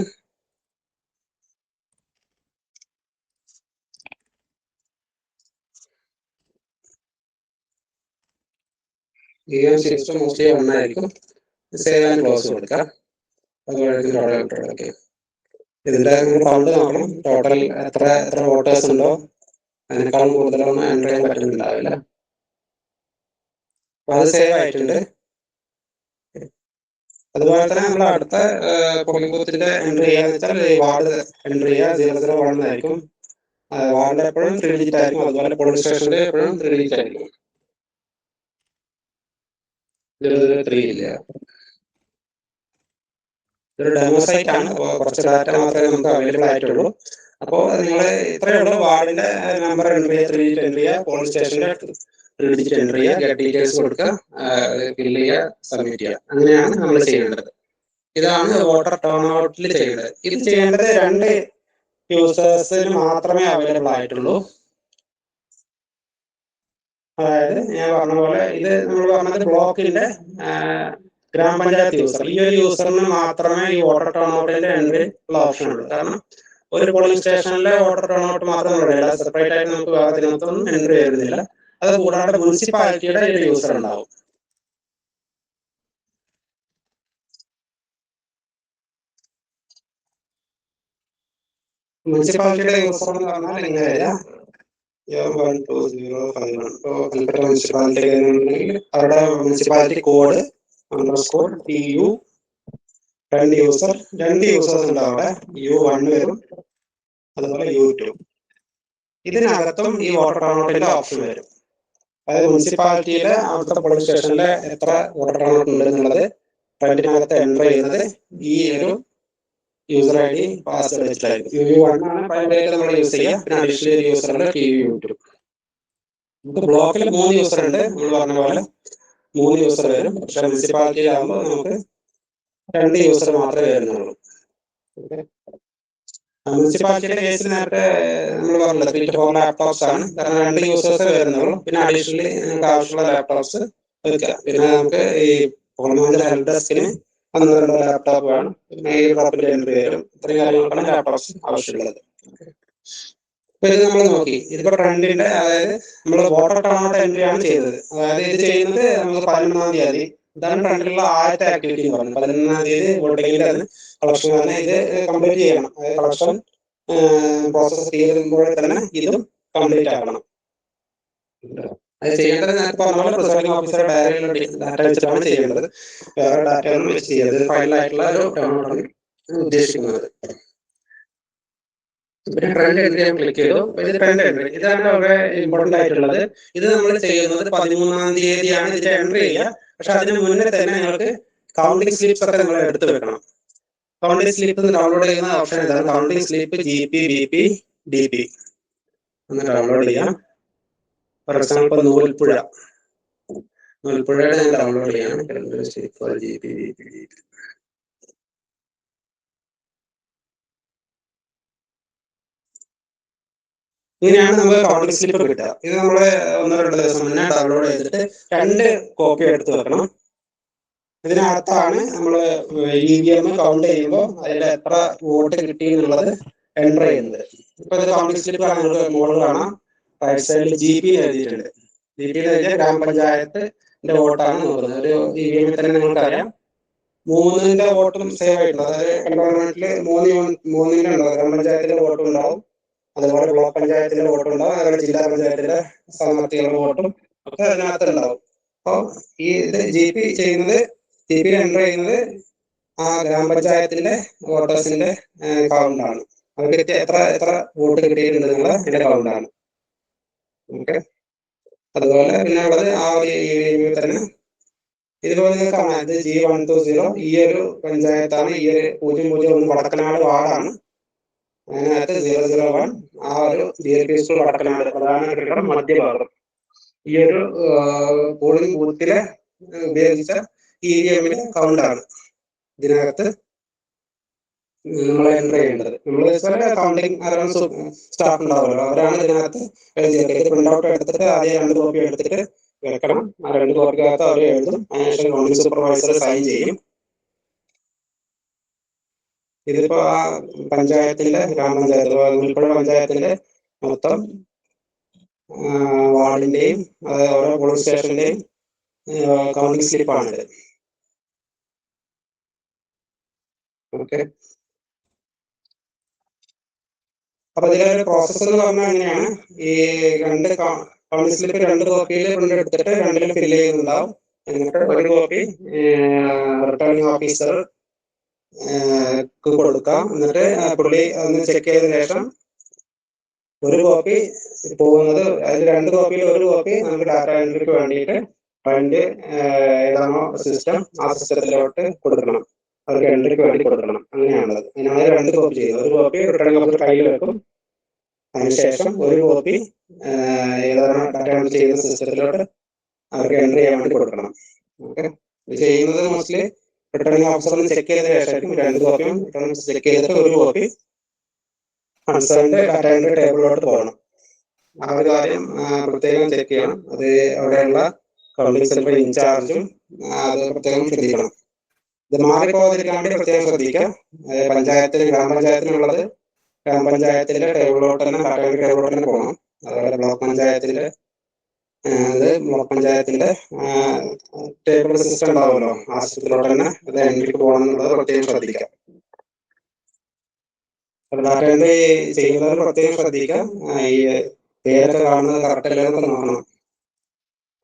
മോസ്റ്റ്ലി 1 ആയിരിക്കും. സേവ് ആൻഡ് ക്ലോസ് കൊടുക്കാം. ഇതിന്റെ കൗണ്ട് നോക്കണം, ടോട്ടൽ എത്ര വോട്ടേഴ്സ് ഉണ്ടോ അതിനേക്കാളും കൂടുതലൊന്നും എൻ്റർ ചെയ്യാൻ പറ്റുന്നുണ്ടാവില്ല. അപ്പൊ അത് സേവ് ആയിട്ടുണ്ട്. അതുപോലെ തന്നെ നമ്മൾ അടുത്ത പോളിംഗ് ബൂത്തിന്റെ എൻ്റർ ചെയ്യാന്ന് വെച്ചാൽ വാർഡ് എൻ്റർ ചെയ്യുക 001 ആയിരിക്കും. വാർഡിൽ എപ്പോഴും 3 ഡിജിറ്റ് ആയിരിക്കും. അതുപോലെ പോളിംഗ് സ്റ്റേഷനിൽ എപ്പോഴും 3 ഡിജിറ്റ് ആയിരിക്കും. 003 ഇല്ല. ഇതൊരു ഡെമോ സൈറ്റ് ആണ്, അപ്പോൾ കുറച്ച് ഡാറ്റ മാത്രമേ നമുക്ക് അവൈലബിൾ ആയിട്ടുള്ളൂ. അപ്പോൾ നിങ്ങൾ ഇത്രയേ ഉള്ളൂ, വാർഡിന്റെ നമ്പർ എൻ്റർ ചെയ്യുക, 3 ഡിജിറ്റ് എൻ്റർ ചെയ്യുക, പോളിംഗ് സ്റ്റേഷന്റെ 3 ഡിജിറ്റ് എൻ്റർ ചെയ്യുക, ഗെറ്റ് ഡീറ്റെയിൽസ് കൊടുക്കുക, ഫില്ല് ചെയ്യുക, സബ്മിറ്റ് ചെയ്യുക. അങ്ങനെയാണ് നമ്മൾ ചെയ്യേണ്ടത്. ഇതാണ് വോട്ടർ ടേൺ ഔട്ടിൽ ചെയ്യേണ്ടത്. ഇത് ചെയ്യേണ്ടത് 2 യൂസേഴ്സിന് മാത്രമേ അവൈലബിൾ ആയിട്ടുള്ളൂ. അതായത് ഞാൻ പറഞ്ഞ പോലെ ഇത് നമ്മൾ പറഞ്ഞത് ബ്ലോക്കിന്റെ ഗ്രാമപഞ്ചായത്ത് യൂസർ, ഈ ഒരു യൂസറിന് മാത്രമേ ഈ വോട്ടർ ടേൺ ഔട്ടിന്റെ എൻട്രി ഉള്ള ഓപ്ഷൻ ഉള്ളൂ. കാരണം ഒരു പോളിംഗ് സ്റ്റേഷനിലെ വോട്ടർ ടേൺ ഔട്ട് മാത്രമേ ഉള്ളൂ, അല്ലാതെ സെപ്പറേറ്റ് ആയിട്ട് നമുക്ക് അതിനകത്തൊന്നും എൻട്രി വരുന്നില്ല. അത് കൂടാതെ മുനിസിപ്പാലിറ്റിയുടെ ഒരു യൂസർ ഉണ്ടാവും. മുനിസിപ്പാലിറ്റിയുടെ യൂസർ എന്ന് പറഞ്ഞാൽ ഇങ്ങനെ വരിക, 12051. ഇപ്പോൾ കൽപ്പറ്റ മുനിസിപ്പാലിറ്റി ഉണ്ടെങ്കിൽ അവരുടെ മുനിസിപ്പാലിറ്റി കോഡ് _TU 2 യൂസേഴ്സ് ഉണ്ട് അവിടെ. U1 വരും, അതുപോലെ U2. ഇതിനകത്തും ഈ വോട്ടർ ടേൺ ഔട്ടിന്റെ ഓപ്ഷൻ വരും. അതായത് മുനിസിപ്പാലിറ്റിയിലെ അവിടുത്തെ പോളിംഗ് സ്റ്റേഷനിലെ എത്ര വോട്ടർ ടേൺ ഔട്ട് ഉണ്ട് എന്നുള്ളത് ഫ്രണ്ടിനകത്ത് എൻ്റർ ചെയ്യുന്നത് ഈ ഒരു യൂസർ ID പാസ്വേഡ് വെച്ചിട്ടായിരിക്കും. U1 ആണ് പ്രൈമറി ആയിട്ട് നമ്മൾ യൂസ് ചെയ്യുക. പിന്നെ അഡീഷണൽ ഒരു യൂസർ ഉണ്ട്, TU2. നമുക്ക് ബ്ലോക്കിൽ 3 യൂസർ ഉണ്ട്. നമ്മൾ പറഞ്ഞ പോലെ 3 യൂസർ വരും. പക്ഷെ മുനിസിപ്പാലിറ്റിയിലാകുമ്പോൾ നമുക്ക് 2 യൂസർ മാത്രമേ വരുന്നുള്ളൂ. മുനിസിപ്പാലിറ്റിയുടെ കേസിൽ നേരത്തെ നമ്മൾ പറഞ്ഞില്ല 3 to 4 ലാപ്ടോപ്സ് ആണ്. കാരണം 2 യൂസേഴ്സേ വരുന്നുള്ളൂ. പിന്നെ അഡീഷണലി നമുക്ക് ആവശ്യമുള്ള ലാപ്ടോപ്സ് വെക്കുക. പിന്നെ നമുക്ക് ഈ പോളിംഗ് മാനേജർ ഹെൽപ്പ് ഡെസ്കിന് 1-2 ലാപ്ടോപ്പ് വേണം. പിന്നെ ഈ ഡ്രോപ്പിൽ എൻട്രി വരും. ഇത്രയും കാര്യങ്ങൾക്കാണ് ലാപ്ടോപ്സ് ആവശ്യമുള്ളത്. അപ്പൊ ഇത് നമ്മൾ നോക്കി, ഇതിപ്പോ ട്രെൻഡിന്റെ, അതായത് നമ്മൾ വോട്ടർ ടേൺ ഔട്ട് എൻട്രി ആണ് ചെയ്തത്. അതായത് ഇത് ചെയ്യുന്നത് നമുക്ക് 11-ാം തീയതി. ഇതാണ് ട്രെൻഡിലുള്ള ആദ്യത്തെ ആക്ടിവിറ്റി എന്ന് പറയുന്നത്. 11-ാം തീയതി വോട്ടിങ്ങിന്റെ അന്ന് കളക്ഷൻ തന്നെ ഇത് കംപ്ലീറ്റ് ചെയ്യണം. അതായത് കളക്ഷൻ പ്രോസസ് തീരുമ്പോൾ തന്നെ ഇതും കംപ്ലീറ്റ് ആക്കണം. അത് ചെയ്യേണ്ടത് നേരത്തെ പറഞ്ഞ പോലെ പ്രിസൈഡിംഗ് ഓഫീസർ ഡയറിയിലുള്ള ഡാറ്റ വെച്ചിട്ടാണ് ചെയ്യേണ്ടത്. വേറെ ഡാറ്റ ഒന്നും വെച്ച് ചെയ്യരുത്. ഫൈനലായിട്ടുള്ള ഒരു ടേൺ ഔട്ടാണ് ഉദ്ദേശിക്കുന്നത്. പിന്നെ ട്രെൻഡ് എൻട്രി ചെയ്യാൻ ക്ലിക്ക് ചെയ്തു. ഇത് ട്രെൻഡ് എൻട്രി, ഇതാണ് വളരെ ഇമ്പോർട്ടന്റ് ആയിട്ടുള്ളത്. ഇത് നമ്മൾ ചെയ്യുന്നത് 13-ാം തീയതിയാണ് ഇതിന്റെ എൻട്രി ചെയ്യുക. പക്ഷെ അതിന് മുന്നേ തന്നെ നിങ്ങൾക്ക് കൗണ്ടിങ് സ്ലിപ്സ് ഒക്കെ നിങ്ങൾ എടുത്തു വെക്കണം. കൗണ്ടിങ് സ്ലിപ്പ് ഡൗൺലോഡ് ചെയ്യുന്ന ഓപ്ഷൻ ഇതാണ്, counting slip GP BP DP ഒന്ന് ഡൗൺലോഡ് ചെയ്യാം. ഫോർ എക്സാമ്പിൾ ഇപ്പൊ നൂൽപ്പുഴയുടെ ഞാൻ ഡൗൺലോഡ് ചെയ്യാണ്. ഇങ്ങനെയാണ് നമുക്ക് കൗണ്ടിംഗ് സ്ലിപ്പ് കിട്ടുക. ഇത് നമ്മൾ 1-2 ദിവസം മുന്നേ ഡൗൺലോഡ് ചെയ്തിട്ട് 2 കോപ്പി എടുത്ത് വെക്കണം. ഇതിനകത്താണ് നമ്മൾ EVM കൗണ്ട് ചെയ്യുമ്പോൾ അതിൽ എത്ര വോട്ട് കിട്ടി എന്നുള്ളത് എൻ്റർ ചെയ്യുന്നത്. ഇപ്പൊ ഇത് കൗണ്ടിംഗ് സ്ലിപ്പ് നിങ്ങൾക്ക് മുകളിൽ കാണാം. റൈറ്റ് സൈഡിൽ GP എഴുതിയിട്ടുണ്ട്. GP എന്ന് വെച്ചാൽ ഗ്രാമപഞ്ചായത്തിന്റെ വോട്ടാണ് നോക്കുന്നത്. ഒരു EVM തന്നെ നിങ്ങൾക്കറിയാം 3ന്റെ വോട്ടും സേവ് ആയിട്ടുണ്ട്. അതായത് കൺട്രോൾമെന്റിൽ 3 ഉണ്ടാവും. ഗ്രാമപഞ്ചായത്തിന്റെ വോട്ടും ഉണ്ടാവും, അതുപോലെ ബ്ലോക്ക് പഞ്ചായത്തിന്റെ വോട്ടും ഉണ്ടാവും, അതുപോലെ ജില്ലാ പഞ്ചായത്തിന്റെ സ്ഥാനാർത്ഥികളുടെ വോട്ടും ഒക്കെ അതിനകത്ത് ഉണ്ടാവും. അപ്പോൾ ഈ ഇത് GP എൻ്റർ ചെയ്യുന്നത് ആ ഗ്രാമപഞ്ചായത്തിന്റെ വോട്ടേഴ്സിന്റെ കൗണ്ടാണ്. അവർക്ക് എത്ര വോട്ട് കിട്ടിയിട്ടുണ്ട് എന്നുള്ള അതിന്റെ കൗണ്ടാണ്. ഓക്കെ, അതുപോലെ പിന്നെ ഉള്ളത് ആ ഒരു EVM തന്നെ ഇതുപോലെ കാണാം. ഇത് G120 ഈ ഒരു പഞ്ചായത്താണ്. ഈ ഒരു 001 വടക്കനാട് വാർഡാണ്. അതിനകത്ത് 001 ആ ഒരു DLP സ്കൂൾ വടക്കനാട് പ്രധാന കെട്ടിടം മധ്യഭാഗം. ഈ ഒരു പോളിംഗ് ബൂത്തിലെ ഉപയോഗിച്ച EVM കൗണ്ടാണ് ഇതിനകത്ത് നമ്മൾ എൻ്റർ ചെയ്യേണ്ടത്. നമ്മൾ കൗണ്ടിങ് സ്റ്റാഫ് ഉണ്ടാവുമല്ലോ, അവരാണ് ഇതിനകത്ത് എഴുതിയത്. ഇത് പ്രിന്റ് ഔട്ട് എടുത്തിട്ട് ആദ്യം 2 കോപ്പി എടുത്തിട്ട് വെക്കണം. ആ 2 കോപ്പിക്കകത്ത് അവർ എഴുതും. അതിനുശേഷം കൗണ്ടിംഗ് സൂപ്പർവൈസർ സൈൻ ചെയ്യും. ഇതിപ്പോ ആ ഗ്രാമപഞ്ചായത്ത് നൂൽപ്പുഴ പഞ്ചായത്തിന്റെ മൊത്തം വാർഡിന്റെയും ഓരോ പോളിംഗ് സ്റ്റേഷന്റെയും കൗണ്ടിംഗ് സ്ലിപ്പാണിത്. ഓക്കെ, അപ്പൊ ഇതിലൊരു പ്രോസസ്സ് എന്ന് പറഞ്ഞാൽ എങ്ങനെയാണ്, ഈ 2 കൗണ്ടിംഗ് സ്ലിപ്പ് 2 കോപ്പിയിൽ പ്രിന്റ് എടുത്തിട്ട് 2ലും ഫില്ല് ചെയ്യുന്നുണ്ടാവും. എന്നിട്ട് ഒരു കോപ്പി റിട്ടേണിംഗ് ഓഫീസർ കൊടുക്കാം. എന്നിട്ട് പുള്ളി ഒന്ന് ചെക്ക് ചെയ്ത ശേഷം ഒരു കോപ്പി പോകുന്നത്, അതിൽ 2 കോപ്പിയിൽ ഒരു കോപ്പി നമുക്ക് ഡാറ്റ എൻട്രിക്ക് വേണ്ടിയിട്ട് അതിന്റെ ഏതാണോ സിസ്റ്റം ആ സിസ്റ്റത്തിലോട്ട് കൊടുക്കണം. അവർക്ക് എൻട്രിക്ക് വേണ്ടി കൊടുക്കണം. അങ്ങനെയാണുള്ളത്. അതിനാണ് 2 കോപ്പി ചെയ്യുന്നത്. ഒരു കോപ്പി റിട്ടേണിംഗ് ഓഫീസർ കയ്യിൽ വെക്കും. അതിനുശേഷം ഒരു കോപ്പി ഏതാണോ ഡാറ്റ എൻട്രി ചെയ്യുന്ന സിസ്റ്റത്തിലോട്ട് അവർക്ക് എൻട്രി ചെയ്യാൻ വേണ്ടി കൊടുക്കണം. ഓക്കെ, ഇത് ചെയ്യുന്നത് മോസ്റ്റ്ലി റിട്ടേണിംഗ് ഓഫീസറിന് ചെക്ക് ചെയ്ത ശേഷമായിരിക്കും. 2 കോപ്പിയും ചെക്ക് ചെയ്തിട്ട് ഒരു കോപ്പി കൺസേൺഡ് ഡാറ്റ എൻട്രി ടേബിളിലോട്ട് പോകണം. ആ ഒരു കാര്യം പ്രത്യേകം ചെക്ക് ചെയ്യണം. അത് അവിടെയുള്ള കൗണ്ടിംഗ് സെന്റർ ഇൻചാർജും അത് പ്രത്യേകം ശ്രദ്ധിക്കണം. ഇത് മാറിപ്പോകാതിരിക്കാൻ വേണ്ടി പ്രത്യേകം ശ്രദ്ധിക്കുക. ഗ്രാമപഞ്ചായത്തിനുള്ളത് ഗ്രാമപഞ്ചായത്തിന്റെ ടേബിളിലോട്ട് തന്നെ, ഡാറ്റ എൻട്രി ടേബിളിലോട്ട് തന്നെ പോകണം. അതുപോലെ ബ്ലോക്ക് പഞ്ചായത്തിന്റെ ടേബിൾ സിസ്റ്റം ഉണ്ടാവുമല്ലോ, ആ സിസ്റ്റത്തിലോട്ട് തന്നെ അത് എൻട്രിക്ക് പോകണം എന്നുള്ളത് പ്രത്യേകം ശ്രദ്ധിക്കാം. ഡാറ്റ എൻട്രി ചെയ്യുന്നവർ പ്രത്യേകം ശ്രദ്ധിക്കുക. ഈ പേരൊക്കെ കാണുന്നത് കറക്റ്റ് അല്ലേ എന്നൊക്കെ നോക്കണം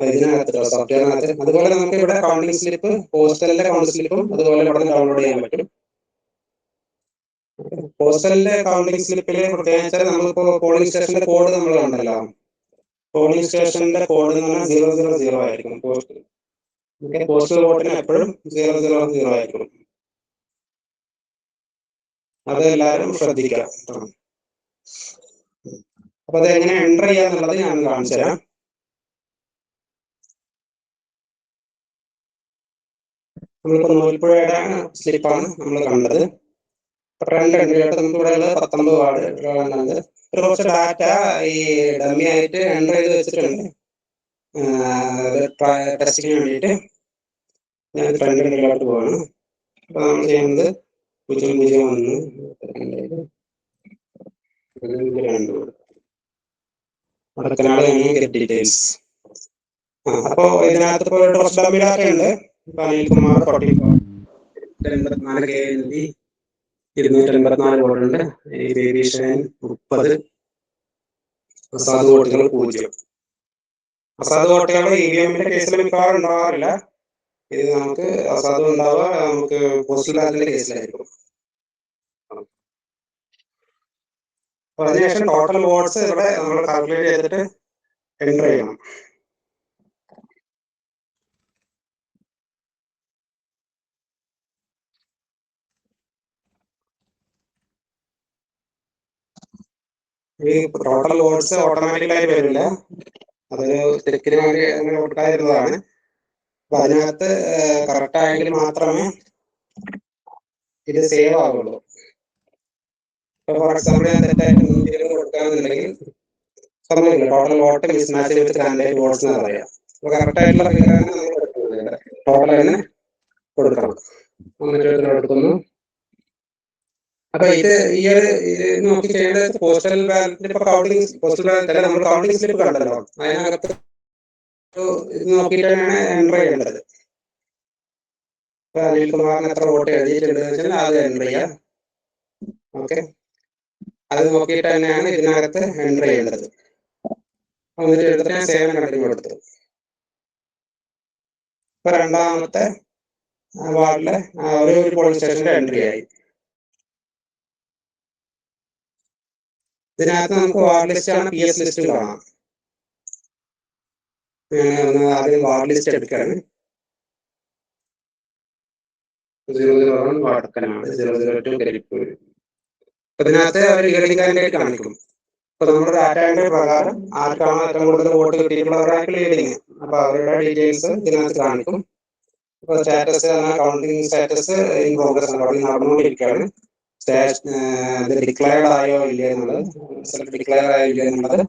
ഇതിനകത്ത് സോഫ്റ്റ്വെയറിനകത്ത്. അതുപോലെ നമുക്ക് ഇവിടെ കൗണ്ടിംഗ് സ്ലിപ്പ്, പോസ്റ്റലിന്റെ കൗണ്ടിംഗ് സ്ലിപ്പും അതുപോലെ ഇവിടെ ഡൗൺലോഡ് ചെയ്യാൻ പറ്റും. പോസ്റ്റലിന്റെ കൗണ്ടിംഗ് സ്ലിപ്പിൽ പ്രത്യേകം വെച്ചാൽ നമ്മളിപ്പോ പോളിംഗ് സ്റ്റേഷന്റെ കോഡ് നമ്മൾ കണ്ടല്ലോ, പോളിംഗ് സ്റ്റേഷന്റെ കോഡ് എന്ന് പറഞ്ഞാൽ 000 ആയിരിക്കും. പോസ്റ്റൽ വോട്ടിന് എപ്പോഴും 000 ആയിരിക്കും. അത് എല്ലാവരും ശ്രദ്ധിക്കുക. അപ്പൊ അത് എങ്ങനെ എൻ്റർ ചെയ്യാന്നുള്ളത് ഞാൻ കാണിച്ചു തരാം. നമ്മളിപ്പോ നൂൽപ്പുഴയുടെ സ്ലിപ്പാണ് നമ്മൾ കണ്ടത്. 2 എൻട്രിയായിട്ട് നമുക്ക് ഇവിടെ ഉള്ളത് 19 വാർഡ് കാണുന്നത്. കുറച്ച് ഡാറ്റ ഈ ഡമ്മി ആയിട്ട് എൻ്റർ ചെയ്ത് വെച്ചിട്ടുണ്ട് ടെസ്റ്റിന് വേണ്ടിയിട്ട്. ഞാൻ 2 എൻട്രിയിലോട്ട് പോവാണ്. അപ്പൊ നമ്മൾ ചെയ്യുന്നത് 001 വടക്കനാട് ഗെറ്റ് ഡീറ്റെയിൽസ്. അപ്പോ ഇതിനകത്ത് ഇപ്പോൾ കുറച്ച് ഡമ്മി ഡാറ്റ ഉണ്ട്. അനിൽകുമാർ 44 KNB 284 വോട്ടുണ്ട്. ബേബി ഷൈൻ 30. അസാധു വോട്ടുകൾ 0. അസാധു വോട്ടുകൾ EVMന്റെ കേസിൽ മിക്കവാറും ഉണ്ടാവാറില്ല. ഇത് നമുക്ക് അസാധു ഉണ്ടാവുക നമുക്ക് പോസ്റ്റൽ ബാലറ്റിന്റെ കേസിലായിരിക്കും. അതിനുശേഷം ടോട്ടൽ വോട്ട്സ് ഇവിടെ നമ്മൾ കാൽക്കുലേറ്റ് ചെയ്തിട്ട് എൻ്റർ ചെയ്യണം. ഈ ടോട്ടൽ വോട്ട്സ് ഓട്ടോമാറ്റിക്കലായിട്ട് വരില്ല. അതൊരു തിരക്കിന് വേണ്ടി അങ്ങനെ കൊടുക്കാതിരുന്നതാണ്. അപ്പൊ അതിനകത്ത് കറക്റ്റ് ആയെങ്കിൽ മാത്രമേ ഇത് സേവ് ആവുള്ളൂ. ഇപ്പൊ ഫോർ എക്സാമ്പിൾ ഞാൻ തെറ്റായിട്ട് 120 കൊടുക്കാന്നുണ്ടെങ്കിൽ സമയമില്ല. ടോട്ടൽ വോട്ട് മിസ്മാച്ച് വിത്ത് കാൻഡിഡേറ്റ് വോട്ട്സ് എന്ന് പറയാം. അപ്പൊ കറക്റ്റ് ആയിട്ടുള്ള ഫിഗർ തന്നെ നമ്മൾ കൊടുക്കുന്നത്, ടോട്ടൽ തന്നെ കൊടുക്കണം. 120 കൊടുക്കുന്നു. അപ്പൊ ഇത് നോക്കി ചെയ്യേണ്ടത് പോസ്റ്റൽ ബാലറ്റിന്റെ ഇപ്പൊ കൗണ്ടിങ്, പോസ്റ്റൽ ബാലറ്റ് അല്ല, നമ്മൾ കൗണ്ടിങ് സ്ലിപ്പ് കണ്ടല്ലോ, അതിനകത്ത് ഇത് നോക്കിയിട്ട് തന്നെയാണ് എൻ്റർ ചെയ്യേണ്ടത്. ഇപ്പൊ അനിൽകുമാറിന് എത്ര വോട്ട് എഴുതിയിട്ടുണ്ട് വെച്ചാൽ അത് എൻ്റർ ചെയ്യാം. ഓക്കെ, അത് നോക്കിയിട്ട് തന്നെയാണ് ഇതിനകത്ത് എൻ്റർ ചെയ്യേണ്ടത്. എന്നിട്ട് എടുത്തിട്ട് ഞാൻ സേവൻ കണ്ടിന്യൂ കൊടുത്തു. ഇപ്പൊ രണ്ടാമത്തെ വാർഡിലെ ഒരു പോളിംഗ് സ്റ്റേഷനിൽ എൻട്രി ആയി. ഇതിനകത്ത് നമുക്ക് വാർഡ് ലിസ്റ്റ് ആണ്, PS ലിസ്റ്റും കാണാം. ഒന്ന് ആദ്യം വാർഡ് ലിസ്റ്റ് എടുക്കുകയാണ്. 001 വടക്കനാട്, 002 കരിപ്പൂർ. ഇതിനകത്ത് അവർ ലീഡിംഗ് കാൻഡിഡേറ്റ് കാണിക്കും. ഇപ്പൊ നമ്മുടെ ഡാറ്റ എൻട്രി പ്രകാരം ആർക്കാണോ ഏറ്റവും കൂടുതൽ വോട്ട് കിട്ടിയിട്ടുള്ളവരായിട്ട് ലീഡിങ്, അപ്പൊ അവരുടെ ഡീറ്റെയിൽസ് ഇതിനകത്ത് കാണിക്കും. ഇപ്പൊ status counting status in progress നടന്നുകൊണ്ടിരിക്കുകയാണ്. ഇത് ഡിക്ലെയർഡ് ആയോ ഇല്ലേ എന്നുള്ളത്, റിസൾട്ട് ഡിക്ലെയർ ആയോ ഇല്ലേ എന്നുള്ളത്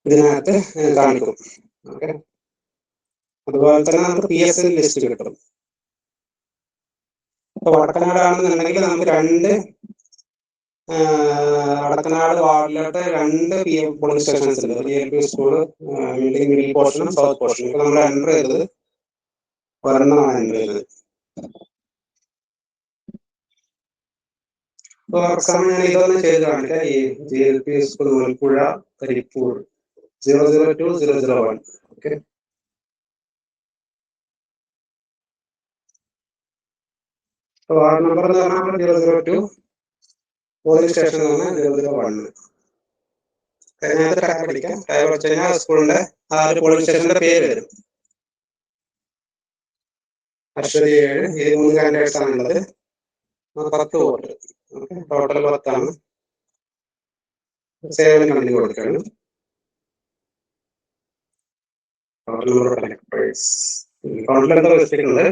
ഇതിനകത്ത് കാണിക്കും. ഓക്കെ, അതുപോലെ തന്നെ നമുക്ക് PS ലിസ്റ്റ് കിട്ടും. ഇപ്പൊ വടക്കനാടാണെന്നുണ്ടെങ്കിൽ നമുക്ക് വടക്കനാട് വാർഡിലോട്ട് 2 പോളിംഗ് സ്റ്റേഷൻസ് ഉണ്ട്, PLP സ്കൂള്, മിഡിൽ പോർഷനും സൗത്ത് പോർഷനും. ഇപ്പൊ നമ്മൾ എൻ്റർ ചെയ്തത് ഒരെണ്ണമാണ് എൻ്റർ ചെയ്തത്. ഫോർ എക്സാമ്പിൾ ഞാൻ ഇതൊന്ന് ചെയ്ത് കാണിക്കാം. ഈ GLP school Noolpuzha Karipur 002 001. Okay, ward number എന്ന് പറഞ്ഞാൽ 002, പോളിംഗ് സ്റ്റേഷൻ എന്ന് പറഞ്ഞാൽ 001. അതിനകത്ത് ടാബ് അടിക്കാം. ടാബ് അടിച്ചു കഴിഞ്ഞാൽ സ്കൂളിന്റെ ആ ഒരു പോളിംഗ് സ്റ്റേഷന്റെ പേര് വരും. അശ്വതി 7, ഇത് 3 കാൻഡിഡേറ്റ്സ് ആണുള്ളത്, 10 വോട്ട്. ടോട്ടൽ 10 ആണ്. സേവനം കണ്ടിന്യൂ കൊടുക്കുകയാണ്. കൗണ്ടിൽ എന്തോ മിസ്റ്റേക്ക് ഉണ്ട്.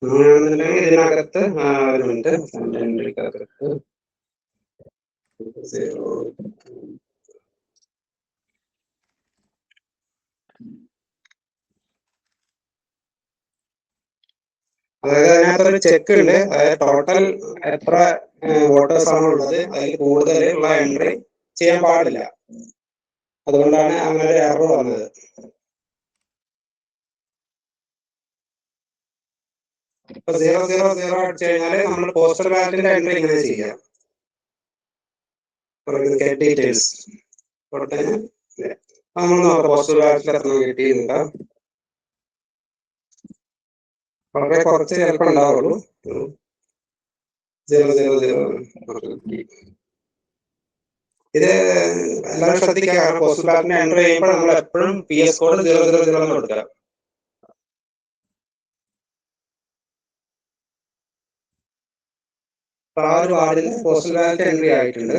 അങ്ങനെയാണെന്നുണ്ടെങ്കിൽ ഇതിനകത്ത് ഒരു മിനിറ്റ്, അതായത് അതിനകത്തൊരു ചെക്ക് ഉണ്ട്. അതായത് ടോട്ടൽ എത്ര വോട്ടേഴ്സ് ആണ് ഉള്ളത്, അതിൽ കൂടുതൽ ഉള്ള എൻട്രി ചെയ്യാൻ പാടില്ല. അതുകൊണ്ടാണ് അങ്ങനെ ഒരു എറർ വന്നത്. ഇപ്പൊ 000 അടിച്ചു കഴിഞ്ഞാല് നമ്മൾ പോസ്റ്റൽ ബാലറ്റിന്റെ എൻട്രി ഇങ്ങനെ ചെയ്യാം. ഗെറ്റ് ഡീറ്റെയിൽസ് കൊടുത്തതിന് നമ്മൾ നോക്കാം പോസ്റ്റൽ ബാലറ്റിൽ എത്ര കിട്ടിയില്ല. വളരെ കുറച്ച് ചിലപ്പോൾ ഉണ്ടാവുള്ളൂ. 000. ഇത് എല്ലാവരും ശ്രദ്ധിക്കുക, കാരണം പോസ്റ്റൽ ബാലറ്റിന് എൻട്രി ചെയ്യുമ്പോൾ നമ്മൾ എപ്പോഴും PS കോഡ് 000 എന്ന് കൊടുക്കുക. ആ ഒരു വാർഡിൽ പോസ്റ്റൽ ബാലറ്റ് എൻട്രി ആയിട്ടുണ്ട്.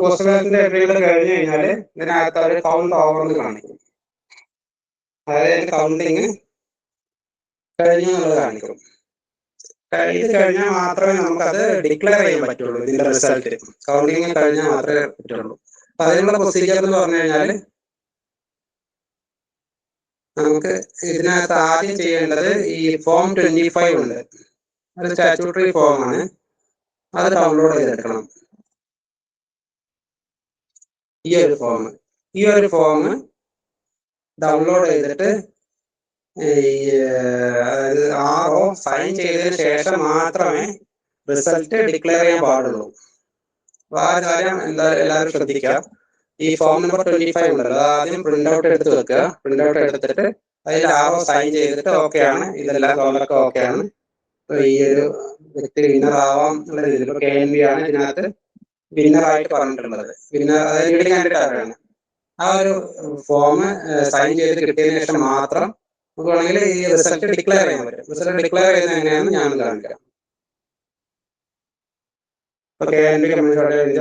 പോസ്റ്റൽ ബാലറ്റിന്റെ എൻട്രികൾ കഴിഞ്ഞു കഴിഞ്ഞാല് ഇതിനകത്ത് അവർ കൗണ്ട് ഓവർ എന്ന് കാണിക്കും. അതായത് കൗണ്ടിങ് കഴിഞ്ഞു എന്നുള്ളത് കാണിക്കും. ഇത് കഴിഞ്ഞാൽ മാത്രമേ നമുക്കത് ഡിക്ലെയർ ചെയ്യാൻ പറ്റുള്ളൂ. ഇതിന്റെ റിസൾട്ട് കൗണ്ടിങ് കഴിഞ്ഞാൽ മാത്രമേ പറ്റുള്ളൂ. അപ്പൊ അതിനുള്ള പ്രൊസീജിയർ എന്ന് പറഞ്ഞു കഴിഞ്ഞാൽ നമുക്ക് ഇതിനകത്ത് ആദ്യം ചെയ്യേണ്ടത് ഈ ഫോം 25 ഉണ്ട്, അത് സ്റ്റാറ്റ്യൂട്ടറി ഫോം ആണ്. അത് ഡൗൺലോഡ് ചെയ്തെടുക്കണം. ഈ ഒരു ഫോം ഡൗൺലോഡ് ചെയ്തിട്ട് അതായത് RO സൈൻ ചെയ്തതിന് ശേഷം മാത്രമേ റിസൾട്ട് ഡിക്ലെയർ ചെയ്യാൻ പാടുള്ളൂ. അപ്പൊ ആ കാര്യം എല്ലാവരും ശ്രദ്ധിക്കുക. ഈ ഫോം നമ്പർ 25 ഉണ്ടല്ലോ, അത് ആദ്യം പ്രിന്റ് ഔട്ട് എടുത്ത് വെക്കുക. പ്രിന്റ് ഔട്ട് എടുത്തിട്ട് അതിൽ RO സൈൻ ചെയ്തിട്ട് ഓക്കെയാണ്, ഇതെല്ലാം കൗണ്ടൊക്കെ ഓക്കെയാണ്, ഈ ഒരു വ്യക്തി വിന്നർ ആവാം എന്നുള്ള രീതിയിൽ. ഇപ്പൊ KNB ആണ് ഇതിനകത്ത് വിന്നർ ആയിട്ട് പറഞ്ഞിട്ടുള്ളത്. വിന്നർ അതായത് ലീഡിംഗ് കാൻഡിഡേറ്റ് ആരാണ്, ആ ഒരു ഫോം സൈൻ ചെയ്ത് കിട്ടിയതിനു ശേഷം മാത്രം നമുക്ക് വേണമെങ്കിൽ ഈ റിസൾട്ട് ഡിക്ലെയർ ചെയ്യാൻ പറ്റും. റിസൾട്ട് ഡിക്ലെയർ ചെയ്യുന്നത് എങ്ങനെയാണെന്ന് ഞാനൊന്ന് കാണിക്കാം. ഓക്കെ, എൻ്റെ കമ്മ്യൂണിറ്റി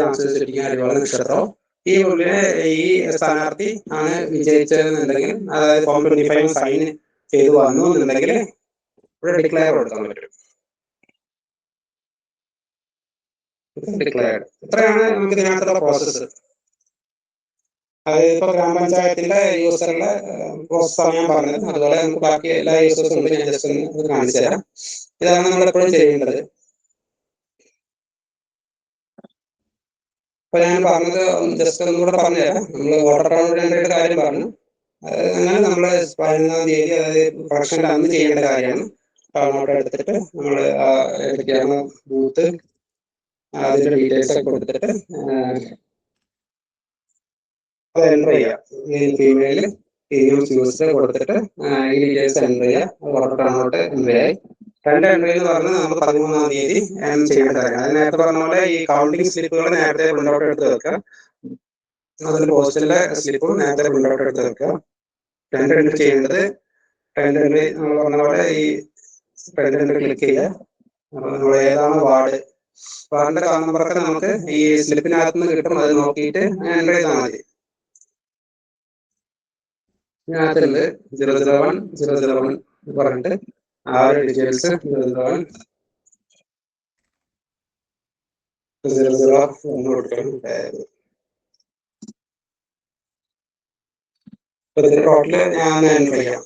നക്ഷത്രം ഈ ഉള്ളിലെ ഈ സ്ഥാനാർത്ഥി ആണ് വിജയിച്ചതെന്നുണ്ടെങ്കിൽ, അതായത് ഫോം 25 സൈൻ ചെയ്ത് വന്നു എന്നുണ്ടെങ്കിൽ ഇവിടെ ഡിക്ലെയർ കൊടുക്കാൻ പറ്റും. ഡിക്ലെയർഡ്. ഇത്രയാണ് നമുക്ക് ഇതിനകത്തുള്ള പ്രോസസ്സ്. അതായത് ഇപ്പൊ ഗ്രാമപഞ്ചായത്തിന്റെ യൂസറിലെ പ്രോസസ്സാണ് ഞാൻ പറഞ്ഞത്. അതുപോലെ നമുക്ക് ബാക്കി എല്ലാ യൂസേഴ്സും ഉണ്ട്. ഞാൻ ജസ്റ്റ് ഒന്ന് കാണിച്ചു തരാം. ഇതാണ് നമ്മൾ എപ്പോഴും ചെയ്യേണ്ടത്. അപ്പൊ ഞാൻ പറഞ്ഞത് ജസ്റ്റ് ഒന്നുകൂടെ പറഞ്ഞുതരാം. നമ്മൾ വോട്ടർ ടൗൺ എൻട്രിയുടെ കാര്യം പറഞ്ഞു. അങ്ങനെ നമ്മൾ 11-ാം തീയതി, അതായത് പ്രൊഡക്ഷൻ്റെ അന്ന് ചെയ്യേണ്ട കാര്യമാണ്. ടൗൺ ഔട്ട് എടുത്തിട്ട് നമ്മൾ ഏതൊക്കെയാണ് ബൂത്ത്, അതിന്റെ ഡീറ്റെയിൽസ് ഒക്കെ കൊടുത്തിട്ട് അത് എൻ്റർ ചെയ്യാം. ഫീമെയിൽ യൂസർ കൊടുത്തിട്ട് ഈ ഡീറ്റെയിൽസ് എൻ്റർ ചെയ്യാം. വോട്ടർ ടൗൺ ഔട്ട് എൻട്രി ആയി. 2 എൻട്രി എന്ന് പറഞ്ഞാൽ നമ്മൾ 13-ാം തീയതി ചെയ്യേണ്ട കാര്യമാണ്. അത് നേരത്തെ പറഞ്ഞ പോലെ ഈ കൗണ്ടിങ് സ്ലിപ്പുകൾ നേരത്തെ പ്രിന്റ് ഔട്ട് എടുത്ത് വെക്കുക. അതിൽ പോസ്റ്റലിലെ സ്ലിപ്പും നേരത്തെ പ്രിന്റ് ഔട്ട് എടുത്ത് വെക്കുക. 2 എൻട്രി ചെയ്യേണ്ടത് 2 എൻട്രി നമ്മൾ പറഞ്ഞ പോലെ ഈ 2 എൻട്രി ക്ലിക്ക് ചെയ്യുക. അപ്പോൾ നമ്മൾ ഏതാണ് വാർഡിന്റെ നമ്പറൊക്കെ നമുക്ക് ഈ സ്ലിപ്പിനകത്ത് നിന്ന് കിട്ടും. അത് നോക്കിയിട്ട് എൻട്രി ചെയ്താൽ മതി. ഇതിനകത്തുണ്ട് 001 001 പറഞ്ഞിട്ട് ആ ഒരു ഡീറ്റെയിൽസ് 001 001 കൊടുക്കണം. ഇതിന്റെ ടോട്ടല് ഞാൻ എൻട്രി ചെയ്യാം.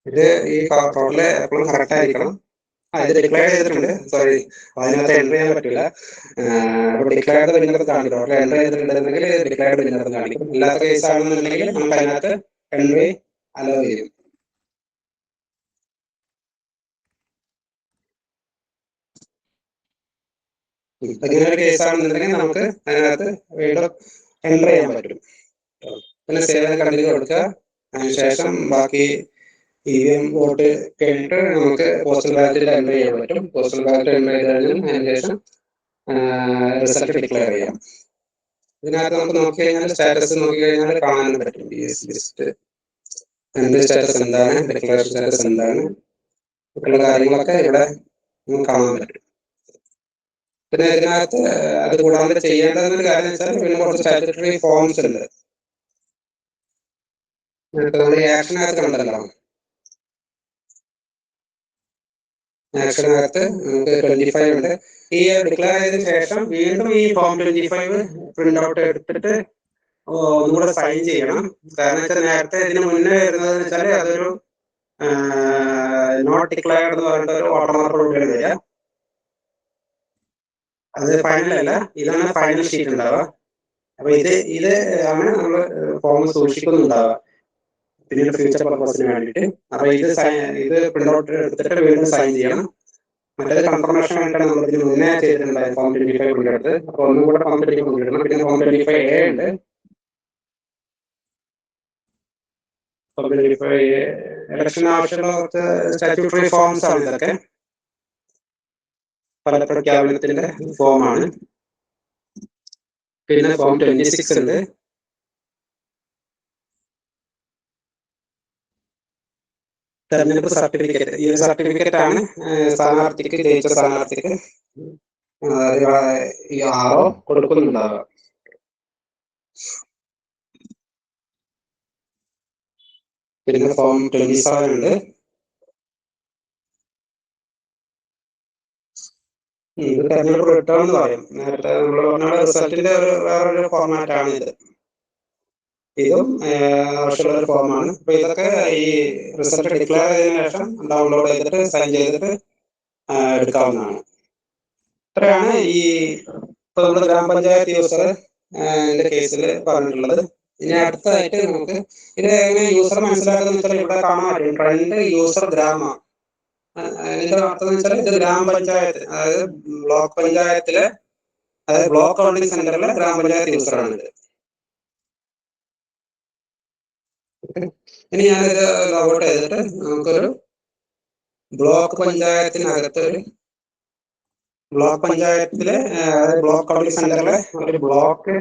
ഇത് ഈ ടോട്ടല് എപ്പോഴും കറക്റ്റ് ആയിരിക്കണം. ഇത് ഡിക്ലെയർ ചെയ്തിട്ടുണ്ട്. സോറി, അതിനകത്ത് എൻട്രി ചെയ്യാൻ പറ്റില്ല. അപ്പോൾ ഡിക്ലെയർഡ് വിന്നർ കാണിക്കും. ടോട്ടൽ എൻട്രി ചെയ്തിട്ടുണ്ടെങ്കിൽ ഡിക്ലെയർഡ് വിന്നർ കാണിക്കും. ഇല്ലാത്ത കേസ് ആണെന്നുണ്ടെങ്കിൽ നമുക്ക് അതിനകത്ത് എൻട്രി അലോ ചെയ്യും. ഇങ്ങനെ ഒരു കേസ് ആണെന്നുണ്ടെങ്കിൽ നമുക്ക് അതിനകത്ത് വീണ്ടും എൻട്രി ചെയ്യാൻ പറ്റും. പിന്നെ സേവ് ആൻഡ് കണ്ടിന്യൂ കൊടുക്കുക. അതിനുശേഷം ബാക്കി EVM വോട്ട് കഴിഞ്ഞിട്ട് നമുക്ക് പോസ്റ്റൽ ബാലറ്റിൽ എൻട്രി ചെയ്യാൻ പറ്റും. പോസ്റ്റൽ ബാലറ്റ് എൻട്രി ചെയ്ത് കഴിഞ്ഞാൽ അതിനുശേഷം റിസൾട്ട് ഡിക്ലെയർ ചെയ്യാം. ഇതിനകത്ത് നമുക്ക് നോക്കി കഴിഞ്ഞാൽ സ്റ്റാറ്റസ് നോക്കി കഴിഞ്ഞാൽ കാണാനും പറ്റും. ലിസ്റ്റ് എൻട്രി സ്റ്റാറ്റസ് എന്താണ്, ഡിക്ലറേഷൻ സ്റ്റാറ്റസ് എന്താണ്, ഉള്ള കാര്യങ്ങളൊക്കെ ഇവിടെ നമുക്ക് കാണാൻ പറ്റും. പിന്നെ ഇതിനകത്ത് അത് കൂടാതെ ചെയ്യേണ്ടതെന്നൊരു കാര്യം വെച്ചാൽ പിന്നെ കുറച്ച് സ്റ്റാറ്റുട്ടറി ഫോംസ് ഉണ്ട്. നമ്മൾ ഈ ആക്ഷനകത്ത് കണ്ടല്ലോ, ആക്ഷനകത്ത് നമുക്ക് 25 ഉണ്ട്. ഈ ഡിക്ലെയർ ചെയ്തതിനു ശേഷം വീണ്ടും ഈ ഫോം 25 പ്രിന്റ് ഔട്ട് എടുത്തിട്ട് ഒന്നുകൂടെ സൈൻ ചെയ്യണം. കാരണം വെച്ചാൽ നേരത്തെ ഇതിന് മുന്നേ വരുന്നത് വെച്ചാൽ അതൊരു നോട്ട് ഡിക്ലെയർഡ് എന്ന് പറഞ്ഞിട്ട് ഒരു വാട്ടർമാർക്കോട് വരിക. അത് ഫൈനൽ അല്ല, ഇതാണ് ഫൈനൽ ഷീറ്റ് ഉണ്ടാവുക. അപ്പൊ ഇത് ആണ് നമ്മൾ ഫോം സൂക്ഷിക്കുന്നുണ്ടാവുക പിന്നീട് ഫ്യൂച്ചർ പർപ്പസിന് വേണ്ടിയിട്ട്. അപ്പൊ ഇത് പ്രിന്റ് ഔട്ട് എടുത്തിട്ട് വീണ്ടും സൈൻ ചെയ്യണം. മറ്റേത് കൺഫർമേഷൻ വേണ്ടിയിട്ടാണ് നമ്മൾ ഇതിന് മുന്നേ ചെയ്തിട്ടുണ്ടായത് ഫോം 25 പ്രിന്റ് എടുത്ത്. അപ്പൊ ഒന്നും കൂടെ ഫോം 25 പ്രിന്റ് എടുക്കണം. പിന്നെ ഫോം 25A ഉണ്ട്. ഫോം 25A ഇലക്ഷൻ ആവശ്യമുള്ള കുറച്ച് സ്റ്റാറ്റ്യൂട്ടറി ഫോംസ് ആണ് ഇതൊക്കെ. പല പ്രഖ്യാപനത്തിന്റെ ഫോമാണ്. പിന്നെ ഫോം 26 ഉണ്ട്. തെരഞ്ഞെടുപ്പ് സർട്ടിഫിക്കറ്റ്. ഈ ഒരു സർട്ടിഫിക്കറ്റ് ആണ് സ്ഥാനാർത്ഥിക്ക്, ജയിച്ച സ്ഥാനാർത്ഥിക്ക് ഈ ആറോ കൊടുക്കുന്നുണ്ടാവുക. പിന്നെ ഫോം 27 ഉണ്ട്. ഇത് തെരഞ്ഞെടുപ്പ് റിട്ടേൺ എന്ന് പറയും. നേരത്തെ നമ്മൾ പറഞ്ഞ റിസൾട്ടിന്റെ വേറൊരു ഫോർമാറ്റ് ആണ് ഇത്. ഇതും ആവശ്യമുള്ള ഒരു ഫോമാണ്. അപ്പൊ ഇതൊക്കെ ഈ റിസൾട്ട് ഡിക്ലെയർ ചെയ്തതിനു ശേഷം ഡൗൺലോഡ് ചെയ്തിട്ട് സൈൻ ചെയ്തിട്ട് എടുക്കാവുന്നതാണ്. ഇത്രയാണ് ഈ ഇപ്പൊ നമ്മുടെ ഗ്രാമപഞ്ചായത്ത് യൂസർ കേസിൽ പറഞ്ഞിട്ടുള്ളത്. ഇനി അടുത്തതായിട്ട് നമുക്ക് ഇത് എങ്ങനെ യൂസർ മനസ്സിലാക്കുന്ന വെച്ചാൽ ഇവിടെ കാണാൻ പറ്റും ട്രെൻഡ് യൂസർ ഗ്രാമ. അതിന്റെ അർത്ഥം എന്ന് വെച്ചാൽ ഇത് ഗ്രാമപഞ്ചായത്ത്, അതായത് ബ്ലോക്ക് പഞ്ചായത്തിലെ, അതായത് ബ്ലോക്ക് കൗണ്ടിംഗ് സെന്ററിലെ ഗ്രാമപഞ്ചായത്ത് യൂസറാണ് ഇത്. ഇനി ഞാനിത് ലോഗൗട്ട് ചെയ്തിട്ട് നമുക്കൊരു ബ്ലോക്ക് പഞ്ചായത്തിനകത്ത് ഒരു ബ്ലോക്ക് പഞ്ചായത്തിലെ ബ്ലോക്ക് കൗണ്ടിംഗ് സെന്ററിലെ ഒരു ബ്ലോക്ക്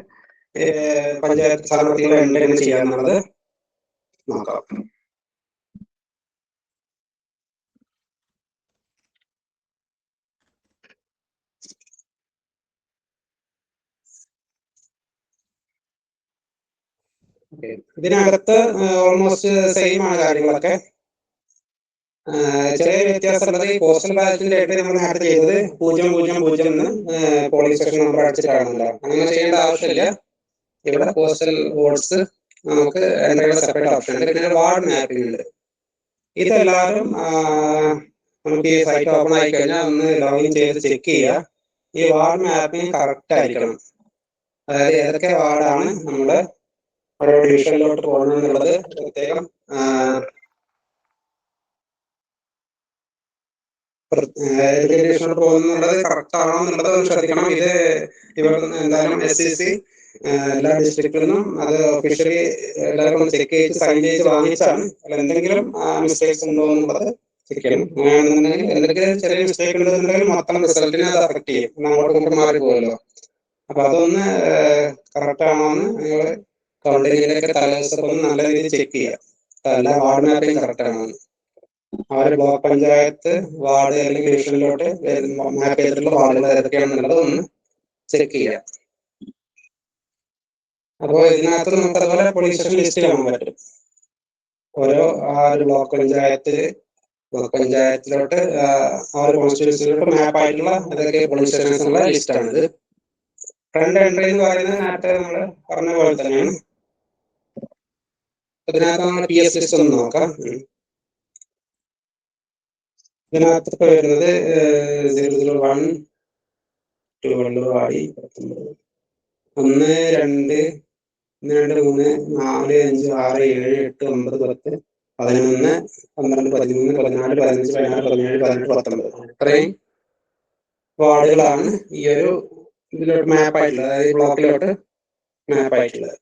പഞ്ചായത്ത് സ്ഥാനാർത്ഥികളെ എങ്ങനെ ചെയ്യാന്നുള്ളത് നോക്കാം. ഇതിനകത്ത് ഓൾമോസ്റ്റ് സെയിം ആണ് കാര്യങ്ങളൊക്കെ. ചെറിയ വ്യത്യാസമുള്ളത് ഈ പോസ്റ്റൽ ബാലറ്റിന്റെ എൻട്രി നമ്മൾ നേരത്തെ ചെയ്തത് 000 എന്ന് പോളിംഗ് സ്റ്റേഷൻ നമ്പർ അടിച്ചിട്ടാണല്ലോ. അങ്ങനെ ചെയ്യേണ്ട ആവശ്യമില്ല. ഇവിടെ പോസ്റ്റൽ വോട്ട്സ് നമുക്ക് എൻട്രി ചെയ്യുന്ന സെപ്പറേറ്റ് ഓപ്ഷൻ ഉണ്ട്. പിന്നെ വാർഡ് മാപ്പിംഗ് ഉണ്ട്. ഇതെല്ലാവരും നമുക്ക് ഈ സൈറ്റ് ഓപ്പൺ ആയി കഴിഞ്ഞാൽ ഒന്ന് ലോഗിൻ ചെയ്ത് ചെക്ക് ചെയ്യുക. ഈ വാർഡ് മാപ്പിംഗ് കറക്റ്റ് ആയിരിക്കണം. അതായത് ഏതൊക്കെ വാർഡാണ് നമ്മള് ഓരോ ഡിവിഷനിലോട്ട് പോകുന്നത് എന്നുള്ളത് പ്രത്യേകം ഡിവിഷനിലോട്ട് പോകുന്നുള്ളത് കറക്റ്റ് ആണോ എന്നുള്ളത് ഒന്ന് ശ്രദ്ധിക്കണം. ഇത് ഇവിടെ എന്തായാലും SCC എല്ലാ ഡിസ്ട്രിക്റ്റിൽ നിന്നും അത് ഒഫീഷ്യലി എല്ലാവർക്കും ഒന്ന് ചെക്ക് ചെയ്ത് സൈൻ ചെയ്ത് വാങ്ങിച്ചാണ്. അതിൽ എന്തെങ്കിലും മിസ്റ്റേക്സ് ഉണ്ടോ എന്നുള്ളത് ചെക്ക് ചെയ്യണം. അങ്ങനെയാണെന്നുണ്ടെങ്കിൽ എന്തെങ്കിലും ചെറിയ മിസ്റ്റേക്ക് ഉണ്ടെന്നുണ്ടെങ്കിൽ മൊത്തം റിസൾട്ടിനെ അത് അഫക്ട് ചെയ്യും. അങ്ങോട്ടും ഇങ്ങോട്ടും മാറി പോകുമല്ലോ. അപ്പൊ അതൊന്ന് കറക്റ്റ് ആണോ എന്ന് നിങ്ങൾ കൗണ്ടിങ്ങിന്റെ ഒക്കെ തലേദിവസം ഒന്ന് നല്ല രീതിയിൽ ചെക്ക് ചെയ്യുക. എല്ലാ വാർഡ് മാപ്പിംഗ് കറക്റ്റ് ആണോ എന്ന്. അവര് ബ്ലോക്ക് പഞ്ചായത്ത് വാർഡ് അല്ലെങ്കിൽ ഡിവിഷനിലോട്ട് മാപ്പ് ചെയ്തിട്ടുള്ള വാർഡുകൾ ഏതൊക്കെയാണെന്നുള്ളത് ഒന്ന് ചെക്ക് ചെയ്യുക. അപ്പോൾ ഇതിനകത്ത് നമുക്ക് അതുപോലെ പോലീസ് സ്റ്റേഷൻ ലിസ്റ്റ് കാണാൻ പറ്റും. ഓരോ ഒരു ബ്ലോക്ക് പഞ്ചായത്തിലോട്ട് ആ ഒരു കോൺസ്റ്റിറ്റ്യൂൻസിലോട്ട് മാപ്പ് ആയിട്ടുള്ള ഏതൊക്കെ പോലീസ് സ്റ്റേഷൻസ് ഉള്ള ലിസ്റ്റ് ആണിത്. ഫ്രണ്ട് എൻട്രി എന്ന് പറയുന്നത് നേരത്തെ നമ്മൾ പറഞ്ഞ പോലെ തന്നെയാണ്. ഇതിനകത്ത് നമ്മൾ PS ലിസ്റ്റ് ഒന്ന് നോക്കാം. ഇതിനകത്ത് ഇപ്പൊ വരുന്നത് 001 വള്ളുവാടി 1, 2, 1, 2, 3, 4, 5, 6, 7, 8, 9, 10, 11, 12, 13, 14, 15, 16, 17, 18, 19 ഇത്രയും വാർഡുകളാണ് ഈ ഒരു ഇതിലോട്ട് മാപ്പ് ആയിട്ടുള്ളത്. അതായത് ബ്ലോക്കിലോട്ട് മാപ്പ് ആയിട്ടുള്ളത്.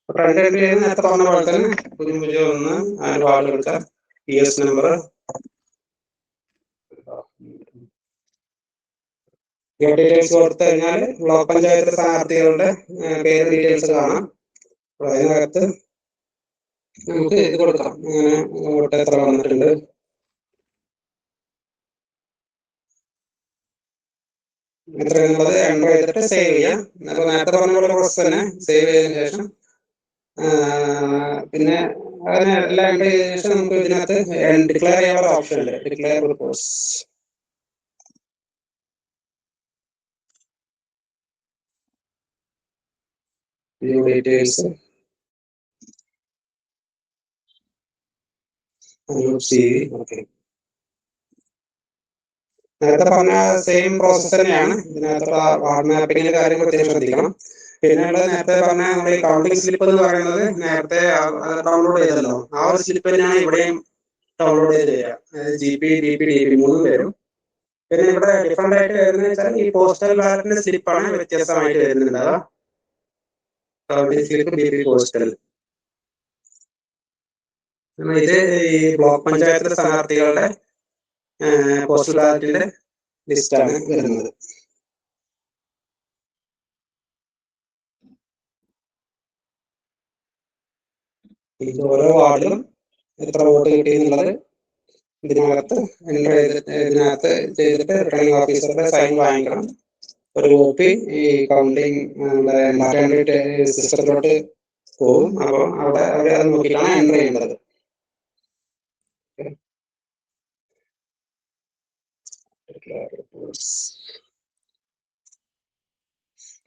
ഫ്രണ്ട് എൻട്രി നേരത്തെ പറഞ്ഞ പോലെ തന്നെ 001 അതിന്റെ വാർഡ് എടുക്കാം. PS നമ്പർ ഡീറ്റെയിൽസ് കൊടുത്തു കഴിഞ്ഞാൽ ബ്ലോക്ക് പഞ്ചായത്ത് സ്ഥാനാർത്ഥികളുടെ പേര് ഡീറ്റെയിൽസ് കാണാം. അതിനകത്ത് നമുക്ക് ഇത് കൊടുക്കാം. അങ്ങനെ വോട്ട് എത്ര വന്നിട്ടുണ്ട്, എത്ര എന്നുള്ളത് എൻ്റർ ചെയ്തിട്ട് സേവ് ചെയ്യാം. അപ്പൊ നേരത്തെ പറഞ്ഞ പോലെ പ്രോസസ് തന്നെ സേവ് ചെയ്തതിനു ശേഷം പിന്നെ അങ്ങനെ എല്ലാം എൻ്റർ ചെയ്തതിനു ശേഷം നമുക്ക് ഇതിനകത്ത് ഡിക്ലെയർ ചെയ്യാനുള്ള ഓപ്ഷൻ ഉണ്ട്. Declare reports. View details, okay. നേരത്തെ പറഞ്ഞ സെയിം പ്രോസസ് തന്നെയാണ്. ഇതിനകത്തുള്ള വാർഡ് മാപ്പിങ്ങിന്റെ കാര്യം പ്രത്യേകം ശ്രദ്ധിക്കണം. പിന്നെ ഉള്ളത് നേരത്തെ പറഞ്ഞ നമ്മുടെ ഈ കൗണ്ടിങ് സ്ലിപ്പ് എന്ന് പറയുന്നത് നേരത്തെ ഡൗൺലോഡ് ചെയ്തല്ലോ, ആ ഒരു സ്ലിപ്പ് തന്നെയാണ് ഇവിടെയും ഡൗൺലോഡ് ചെയ്ത് തരിക. GP, DP, DP 3 വരും. പിന്നെ ഇവിടെ ഡിഫറെന്റ് ആയിട്ട് വരുന്നത് വെച്ചാൽ ഈ പോസ്റ്റൽ ബാലറ്റിന്റെ സ്ലിപ്പാണ് വ്യത്യസ്തമായിട്ട് വരുന്നുണ്ടാവുക. Counting slip BP postal. ഇത് ഈ ബ്ലോക്ക് പഞ്ചായത്തിലെ സ്ഥാനാർത്ഥികളുടെ പോസ്റ്റൽ ബാലറ്റിന്റെ ലിസ്റ്റാണ് വരുന്നത്. ഇത് ഓരോ വാർഡിലും എത്ര വോട്ട് കിട്ടി എന്നുള്ളത് ഇതിനകത്ത് എൻ്റർ ചെയ്തിട്ട് ഇതിനകത്ത് ചെയ്തിട്ട് റിട്ടേണിംഗ് ഓഫീസറുടെ സൈൻ വാങ്ങിക്കണം. ഒരു കോപ്പി ഈ കൗണ്ടിങ് സിസ്റ്റത്തിലോട്ട് പോകും. അപ്പോൾ അവിടെ അവർ അത് നോക്കിയിട്ടാണ് എൻ്റർ ചെയ്യേണ്ടത്.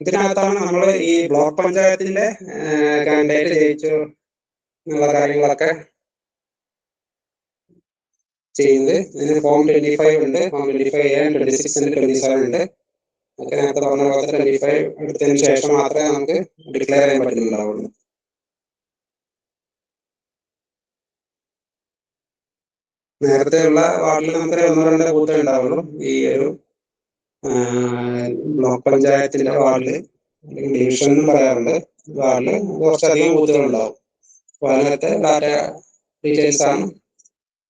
ഇതിനകത്താണ് നമ്മൾ ഈ ബ്ലോക്ക് പഞ്ചായത്തിന്റെ കാൻഡിഡേറ്റ് ജയിച്ചു എന്നുള്ള കാര്യങ്ങളൊക്കെ ചെയ്യുന്നത്. ഇതിന് ഫോം 25 ഉണ്ട്, ഫോം 25A, 26 ഉണ്ട്, 27 ഉണ്ട്. ഒക്കെ നേരത്തെ പറഞ്ഞ പോലെ 25 എടുത്തതിന് ശേഷം മാത്രമേ നമുക്ക് ഡിക്ലെയർ ചെയ്യാൻ പറ്റുന്നുണ്ടാവുള്ളൂ. നേരത്തെ ഉള്ള വാർഡിൽ നമുക്ക് 1-2 ബൂത്തേ ഉണ്ടാവുള്ളൂ. ഈ ഒരു ബ്ലോക്ക് പഞ്ചായത്തിന്റെ വാർഡില് അല്ലെങ്കിൽ ഡിവിഷൻ എന്നും പറയാറുണ്ട്, വാർഡില് കുറച്ചധികം ബൂത്തുകൾ ഉണ്ടാവും. അപ്പോൾ അതിനകത്ത് ഡാറ്റ ഡീറ്റെയിൽസ് ആണ്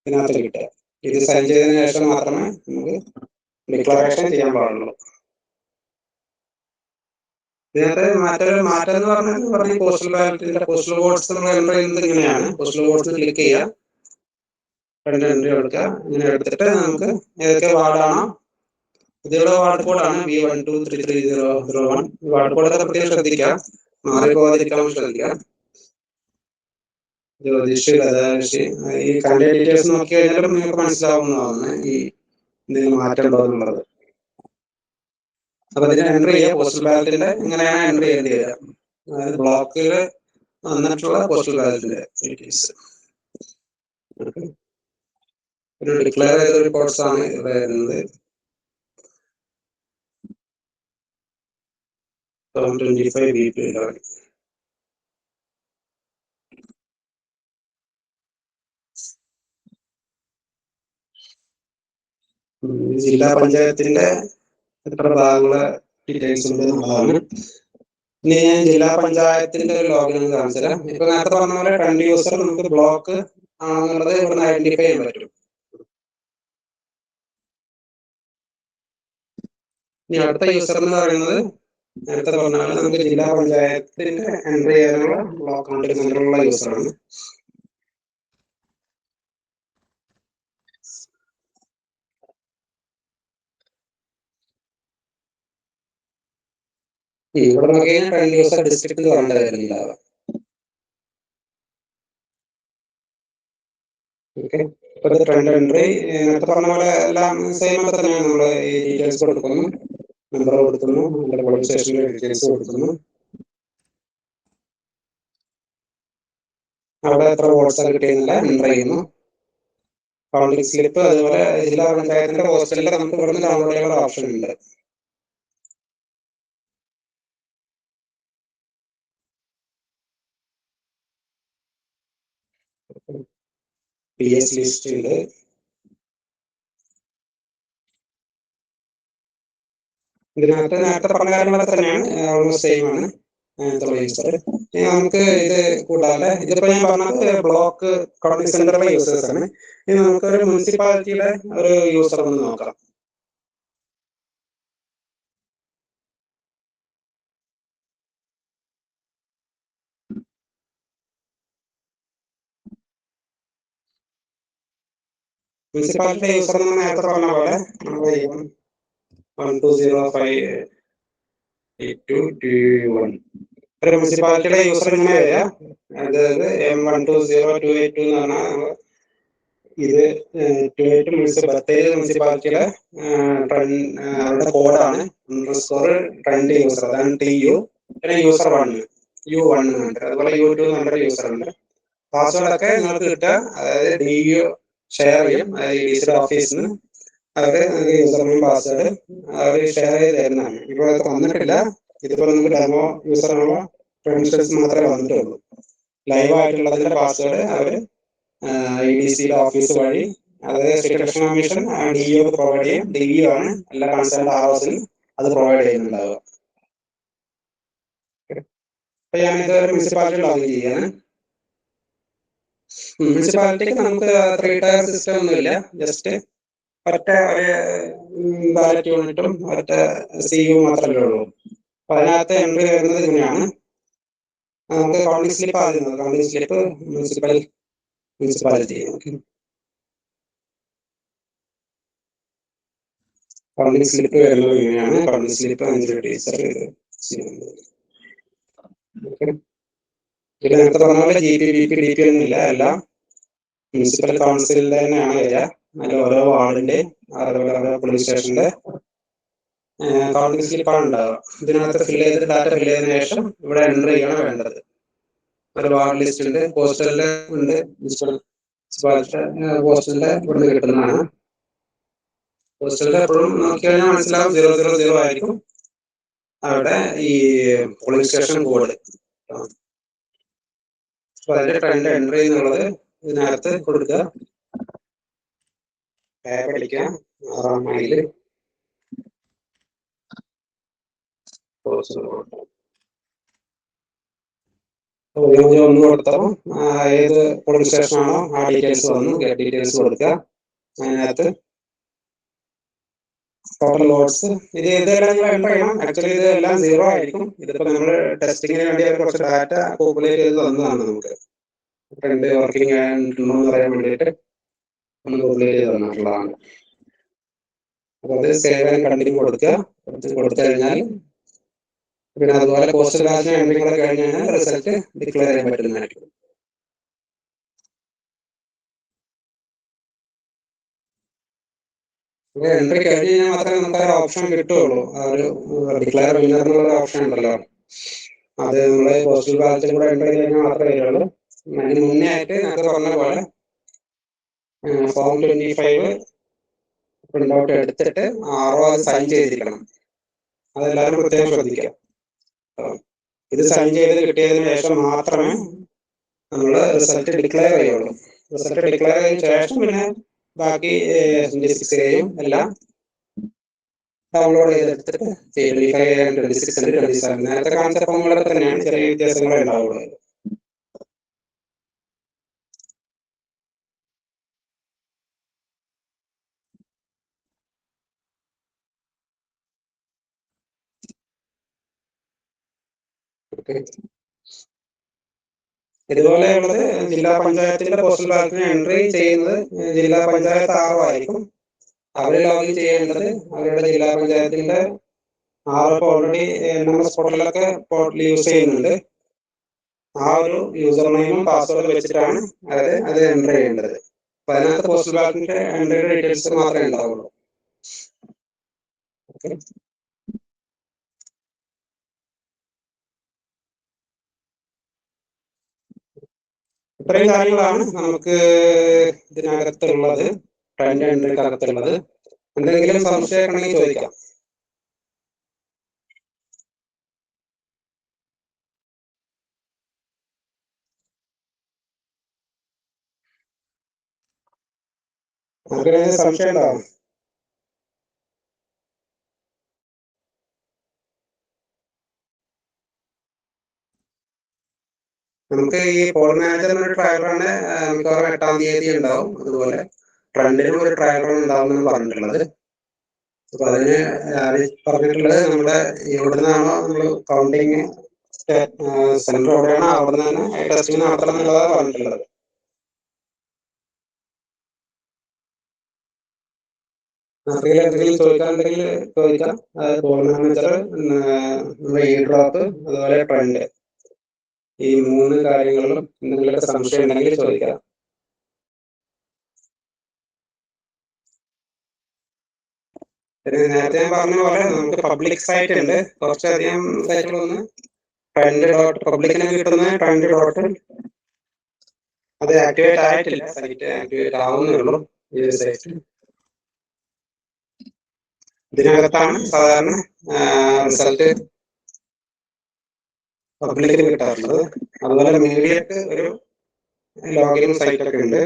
ഇതിനകത്ത് കിട്ടുക. ഇത് സൈൻ ചെയ്തതിനു ശേഷം മാത്രമേ നമുക്ക് ഡിക്ലറേഷൻ ചെയ്യാൻ പാടുള്ളൂ. ഇതിനകത്ത് മറ്റൊരു മാറ്റം എന്ന് പറഞ്ഞാൽ പോസ്റ്റൽ ബാലറ്റിന്റെ പോസ്റ്റൽ വോട്ട്സ് നമ്മൾ എൻ്റർ ചെയ്യുന്നത് ഇങ്ങനെയാണ്. പോസ്റ്റൽ വോട്ട്സ് ക്ലിക്ക് ചെയ്യുക, രണ്ട് എൻട്രി എടുക്കുക. ഇങ്ങനെ എടുത്തിട്ട് നമുക്ക് ഏതൊക്കെ വാർഡാണോ, ഇതിലുള്ള വാർഡ് കോഡാണ് B123301. വാർഡ് കോഡൊക്കെ പ്രത്യേകം ശ്രദ്ധിക്കുക, മാറിപ്പോകാതിരിക്കാൻ ശ്രദ്ധിക്കുക. ജ്യോതിഷ്, ഗതാഗതി, ഈ കാൻഡിഡേറ്റ് ഡീറ്റെയിൽസ് നോക്കി കഴിഞ്ഞാലും നിങ്ങൾക്ക് മനസ്സിലാവുന്നതാണ് ഈ എന്തെങ്കിലും മാറ്റം ഉണ്ടോ എന്നുള്ളത്. അപ്പൊ ഇതിന് എൻട്രി ചെയ്യുക. പോസ്റ്റൽ ബാലറ്റിന്റെ ഇങ്ങനെയാണ് എൻട്രി ചെയ്യേണ്ടി വരിക. അതായത് ബ്ലോക്കിൽ വന്നിട്ടുള്ള പോസ്റ്റൽ ബാലറ്റിന്റെ ഡീറ്റെയിൽസ്. ഒരു ഡിക്ലെയർ ചെയ്ത റിപ്പോർട്ട്സ് ആണ് ഇവിടെ വരുന്നത്. 25 BP ജില്ലാ പഞ്ചായത്തിന്റെ എത്ര ഭാഗങ്ങളെ ഡീറ്റെയിൽസ് ഉണ്ട് എന്നുള്ളതാണ്. ഇനി ഞാൻ ജില്ലാ പഞ്ചായത്തിന്റെ ഒരു ലോഗിൻ കാണിച്ചുതരാം. ഇപ്പൊ നേരത്തെ പറഞ്ഞ പോലെ ട്രെൻഡ് യൂസർ നമുക്ക് ബ്ലോക്ക് ആണെന്നുള്ളത് ഇവിടെ ഐഡന്റിഫൈ ചെയ്യാൻ പറ്റും. ഇനി അടുത്ത യൂസർ എന്ന് പറയുന്നത് നേരത്തെ പറഞ്ഞ പോലെ നമുക്ക് ജില്ലാ പഞ്ചായത്തിന്റെ എൻട്രി ചെയ്യാനുള്ള ബ്ലോക്ക് കൗണ്ടിംഗ് സെന്ററിലുള്ള യൂസറാണ്. ഇവിടെ നോക്കി കഴിഞ്ഞാൽ ട്രെൻഡ് യൂസർ ഡിസ്ട്രിക്ട് പറഞ്ഞിട്ട് വരുന്നുണ്ടാവുക. ഓക്കെ, ഇപ്പൊ ട്രെൻഡ് എൻട്രി നേരത്തെ പറഞ്ഞ പോലെ എല്ലാം സെയിം ഒക്കെ തന്നെയാണ്. നമ്മൾ ഈ ഡീറ്റെയിൽസ് കൊടുക്കുന്നു, നമ്പർ കൊടുക്കുന്നു, നമ്മുടെ പോളിംഗ് സ്റ്റേഷനിലെ ഡീറ്റെയിൽസ് കൊടുക്കുന്നു, അവിടെ എത്ര വോട്ട്സ് കിട്ടിയെന്നില്ല എൻട്രി ചെയ്യുന്നു. കൗണ്ടിംഗ് സ്ലിപ്പ്, അതുപോലെ ജില്ലാ പഞ്ചായത്തിന്റെ പോസ്റ്റലിൽ നമുക്ക് ഇവിടെ നിന്ന് ഡൗൺലോഡ് ചെയ്യാനുള്ള ഓപ്ഷൻ ഉണ്ട്. PS ലിസ്റ്റ് ഉണ്ട്. ഇതിനകത്ത് നേരത്തെ പറഞ്ഞ കാര്യങ്ങളൊക്കെ തന്നെയാണ്, ഓൾമോസ്റ്റ് സെയിം ആണ്. നമുക്ക് ഇത് കൂടാതെ ഇതിപ്പോ ഞാൻ പറഞ്ഞത് ബ്ലോക്ക് കൗണ്ടിംഗ് സെന്ററിലെ യൂസേഴ്സ് ആണ്. ഇനി നമുക്ക് ഒരു മുനിസിപ്പാലിറ്റിയുടെ ഒരു യൂസർ ഒന്ന് നോക്കാം. മുനിസിപ്പാലിറ്റി യൂസർ എന്ന് നേരത്തെ പറഞ്ഞ പോലെ നമ്മൾ 12058221 ഒരു മുനിസിപ്പാലിറ്റിയുടെ യൂസർ ഇങ്ങനെ വരിക. അതായത് M120282 എന്ന് പറഞ്ഞാൽ ഇത് 28 ബത്തേരി മുനിസിപ്പാലിറ്റിയുടെ അവരുടെ കോഡാണ്. ട്രെൻഡ് യൂസർ, അതാണ് TU. പിന്നെ യൂസർ 1 U1 എന്നുണ്ട്, അതുപോലെ U2 എന്നൊരു യൂസർ ഉണ്ട്. പാസ്വേഡ് ഒക്കെ നിങ്ങൾക്ക് കിട്ടുക, അതായത് DU ഷെയർ ചെയ്യും DC ഓഫീസിൽ നിന്ന്. അവര് യൂസർ നെയിം പാസ്വേഡ് അവർ ഷെയർ ചെയ്ത് തരുന്നതാണ്. ഇപ്പോൾ അത് വന്നിട്ടില്ല. ഇതിപ്പോ നമുക്ക് ഡെമോ യൂസറിനുള്ള ക്രെഡൻഷ്യൽസ് മാത്രമേ വന്നിട്ടുള്ളൂ. ലൈവ് ആയിട്ടുള്ളതിന്റെ പാസ്വേഡ് അവര് DC ഓഫീസ് വഴി, അതായത് state election commission DU provide ചെയ്യും. DU ആണ് എല്ലാ കൺസേൺ ROസിനും അത് പ്രൊവൈഡ് ചെയ്യുന്നുണ്ടാവുക. അപ്പൊ ഞാനിത് ഒരു മുനിസിപ്പാലിറ്റി ലോഗിൻ ചെയ്യാണ്. മുനിസിപ്പാലിറ്റിക്ക് നമുക്ക് 3 ടയർ സിസ്റ്റം ഒന്നുമില്ല. ജസ്റ്റ് ഒറ്റ ഒരു ബാലറ്റ് യൂണിറ്റും ഒറ്റ CU മാത്രമേ ഉള്ളൂ. അപ്പൊ അതിനകത്ത് എൻട്രി വരുന്നത് ഇങ്ങനെയാണ്. നമുക്ക് കൗണ്ടിംഗ് സ്ലിപ്പ് ആദ്യം, counting slip municipality counting slip വരുന്നത് ഇങ്ങനെയാണ്. Counting slip 5 teacher. ഇത് നേരത്തെ പറഞ്ഞ പോലെ GP BP DP ഒന്നുമില്ല, എല്ലാം മുനിസിപ്പൽ കൗൺസിലിന്റെ തന്നെയാണ് വരിക. അതിൽ ഓരോ വാർഡിന്റെ അതുപോലെ ഓരോ പോലീസ് സ്റ്റേഷന്റെ കൗണ്ടിംഗ് സ്ലിപ്പാണ് ഉണ്ടാവുക. ഇതിനകത്ത് ഫില്ല് ചെയ്ത് ഡാറ്റ ഫില്ല് ചെയ്തതിനു ശേഷം ഇവിടെ എൻട്രി ചെയ്യാണ് വേണ്ടത്. ഒരു വാർഡ് ലിസ്റ്റ് ഉണ്ട്, പോസ്റ്റലിന്റെ ഉണ്ട്, പോസ്റ്റലിന്റെ ഇവിടുന്ന് കിട്ടുന്നതാണ്. പോസ്റ്റലിന്റെ എപ്പോഴും നോക്കി കഴിഞ്ഞാൽ മനസ്സിലാവും 000 ആയിരിക്കും അവിടെ ഈ പോളിംഗ് സ്റ്റേഷൻ കോഡ്. അപ്പൊ അതിന്റെ ട്രെൻഡ് എൻട്രി എന്നുള്ളത് ഇതിനകത്ത് കൊടുക്കുക, ടാബ് അടിക്കുക, 6 മൈല് ഒന്ന് കൊടുത്തപ്പോൾ ഏത് പോളിംഗ് സ്റ്റേഷൻ ആണോ ആ ഡീറ്റെയിൽസ് വന്നു, ഗെറ്റ് ഡീറ്റെയിൽസ് കൊടുക്കുക. അതിനകത്ത് ടോട്ടൽ ലോഡ്സ് ഇതെല്ലാം നിങ്ങൾ എൻ്റർ ചെയ്യണം. ആക്ച്വലി ഇത് എല്ലാം 0 ആയിരിക്കും. ഇതിപ്പോ നമ്മൾ ടെസ്റ്റിങ്ങിന് വേണ്ടി അവർ കുറച്ച് ഡാറ്റ പോപ്പുലേറ്റ് ചെയ്ത് തന്നതാണ് നമുക്ക്. ട്രെൻഡ് വർക്കിംഗ് ആയിട്ടുണ്ടോ എന്ന് പറയാൻ വേണ്ടിയിട്ട് നമ്മൾ പോപ്പുലേറ്റ് ചെയ്ത് തന്നിട്ടുള്ളതാണ്. അപ്പോൾ അത് സേവ് ആൻഡ് കണ്ടിന്യൂ കൊടുക്കുക. കൊടുത്തു കഴിഞ്ഞാൽ പിന്നെ അതുപോലെ പോസ്റ്റൽ ബാലറ്റിന് എൻട്രി കൂടെ കഴിഞ്ഞ് കഴിഞ്ഞാൽ റിസൾട്ട് ഡിക്ലെയർ ചെയ്യാൻ പറ്റുന്നതായിരിക്കും. എൻട്രി കഴിഞ്ഞ് കഴിഞ്ഞാൽ മാത്രമേ നമുക്ക് ആ ഓപ്ഷൻ കിട്ടുള്ളൂ. ആ ഒരു ഡിക്ലെയർ വിന്നർ എന്നുള്ള ഓപ്ഷൻ ഉണ്ടല്ലോ, അത് നമ്മൾ പോസ്റ്റൽ ബാലറ്റിൽ കൂടെ എൻട്രി ചെയ്ത് കഴിഞ്ഞാൽ മാത്രമേ വരുള്ളൂ. അതിന് മുന്നേ ആയിട്ട് നേരത്തെ പറഞ്ഞ പോലെ ഫോം 25 പ്രിന്റ് ഔട്ട് എടുത്തിട്ട് ആറോ അത് സൈൻ ചെയ്തിരിക്കണം. അതെല്ലാവരും പ്രത്യേകം ശ്രദ്ധിക്കുക. ഇത് സൈൻ ചെയ്ത് കിട്ടിയതിന് ശേഷം മാത്രമേ നമ്മൾ റിസൾട്ട് ഡിക്ലെയർ ചെയ്യുള്ളൂ. റിസൾട്ട് ഡിക്ലെയർ ചെയ്തതിനു ശേഷം പിന്നെ ബാക്കി 26 എല്ലാം ഡൗൺലോഡ് ചെയ്തെടുത്തിട്ട് 25 and 26 and 27 നേരത്തെ കാണിച്ച ഫോമുകളൊക്കെ തന്നെയാണ്, ചെറിയ വ്യത്യാസങ്ങളെ ഉണ്ടാവുള്ളൂ. ഇതുപോലെയുള്ളത് ജില്ലാ പഞ്ചായത്തിന്റെ പോസ്റ്റൽ ബാലറ്റിന് എൻട്രി ചെയ്യുന്നത് ജില്ലാ പഞ്ചായത്ത് ആർഒ ആയിരിക്കും. അവർ ലോഗിൻ ചെയ്യേണ്ടത് അവരുടെ ജില്ലാ പഞ്ചായത്തിന്റെ ആർഒ ഓൾറെഡി NMS പോർട്ടലൊക്കെ യൂസ് ചെയ്യുന്നുണ്ട്. ആ ഒരു യൂസർ നെയിമും പാസ്വേഡും വെച്ചിട്ടാണ് അത് എൻട്രി ചെയ്യേണ്ടത്. അപ്പൊ അതിനകത്ത് പോസ്റ്റൽ ബാലറ്റിന്റെ എൻട്രി ഡീറ്റെയിൽസ് മാത്രമേ ഉണ്ടാവുള്ളൂ. ഓക്കെ, ഇത്രയും കാര്യങ്ങളാണ് നമുക്ക് ഇതിനകത്തുള്ളത്, ട്രെൻഡ് എൻട്രിക്കകത്തുള്ളത്. എന്തെങ്കിലും സംശയമൊക്കെ ഉണ്ടെങ്കിൽ ചോദിക്കാം. ആർക്കെങ്കിലും സംശയം ഉണ്ടോ? നമുക്ക് ഈ പോൾ മാനേജറിന് ഒരു ട്രയൽ റണ് മിക്കവാറും 8-ാം തീയതി ഉണ്ടാവും. അതുപോലെ ട്രെൻഡിനും ഒരു ട്രയൽ റൺ ഉണ്ടാവും എന്നാണ് പറഞ്ഞിട്ടുള്ളത്. അപ്പൊ അതിന് പറഞ്ഞിട്ടുള്ളത് നമ്മുടെ എവിടെ നിന്നാണോ നമ്മൾ കൗണ്ടിങ് സെന്റർ എവിടെയാണോ അവിടെ നിന്ന് തന്നെ ടെസ്റ്റിംഗ് നടത്തണം എന്നുള്ളതാണ് പറഞ്ഞിട്ടുള്ളത്. ആർക്കെങ്കിലും എന്തെങ്കിലും ചോദിക്കാനുണ്ടെങ്കിൽ ചോദിക്കാം. അതായത് പോൾ മാനേജർ, നമ്മുടെ ഇ ഡ്രോപ്പ്, അതുപോലെ ട്രെൻഡ്, ഈ 3 കാര്യങ്ങളിലും എന്തെങ്കിലുമൊക്കെ സംശയം ഉണ്ടെങ്കിൽ ചോദിക്കാം. പിന്നെ നേരത്തെ ഞാൻ പറഞ്ഞ പോലെ നമുക്ക് പബ്ലിക് സൈറ്റ് ഉണ്ട്, കുറച്ചധികം സൈറ്റുകളൊന്ന് ട്രെൻഡ് ഡോട്ട് പബ്ലിക്കിന് കിട്ടുന്ന ട്രെൻഡ് ഡോട്ട് അത് ആക്ടിവേറ്റ് ആയിട്ടില്ല, സൈറ്റ് ആക്ടിവേറ്റ് ആവുന്നേ ഉള്ളൂ. ഈ ഒരു സൈറ്റ് ഇതിനകത്താണ് സാധാരണ റിസൾട്ട് പബ്ലിക്കിന് കിട്ടാറുള്ളത്. അതുപോലെ മീഡിയക്ക് ഒരു ലോഗിൻ സൈറ്റ് ഒക്കെ ഉണ്ട്.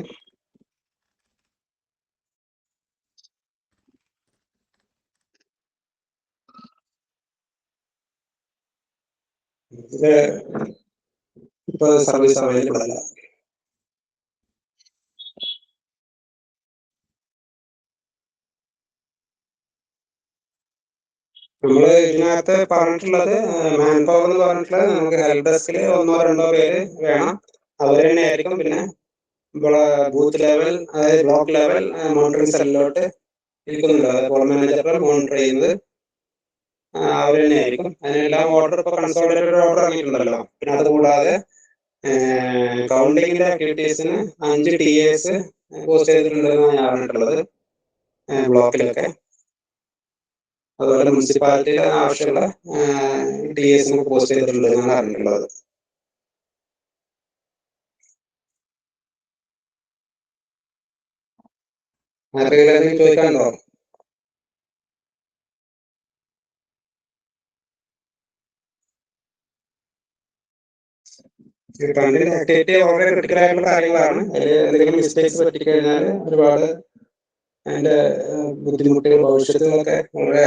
ഇത് ഇപ്പൊ സർവീസ് അവൈലബിൾ അല്ല. നമ്മള് ഇതിനകത്ത് പറഞ്ഞിട്ടുള്ളത് മാൻ പവർ എന്ന് പറഞ്ഞിട്ടുള്ളത് നമുക്ക് ഹെൽപ്പ് ഡെസ്കിൽ 1-2 പേര് വേണം. അവർ തന്നെ ആയിരിക്കും. പിന്നെ ബൂത്ത് ലെവൽ, അതായത് ബ്ലോക്ക് ലെവൽ മോണിറ്ററിംഗ് സെല്ലിലോട്ട് ഇരിക്കുന്നുണ്ട്. അത് പോൾ മാനേജർ മോണിറ്റർ ചെയ്യുന്നത് അവർ തന്നെ ആയിരിക്കും. അതിനെല്ലാം ഓർഡർ ഇപ്പൊ കൺസോളിഡേറ്റഡ് ഓർഡർ ഇറങ്ങിയിട്ടുണ്ടല്ലോ. പിന്നെ അതുകൂടാതെ കൗണ്ടിങ്ങിന്റെ ആക്ടിവിറ്റീസിന് 5 TAs പോസ്റ്റ് ചെയ്തിട്ടുണ്ടെന്നാണ് ഞാൻ അറിഞ്ഞിട്ടുള്ളത് ബ്ലോക്കിലൊക്കെ. അതുപോലെ മുനിസിപ്പാലിറ്റിയിൽ ആവശ്യമുള്ള TAs പോസ്റ്റ് ചെയ്തിട്ടുണ്ട് എന്നാണ് അറിഞ്ഞിട്ടുള്ളത്. ആർക്കെങ്കിലും എന്തെങ്കിലും ചോദിക്കാനുണ്ടോ? ട്രെൻഡിന്റെ ആക്ടിവിറ്റി വളരെ ക്രിട്ടിക്കൽ ആയിട്ടുള്ള കാര്യങ്ങളാണ്. അതിൽ എന്തെങ്കിലും മിസ്റ്റേക്സ് പറ്റിക്കഴിഞ്ഞാൽ ഒരുപാട് അതിന്റെ ബുദ്ധിമുട്ടുകൾ ഭവിഷ്യത്തുകളൊക്കെ വളരെ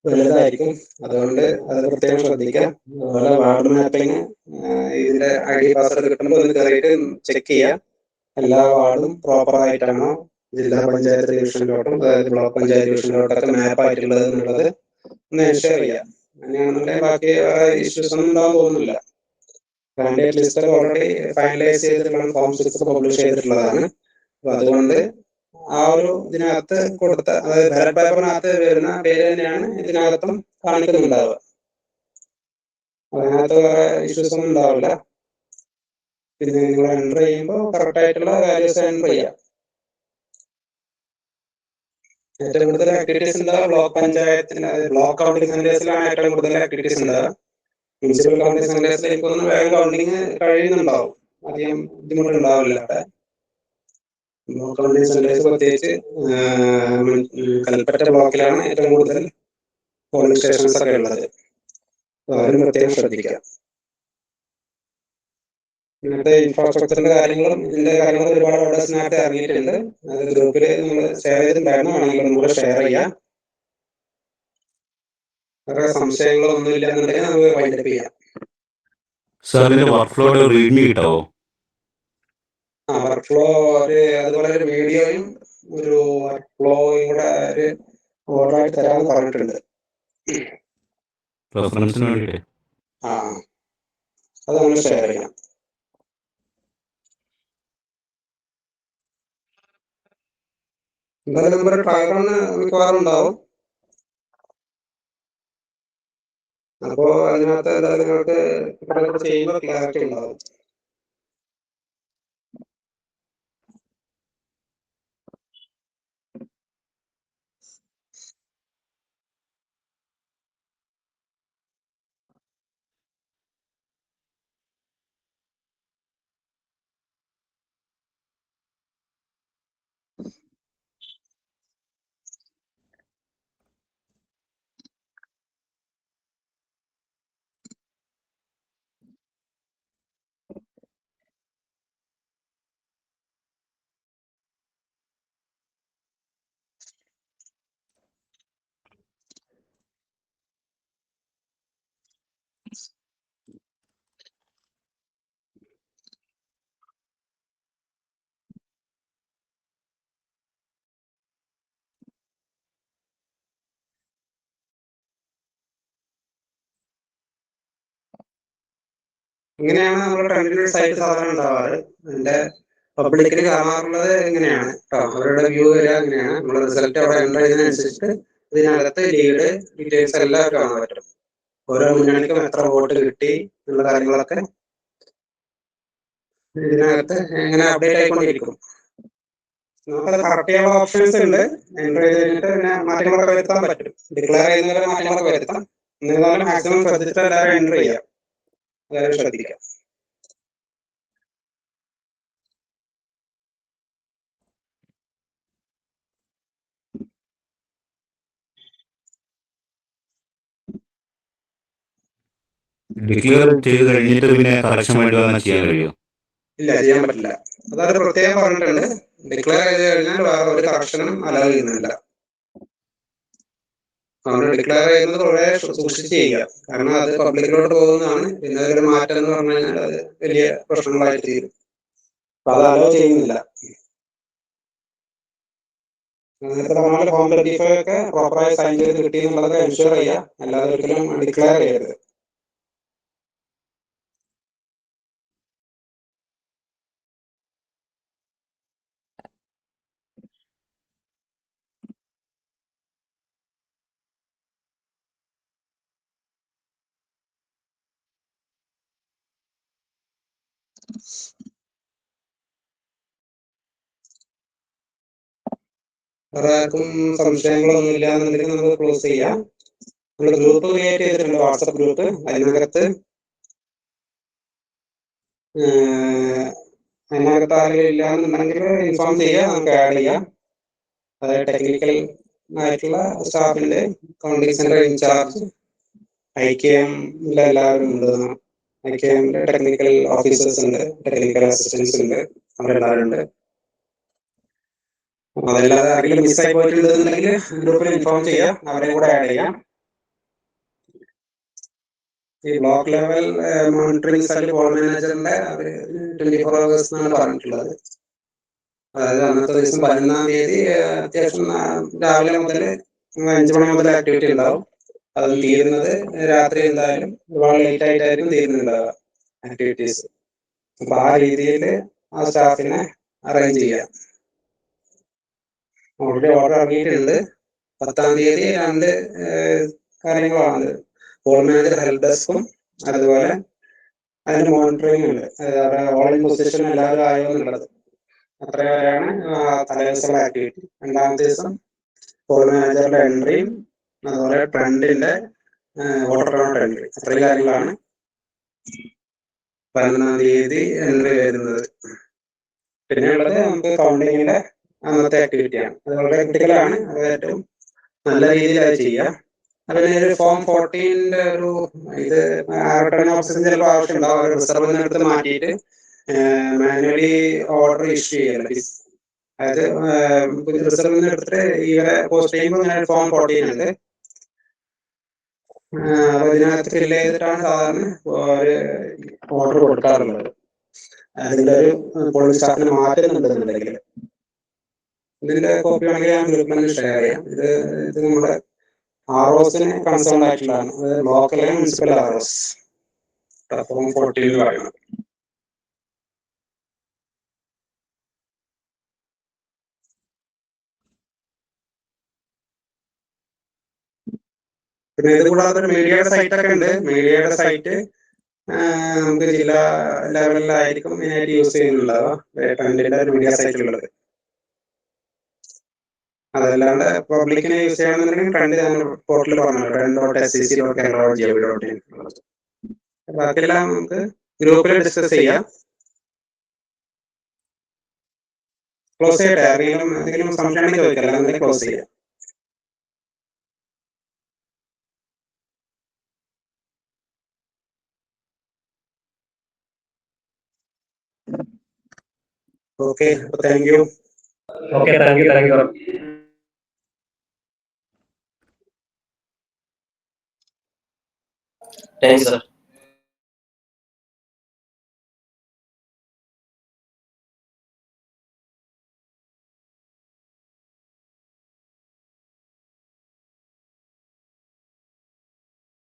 വലുതായിരിക്കും. അതുകൊണ്ട് അത് പ്രത്യേകം ശ്രദ്ധിക്കാം. അതുപോലെ വാർഡ് മാപ്പിംഗ്, ഇതിന്റെ ID പാസ്വേഡ് കിട്ടുമ്പോൾ ഒന്ന് കയറിയിട്ട് ചെക്ക് ചെയ്യാം എല്ലാ വാർഡും പ്രോപ്പർ ആയിട്ടാണോ ജില്ലാ പഞ്ചായത്ത് ഡിവിഷനിലോട്ടും അതായത് ബ്ലോക്ക് പഞ്ചായത്ത് ഡിവിഷനിലോട്ടൊക്കെ മാപ്പ് ആയിട്ടുള്ളത് എന്നുള്ളത് ഒന്ന് എൻഷുർ ചെയ്യാം. അങ്ങനെയാണെന്നുണ്ടെങ്കിൽ ബാക്കി വേറെ ഇഷ്യൂസ് ഒന്നും ഉണ്ടാവാൻ തോന്നുന്നില്ല. കാൻഡിഡേറ്റ് ലിസ്റ്റ് ഒക്കെ ഓൾറെഡി ഫൈനലൈസ് ചെയ്തിട്ടുള്ള ഫോം 6 പബ്ലിഷ് ചെയ്തിട്ടുള്ളതാണ്. അപ്പൊ അതുകൊണ്ട് ആ ഒരു ഇതിനകത്ത് കൊടുത്ത അതായത് ബാലറ്റ് പേപ്പറിനകത്ത് വരുന്ന പേര് തന്നെയാണ് ഇതിനകത്തും കാണിക്കുന്നുണ്ടാവുക. അതിനകത്ത് വേറെ ഇഷ്യൂസ് ഒന്നും ഉണ്ടാവില്ല. പിന്നെ നിങ്ങൾ എൻ്റർ ചെയ്യുമ്പോൾ കറക്റ്റ് ആയിട്ടുള്ള വാല്യൂസ് എൻ്റർ ചെയ്യാം. ഏറ്റവും കൂടുതൽ ആക്ടിവിറ്റീസ് ഉണ്ടാവുക ബ്ലോക്ക് പഞ്ചായത്തിന് ബ്ലോക്ക് കൗണ്ടിംഗ് സെന്റേഴ്സിലാണ് ഏറ്റവും കൂടുതൽ ആക്ടിവിറ്റീസ് ഉണ്ടാവുക. മുനിസിപ്പൽ കൗണ്ടിംഗ് സെന്റേഴ്സിൽ എനിക്ക് തോന്നുന്നു വേഗം കൗണ്ടിങ് കഴിയുന്നുണ്ടാവും, അധികം ബുദ്ധിമുട്ടുണ്ടാവില്ല അവിടെ. ബ്ലോക്ക് കൗണ്ടിംഗ് സെന്റേഴ്സ് പ്രത്യേകിച്ച് കൽപ്പറ്റ ബ്ലോക്കിലാണ് ഏറ്റവും കൂടുതൽ പോളിംഗ് സ്റ്റേഷൻസ് ഒക്കെ ഉള്ളത്. അവരും പ്രത്യേകം ശ്രദ്ധിക്കാം. ഇന്നത്തെ ഇൻഫ്രാസ്ട്രക്ചറിന്റെ കാര്യങ്ങളും ഇതിന്റെ കാര്യങ്ങളും ഒരുപാട് ഓർഡേഴ്സിനകത്ത് ഇറങ്ങിയിട്ടുണ്ട്. അത് ഗ്രൂപ്പിൽ നമ്മൾ ഷെയർ ചെയ്തിട്ടുണ്ടായിരുന്നു, വേണമെങ്കിൽ ഒന്നുകൂടെ ഷെയർ ചെയ്യാം. വേറെ സംശയങ്ങളൊന്നും ഇല്ല എന്നുണ്ടെങ്കിൽ നമുക്ക് വൈൻഡപ്പ് ചെയ്യാം. സാറിന്റെ വർക്ക് ഫ്ലോ റീഡിങ് കിട്ടാവോ? വർക്ക് ഫ്ലോ അതുപോലെ ഒരു വീഡിയോയും ഒരു വർക്ക് ഫ്ലോയും കൂടെ ഒരു ഓർഡർ ആയിട്ട് തരാമെന്ന് പറഞ്ഞിട്ടുണ്ട്. റെഫറൻസിന് വേണ്ടിയിട്ട് അത് നമ്മൾ ഷെയർ ചെയ്യാം. എന്തായാലും നമ്മുടെ ട്രയൽ റൺ മിക്കവാറും ഉണ്ടാവും. അപ്പോ അതിനകത്ത് എന്തായാലും നിങ്ങൾക്ക് ചെയ്യുമ്പോൾ ക്ലാരിറ്റി ഉണ്ടാവും. ഇങ്ങനെയാണ് നമ്മുടെ കണ്ടിന്യൂസ് ആയിട്ട് സാധാരണ ഉണ്ടാവാറ്. അതിന്റെ പബ്ലിക്കിന് കാണാറുള്ളത് എങ്ങനെയാണ് കേട്ടോ, അവരുടെ വ്യൂ വരിക എങ്ങനെയാണ്. നമ്മൾ റിസൾട്ട് അവിടെ എൻ്റർ ചെയ്യുന്നതിനനുസരിച്ചിട്ട് ഇതിനകത്ത് ലീഡ് ഡീറ്റെയിൽസ് എല്ലാം കാണാൻ പറ്റും. ഓരോ മുന്നണിക്കും എത്ര വോട്ട് കിട്ടി എന്നുള്ള കാര്യങ്ങളൊക്കെ ഇതിനകത്ത് എങ്ങനെ അപ്ഡേറ്റ് ആയിക്കൊണ്ടിരിക്കും. നമുക്കത് കറക്റ്റ് ചെയ്യാനുള്ള ഓപ്ഷൻസ് ഉണ്ട്. എൻ്റർ ചെയ്ത് കഴിഞ്ഞിട്ട് പിന്നെ മാറ്റങ്ങളൊക്കെ വരുത്താൻ പറ്റും. ഡിക്ലെയർ ചെയ്യുന്നവരെ മാറ്റങ്ങളൊക്കെ വരുത്താം. എന്നിരുന്നാലും മാക്സിമം ശ്രദ്ധിച്ചിട്ട് എല്ലാവരും എൻ്റർ ചെയ്യാം. എല്ലാവരും ശ്രദ്ധിക്കാം. ഡിക്ലെയർ ചെയ്ത് കഴിഞ്ഞിട്ട് പിന്നെ കറക്ഷൻ വേണ്ടി വന്നാൽ ചെയ്യാൻ കഴിയുമോ? ഇല്ല, ചെയ്യാൻ പറ്റില്ല. അതായത് പ്രത്യേകം പറഞ്ഞിട്ടുണ്ട്, ഡിക്ലെയർ ചെയ്ത് കഴിഞ്ഞാൽ വേറെ ഒരു കറക്ഷനും അലോ ചെയ്യുന്നില്ല. അതുകൊണ്ട് ഡിക്ലെയർ ചെയ്യുന്നത് വളരെ സൂക്ഷിച്ച് ചെയ്യുക. കാരണം അത് പബ്ലിക്കിലോട്ട് പോകുന്നതാണ്. പിന്നെ അതിലൊരു മാറ്റം എന്ന് പറഞ്ഞു കഴിഞ്ഞാൽ അത് വലിയ പ്രശ്നങ്ങളായിട്ട് തീരും. അപ്പൊ അത് അലോ ചെയ്യുന്നില്ല. നേരത്തെ പറഞ്ഞ പോലെ ഫോം 35 ഒക്കെ പ്രോപ്പറായി സൈൻ ചെയ്ത് കിട്ടി എന്നുള്ളത് എൻഷുർ ചെയ്യുക. അല്ലാതെ ഒരിക്കലും ഡിക്ലെയർ ചെയ്യരുത്. വേറെ ആർക്കും സംശയങ്ങളൊന്നും ഇല്ല എന്നുണ്ടെങ്കിൽ നമുക്ക് ക്ലോസ് ചെയ്യാം. നമ്മൾ ഗ്രൂപ്പ് ക്രിയേറ്റ് ചെയ്തിട്ടുണ്ട്, വാട്സപ്പ് ഗ്രൂപ്പ്. അതിനകത്ത് ആരെങ്കിലും ഇല്ല എന്നുണ്ടെങ്കിൽ ഇൻഫോം ചെയ്യുക, നമുക്ക് ആഡ് ചെയ്യാം. അതായത് ടെക്നിക്കൽ ആയിട്ടുള്ള സ്റ്റാഫിന്റെ കൗണ്ടിങ് സെന്റർ ഇൻചാർജ് IKM എല്ലാവരും ഉണ്ട്. IKM ടെക്നിക്കൽ ഓഫീസേഴ്സ് ഉണ്ട്, ടെക്നിക്കൽ അസിസ്റ്റൻസ് ഉണ്ട്, അവരെല്ലാവരും ഉണ്ട്. അപ്പൊ അതല്ലാതെ ആരെങ്കിലും മിസ്സായി പോയിട്ടുണ്ടെന്നുണ്ടെങ്കിൽ ഗ്രൂപ്പിൽ ഇൻഫോം ചെയ്യാം, അവരെ കൂടെ ആഡ് ചെയ്യാം. ഈ block level monitoring cell poll മാനേജറിന്റെ 24 hours എന്നാണ് പറഞ്ഞിട്ടുള്ളത്. അതായത് അന്നത്തെ ദിവസം 11-ാം തീയതി അത്യാവശ്യം രാവിലെ മുതൽ 5 മണി മുതൽ ആക്ടിവിറ്റി ഉണ്ടാവും. അത് തീരുന്നത് രാത്രി എന്തായാലും ഒരുപാട് ലേറ്റ് ആയിട്ടായിരിക്കും തീരുന്നുണ്ടാവുക ആക്ടിവിറ്റീസ്. അപ്പൊ ആ രീതിയിൽ ആ സ്റ്റാഫിനെ അറേഞ്ച് ചെയ്യാം. ഓൾറെഡി ഓർഡർ ഇറങ്ങിയിട്ടുണ്ട്. 10-ാം തീയതി 2 കാര്യങ്ങളാണ്. പോൾ മാനേജർ ഹെൽപ്പ് ഡെസ്കും അതുപോലെ അതിന്റെ മോണിറ്ററിംഗ് ഉണ്ട്. അവിടെ ഓൾ ഇൻ പൊസിഷൻ എല്ലാവരും ആയോ എന്നുള്ളത്. അത്ര വരെയാണ് തലേദിവസമുള്ള ആക്ടിവിറ്റി. 2-ാമത്തെ ദിവസം പോൾ മാനേജറിന്റെ എൻട്രിയും അതുപോലെ ട്രെൻഡിന്റെ വോട്ടർ ടേൺ എൻട്രി, അത്രയും കാര്യങ്ങളാണ് 11-ാം തീയതി എൻട്രി വരുന്നത്. പിന്നെ ഉള്ളത് നമുക്ക് കൗണ്ടിങ്ങിന്റെ അന്നത്തെ ആക്ടിവിറ്റിയാണ്. അത് വളരെ ക്രിട്ടിക്കലാണ്. അത് ഏറ്റവും നല്ല രീതിയിൽ അത് ചെയ്യാം. അതിന് ഒരു ഫോം 14ന്റെ ഒരു ഇത് റിട്ടേൺ ഓഫീസിന് ചിലപ്പോൾ ആവശ്യം ഉണ്ടാവും. അവർ റിസർവിൽ നിന്ന് എടുത്ത് മാറ്റിയിട്ട് മാനുവലി ഓർഡർ ഇഷ്യൂ ചെയ്യല്ല. അതായത് റിസർവിൽ നിന്ന് എടുത്തിട്ട് ഇവരെ പോസ്റ്റ് ചെയ്യുമ്പോൾ ഇങ്ങനെ ഒരു ഫോം 14 ഉണ്ട്. അപ്പൊ ഇതിനകത്ത് ഫില്ല് ചെയ്തിട്ടാണ് സാധാരണ ഒരു ഓർഡർ കൊടുക്കാറുള്ളത്. അതിന്റെ ഒരു പോളിംഗ് സ്റ്റാഫിനെ മാറ്റുന്നുണ്ടെന്നുണ്ടെങ്കിൽ ഇതിന്റെ കോപ്പി വേണമെങ്കിൽ ഞാൻ ഗ്രൂപ്പിൽ നിന്ന് ഷെയർ ചെയ്യാം. ഇത് നമ്മുടെ ROസിന് കൺസേൺ ആയിട്ടുള്ളതാണ്. ലോക്കൽ മുനിസിപ്പൽ ROs ഫോം 14 എന്ന് പറയുന്നത്. പിന്നെ ഇത് കൂടാതെ ഒരു മീഡിയയുടെ സൈറ്റ് ഒക്കെ ഉണ്ട്. മീഡിയയുടെ സൈറ്റ് നമുക്ക് ജില്ലാ ലെവലിലായിരിക്കും മെയിനായിട്ട് യൂസ് ചെയ്യുന്നുണ്ടാവുക. ട്രെൻഡിന്റെ ഒരു മീഡിയ സൈറ്റിലുള്ളത്. അതല്ലാണ്ട് പബ്ലിക്കിനെ യൂസ് ചെയ്യണമെന്നുണ്ടെങ്കിൽ ട്രെൻഡ് ഞാൻ പോർട്ടൽ പറഞ്ഞല്ലോ, trend.sec.kerala.gov.in. ബാക്കിയെല്ലാം നമുക്ക് ഗ്രൂപ്പിൽ ഡിസ്കസ് ചെയ്യാം. ക്ലോസ് ചെയ്യട്ടെ? എന്തെങ്കിലും സംശയം ഉണ്ടെങ്കിൽ ചോദിക്കാം, അല്ലെങ്കിൽ ക്ലോസ് ചെയ്യാം. Okay, thank you. Okay, thank you. Thanks sir.